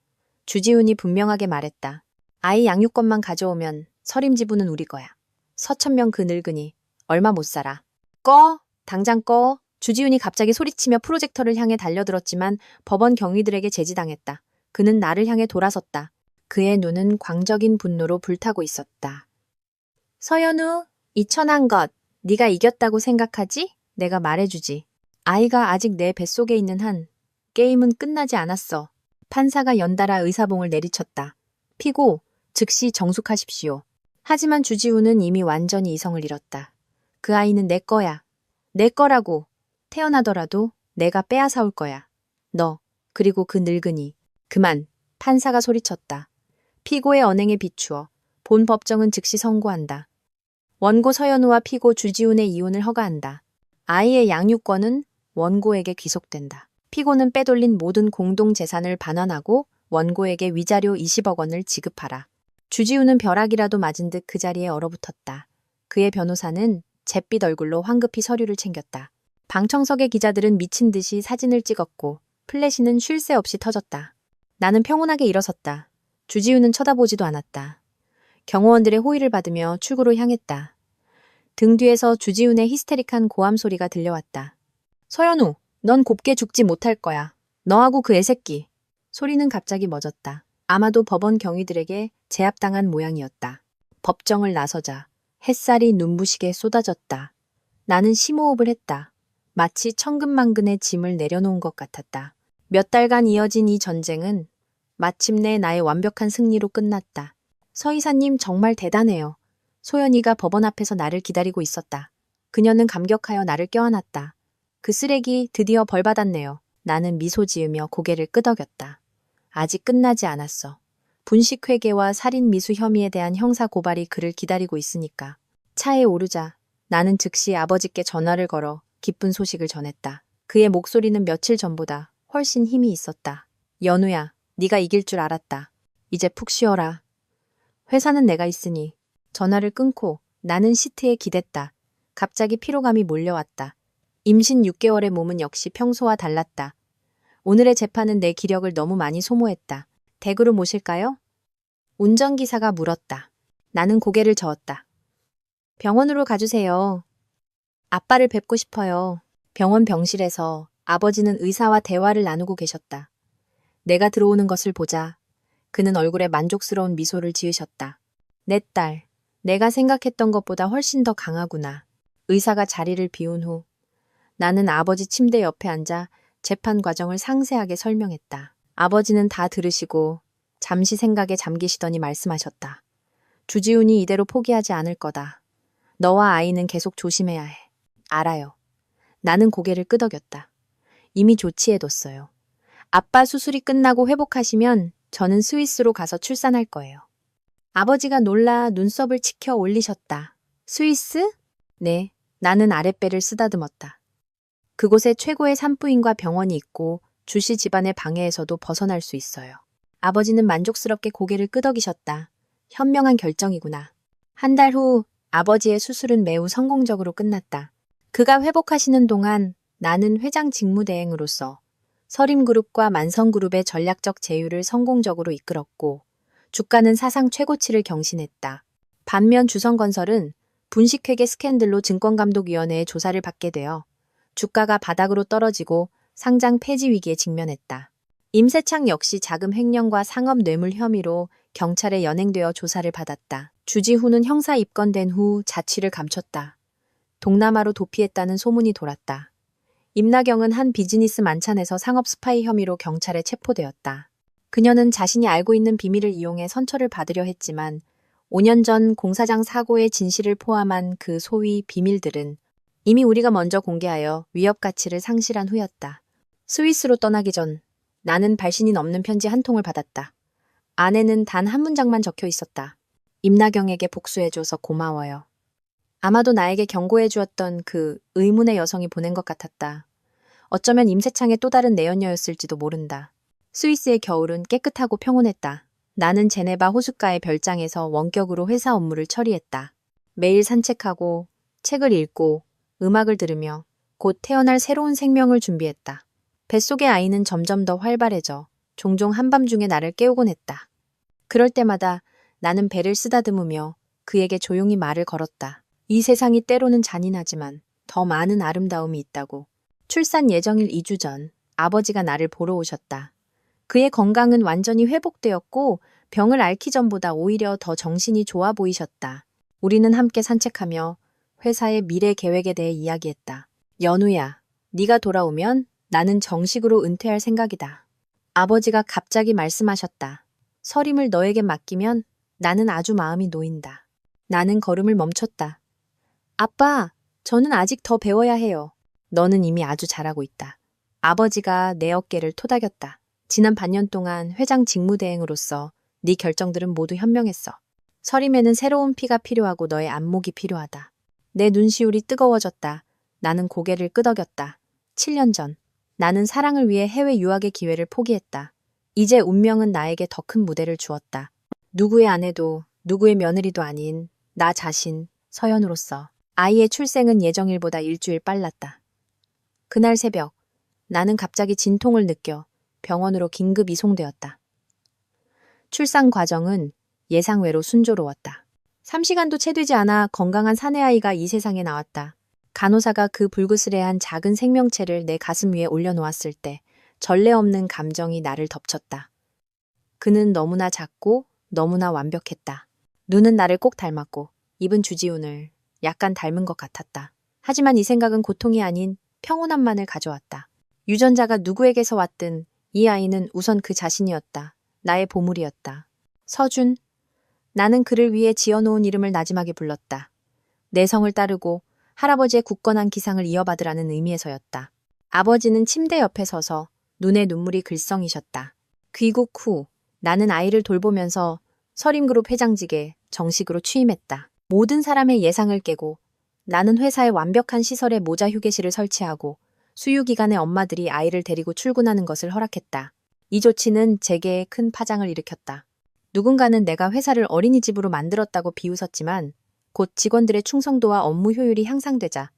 주지훈이 분명하게 말했다. 아이 양육권만 가져오면 서림 지분은 우리 거야. 서천명 그 늙은이 얼마 못 살아. 꺼! 당장 꺼! 주지훈이 갑자기 소리치며 프로젝터를 향해 달려들었지만 법원 경위들에게 제지당했다. 그는 나를 향해 돌아섰다. 그의 눈은 광적인 분노로 불타고 있었다. 서현우, 이 천한 것, 네가 이겼다고 생각하지? 내가 말해주지. 아이가 아직 내 뱃속에 있는 한 게임은 끝나지 않았어. 판사가 연달아 의사봉을 내리쳤다. 피고, 즉시 정숙하십시오. 하지만 주지훈은 이미 완전히 이성을 잃었다. 그 아이는 내 거야. 내 거라고. 태어나더라도 내가 빼앗아올 거야. 너, 그리고 그 늙은이. 그만, 판사가 소리쳤다. 피고의 언행에 비추어 본 법정은 즉시 선고한다. 원고 서현우와 피고 주지훈의 이혼을 허가한다. 아이의 양육권은 원고에게 귀속된다. 피고는 빼돌린 모든 공동재산을 반환하고 원고에게 위자료 20억 원을 지급하라. 주지훈은 벼락이라도 맞은 듯 그 자리에 얼어붙었다. 그의 변호사는 잿빛 얼굴로 황급히 서류를 챙겼다. 방청석의 기자들은 미친 듯이 사진을 찍었고 플래시는 쉴 새 없이 터졌다. 나는 평온하게 일어섰다. 주지훈은 쳐다보지도 않았다. 경호원들의 호의를 받으며 출구로 향했다. 등 뒤에서 주지훈의 히스테릭한 고함 소리가 들려왔다. 서현우, 넌 곱게 죽지 못할 거야. 너하고 그 애새끼. 소리는 갑자기 멎었다. 아마도 법원 경위들에게 제압당한 모양이었다. 법정을 나서자 햇살이 눈부시게 쏟아졌다. 나는 심호흡을 했다. 마치 천근만근의 짐을 내려놓은 것 같았다. 몇 달간 이어진 이 전쟁은 마침내 나의 완벽한 승리로 끝났다. 서 이사님 정말 대단해요. 소연이가 법원 앞에서 나를 기다리고 있었다. 그녀는 감격하여 나를 껴안았다. 그 쓰레기 드디어 벌받았네요. 나는 미소 지으며 고개를 끄덕였다. 아직 끝나지 않았어. 분식회계와 살인 미수 혐의에 대한 형사 고발이 그를 기다리고 있으니까. 차에 오르자 나는 즉시 아버지께 전화를 걸어 기쁜 소식을 전했다. 그의 목소리는 며칠 전보다 훨씬 힘이 있었다. 연우야, 네가 이길 줄 알았다. 이제 푹 쉬어라. 회사는 내가 있으니. 전화를 끊고 나는 시트에 기댔다. 갑자기 피로감이 몰려왔다. 임신 6개월의 몸은 역시 평소와 달랐다. 오늘의 재판은 내 기력을 너무 많이 소모했다. 댁으로 모실까요? 운전기사가 물었다. 나는 고개를 저었다. 병원으로 가주세요. 아빠를 뵙고 싶어요. 병원 병실에서 아버지는 의사와 대화를 나누고 계셨다. 내가 들어오는 것을 보자 그는 얼굴에 만족스러운 미소를 지으셨다. 내 딸, 내가 생각했던 것보다 훨씬 더 강하구나. 의사가 자리를 비운 후 나는 아버지 침대 옆에 앉아 재판 과정을 상세하게 설명했다. 아버지는 다 들으시고 잠시 생각에 잠기시더니 말씀하셨다. 주지훈이 이대로 포기하지 않을 거다. 너와 아이는 계속 조심해야 해. 알아요. 나는 고개를 끄덕였다. 이미 조치해뒀어요. 아빠 수술이 끝나고 회복하시면 저는 스위스로 가서 출산할 거예요. 아버지가 놀라 눈썹을 치켜 올리셨다. 스위스? 네, 나는 아랫배를 쓰다듬었다. 그곳에 최고의 산부인과 병원이 있고 주씨 집안의 방해에서도 벗어날 수 있어요. 아버지는 만족스럽게 고개를 끄덕이셨다. 현명한 결정이구나. 한 달 후 아버지의 수술은 매우 성공적으로 끝났다. 그가 회복하시는 동안 나는 회장 직무대행으로서 서림그룹과 만성그룹의 전략적 제휴를 성공적으로 이끌었고 주가는 사상 최고치를 경신했다. 반면 주성건설은 분식회계 스캔들로 증권감독위원회의 조사를 받게 되어 주가가 바닥으로 떨어지고 상장 폐지 위기에 직면했다. 임세창 역시 자금 횡령과 상업 뇌물 혐의로 경찰에 연행되어 조사를 받았다. 주지훈은 형사 입건된 후 자취를 감췄다. 동남아로 도피했다는 소문이 돌았다. 임나경은 한 비즈니스 만찬에서 상업 스파이 혐의로 경찰에 체포되었다. 그녀는 자신이 알고 있는 비밀을 이용해 선처를 받으려 했지만 5년 전 공사장 사고의 진실을 포함한 그 소위 비밀들은 이미 우리가 먼저 공개하여 위협 가치를 상실한 후였다. 스위스로 떠나기 전 나는 발신이 넘는 편지 한 통을 받았다. 안에는 단 한 문장만 적혀 있었다. 임나경에게 복수해줘서 고마워요. 아마도 나에게 경고해 주었던 그 의문의 여성이 보낸 것 같았다. 어쩌면 임세창의 또 다른 내연녀였을지도 모른다. 스위스의 겨울은 깨끗하고 평온했다. 나는 제네바 호숫가의 별장에서 원격으로 회사 업무를 처리했다. 매일 산책하고 책을 읽고 음악을 들으며 곧 태어날 새로운 생명을 준비했다. 뱃속의 아이는 점점 더 활발해져 종종 한밤중에 나를 깨우곤 했다. 그럴 때마다 나는 배를 쓰다듬으며 그에게 조용히 말을 걸었다. 이 세상이 때로는 잔인하지만 더 많은 아름다움이 있다고. 출산 예정일 2주 전 아버지가 나를 보러 오셨다. 그의 건강은 완전히 회복되었고 병을 앓기 전보다 오히려 더 정신이 좋아 보이셨다. 우리는 함께 산책하며 회사의 미래 계획에 대해 이야기했다. 연우야, 네가 돌아오면 나는 정식으로 은퇴할 생각이다. 아버지가 갑자기 말씀하셨다. 서림을 너에게 맡기면 나는 아주 마음이 놓인다. 나는 걸음을 멈췄다. 아빠, 저는 아직 더 배워야 해요. 너는 이미 아주 잘하고 있다. 아버지가 내 어깨를 토닥였다. 지난 반년 동안 회장 직무대행으로서 네 결정들은 모두 현명했어. 서림에는 새로운 피가 필요하고 너의 안목이 필요하다. 내 눈시울이 뜨거워졌다. 나는 고개를 끄덕였다. 7년 전 나는 사랑을 위해 해외 유학의 기회를 포기했다. 이제 운명은 나에게 더 큰 무대를 주었다. 누구의 아내도 누구의 며느리도 아닌 나 자신 서연으로서 아이의 출생은 예정일보다 일주일 빨랐다. 그날 새벽 나는 갑자기 진통을 느껴 병원으로 긴급 이송되었다. 출산 과정은 예상외로 순조로웠다. 3시간도 채 되지 않아 건강한 사내아이가 이 세상에 나왔다. 간호사가 그 불그스레한 작은 생명체를 내 가슴 위에 올려놓았을 때 전례 없는 감정이 나를 덮쳤다. 그는 너무나 작고 너무나 완벽했다. 눈은 나를 꼭 닮았고 입은 주지훈을 약간 닮은 것 같았다. 하지만 이 생각은 고통이 아닌 평온함만을 가져왔다. 유전자가 누구에게서 왔든 이 아이는 우선 그 자신이었다. 나의 보물이었다. 서준. 나는 그를 위해 지어놓은 이름을 나지막에 불렀다. 내 성을 따르고 할아버지의 굳건한 기상을 이어받으라는 의미에서였다. 아버지는 침대 옆에 서서 눈에 눈물이 글썽이셨다. 귀국 후 나는 아이를 돌보면서 서림그룹 회장직에 정식으로 취임했다. 모든 사람의 예상을 깨고 나는 회사의 완벽한 시설에 모자 휴게실을 설치하고 수유 기간에 엄마들이 아이를 데리고 출근하는 것을 허락했다. 이 조치는 재계에 큰 파장을 일으켰다. 누군가는 내가 회사를 어린이집으로 만들었다고 비웃었지만 곧 직원들의 충성도와 업무 효율이 향상되자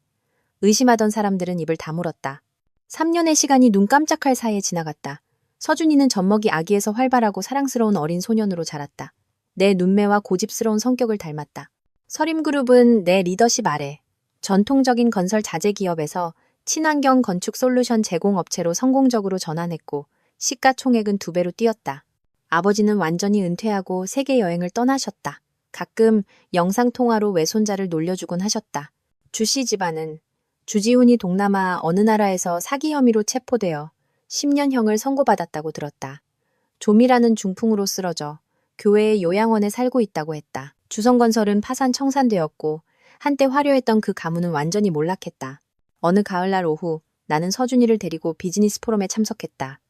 의심하던 사람들은 입을 다물었다. 3년의 시간이 눈 깜짝할 사이에 지나갔다. 서준이는 젖먹이 아기에서 활발하고 사랑스러운 어린 소년으로 자랐다. 내 눈매와 고집스러운 성격을 닮았다. 서림그룹은 내 리더십 아래 전통적인 건설 자재 기업에서 친환경 건축 솔루션 제공업체로 성공적으로 전환했고 시가총액은 2배로 뛰었다. 아버지는 완전히 은퇴하고 세계 여행을 떠나셨다. 가끔 영상통화로 외손자를 놀려주곤 하셨다. 주씨 집안은 주지훈이 동남아 어느 나라에서 사기 혐의로 체포되어 10년형을 선고받았다고 들었다. 좀이라는 중풍으로 쓰러져 교회의 요양원에 살고 있다고 했다. 주성건설은 파산 청산되었고 한때 화려했던 그 가문은 완전히 몰락했다. 어느 가을날 오후 나는 서준이를 데리고 비즈니스 포럼에 참석했다.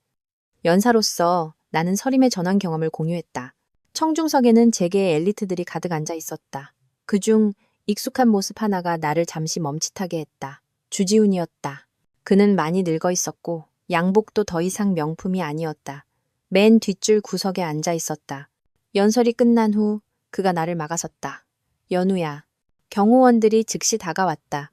연사로서 나는 서림의 전환 경험을 공유했다. 청중석에는 재계의 엘리트들이 가득 앉아 있었다. 그중 익숙한 모습 하나가 나를 잠시 멈칫하게 했다. 주지훈이었다. 그는 많이 늙어 있었고 양복도 더 이상 명품이 아니었다. 맨 뒷줄 구석에 앉아 있었다. 연설이 끝난 후 그가 나를 막아섰다. 연우야. 경호원들이 즉시 다가왔다.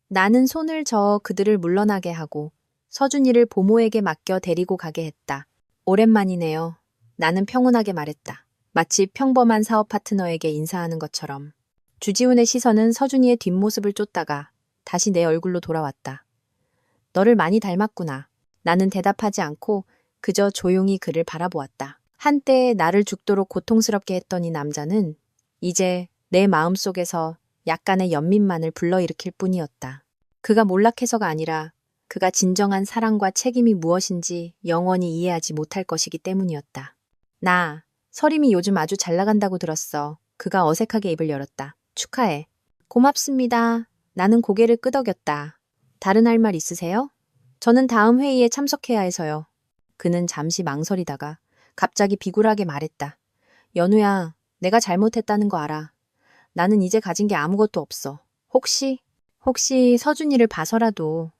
나는 손을 저어 그들을 물러나게 하고 서준이를 보모에게 맡겨 데리고 가게 했다. 오랜만이네요. 나는 평온하게 말했다. 마치 평범한 사업 파트너에게 인사하는 것처럼. 주지훈의 시선은 서준이의 뒷모습을 쫓다가 다시 내 얼굴로 돌아왔다. 너를 많이 닮았구나. 나는 대답하지 않고 그저 조용히 그를 바라보았다. 한때 나를 죽도록 고통스럽게 했던 이 남자는 이제 내 마음속에서 약간의 연민만을 불러일으킬 뿐이었다. 그가 몰락해서가 아니라 그가 진정한 사랑과 책임이 무엇인지 영원히 이해하지 못할 것이기 때문이었다. 나, 서림이 요즘 아주 잘 나간다고 들었어. 그가 어색하게 입을 열었다. 축하해. 고맙습니다. 나는 고개를 끄덕였다. 다른 할 말 있으세요? 저는 다음 회의에 참석해야 해서요. 그는 잠시 망설이다가 갑자기 비굴하게 말했다. 연우야, 내가 잘못했다는 거 알아. 나는 이제 가진 게 아무것도 없어. 혹시 서준이를 봐서라도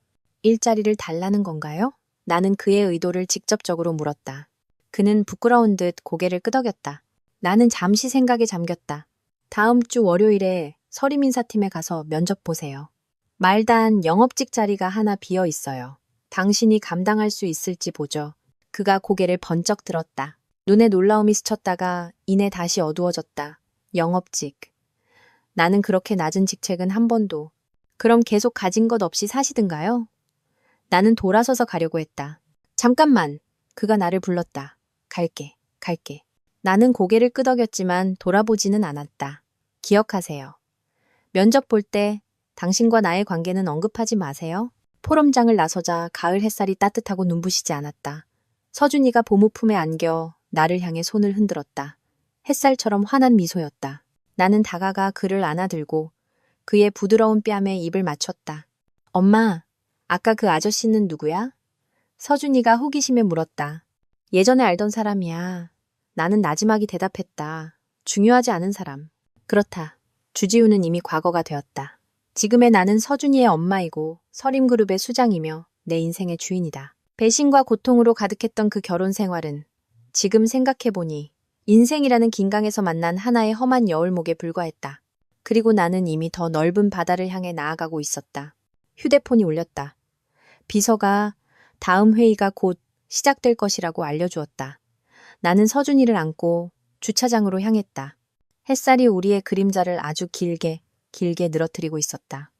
일자리를 달라는 건가요? 나는 그의 의도를 직접적으로 물었다. 그는 부끄러운 듯 고개를 끄덕였다. 나는 잠시 생각에 잠겼다. 다음 주 월요일에 서림인사팀에 가서 면접 보세요. 말단 영업직 자리가 하나 비어 있어요. 당신이 감당할 수 있을지 보죠. 그가 고개를 번쩍 들었다. 눈에 놀라움이 스쳤다가 이내 다시 어두워졌다. 영업직. 나는 그렇게 낮은 직책은 한 번도. 그럼 계속 가진 것 없이 사시든가요? 나는 돌아서서 가려고 했다. 잠깐만. 그가 나를 불렀다. 갈게. 나는 고개를 끄덕였지만 돌아보지는 않았다. 기억하세요. 면접 볼 때 당신과 나의 관계는 언급하지 마세요. 포럼장을 나서자 가을 햇살이 따뜻하고 눈부시지 않았다. 서준이가 보무 품에 안겨 나를 향해 손을 흔들었다. 햇살처럼 환한 미소였다. 나는 다가가 그를 안아들고 그의 부드러운 뺨에 입을 맞췄다. 엄마, 아까 그 아저씨는 누구야? 서준이가 호기심에 물었다. 예전에 알던 사람이야. 나는 나지막이 대답했다. 중요하지 않은 사람. 그렇다. 주지우는 이미 과거가 되었다. 지금의 나는 서준이의 엄마이고 서림그룹의 수장이며 내 인생의 주인이다. 배신과 고통으로 가득했던 그 결혼 생활은 지금 생각해보니 인생이라는 긴강에서 만난 하나의 험한 여울목에 불과했다. 그리고 나는 이미 더 넓은 바다를 향해 나아가고 있었다. 휴대폰이 울렸다. 비서가 다음 회의가 곧 시작될 것이라고 알려주었다. 나는 서준이를 안고 주차장으로 향했다. 햇살이 우리의 그림자를 아주 길게 늘어뜨리고 있었다.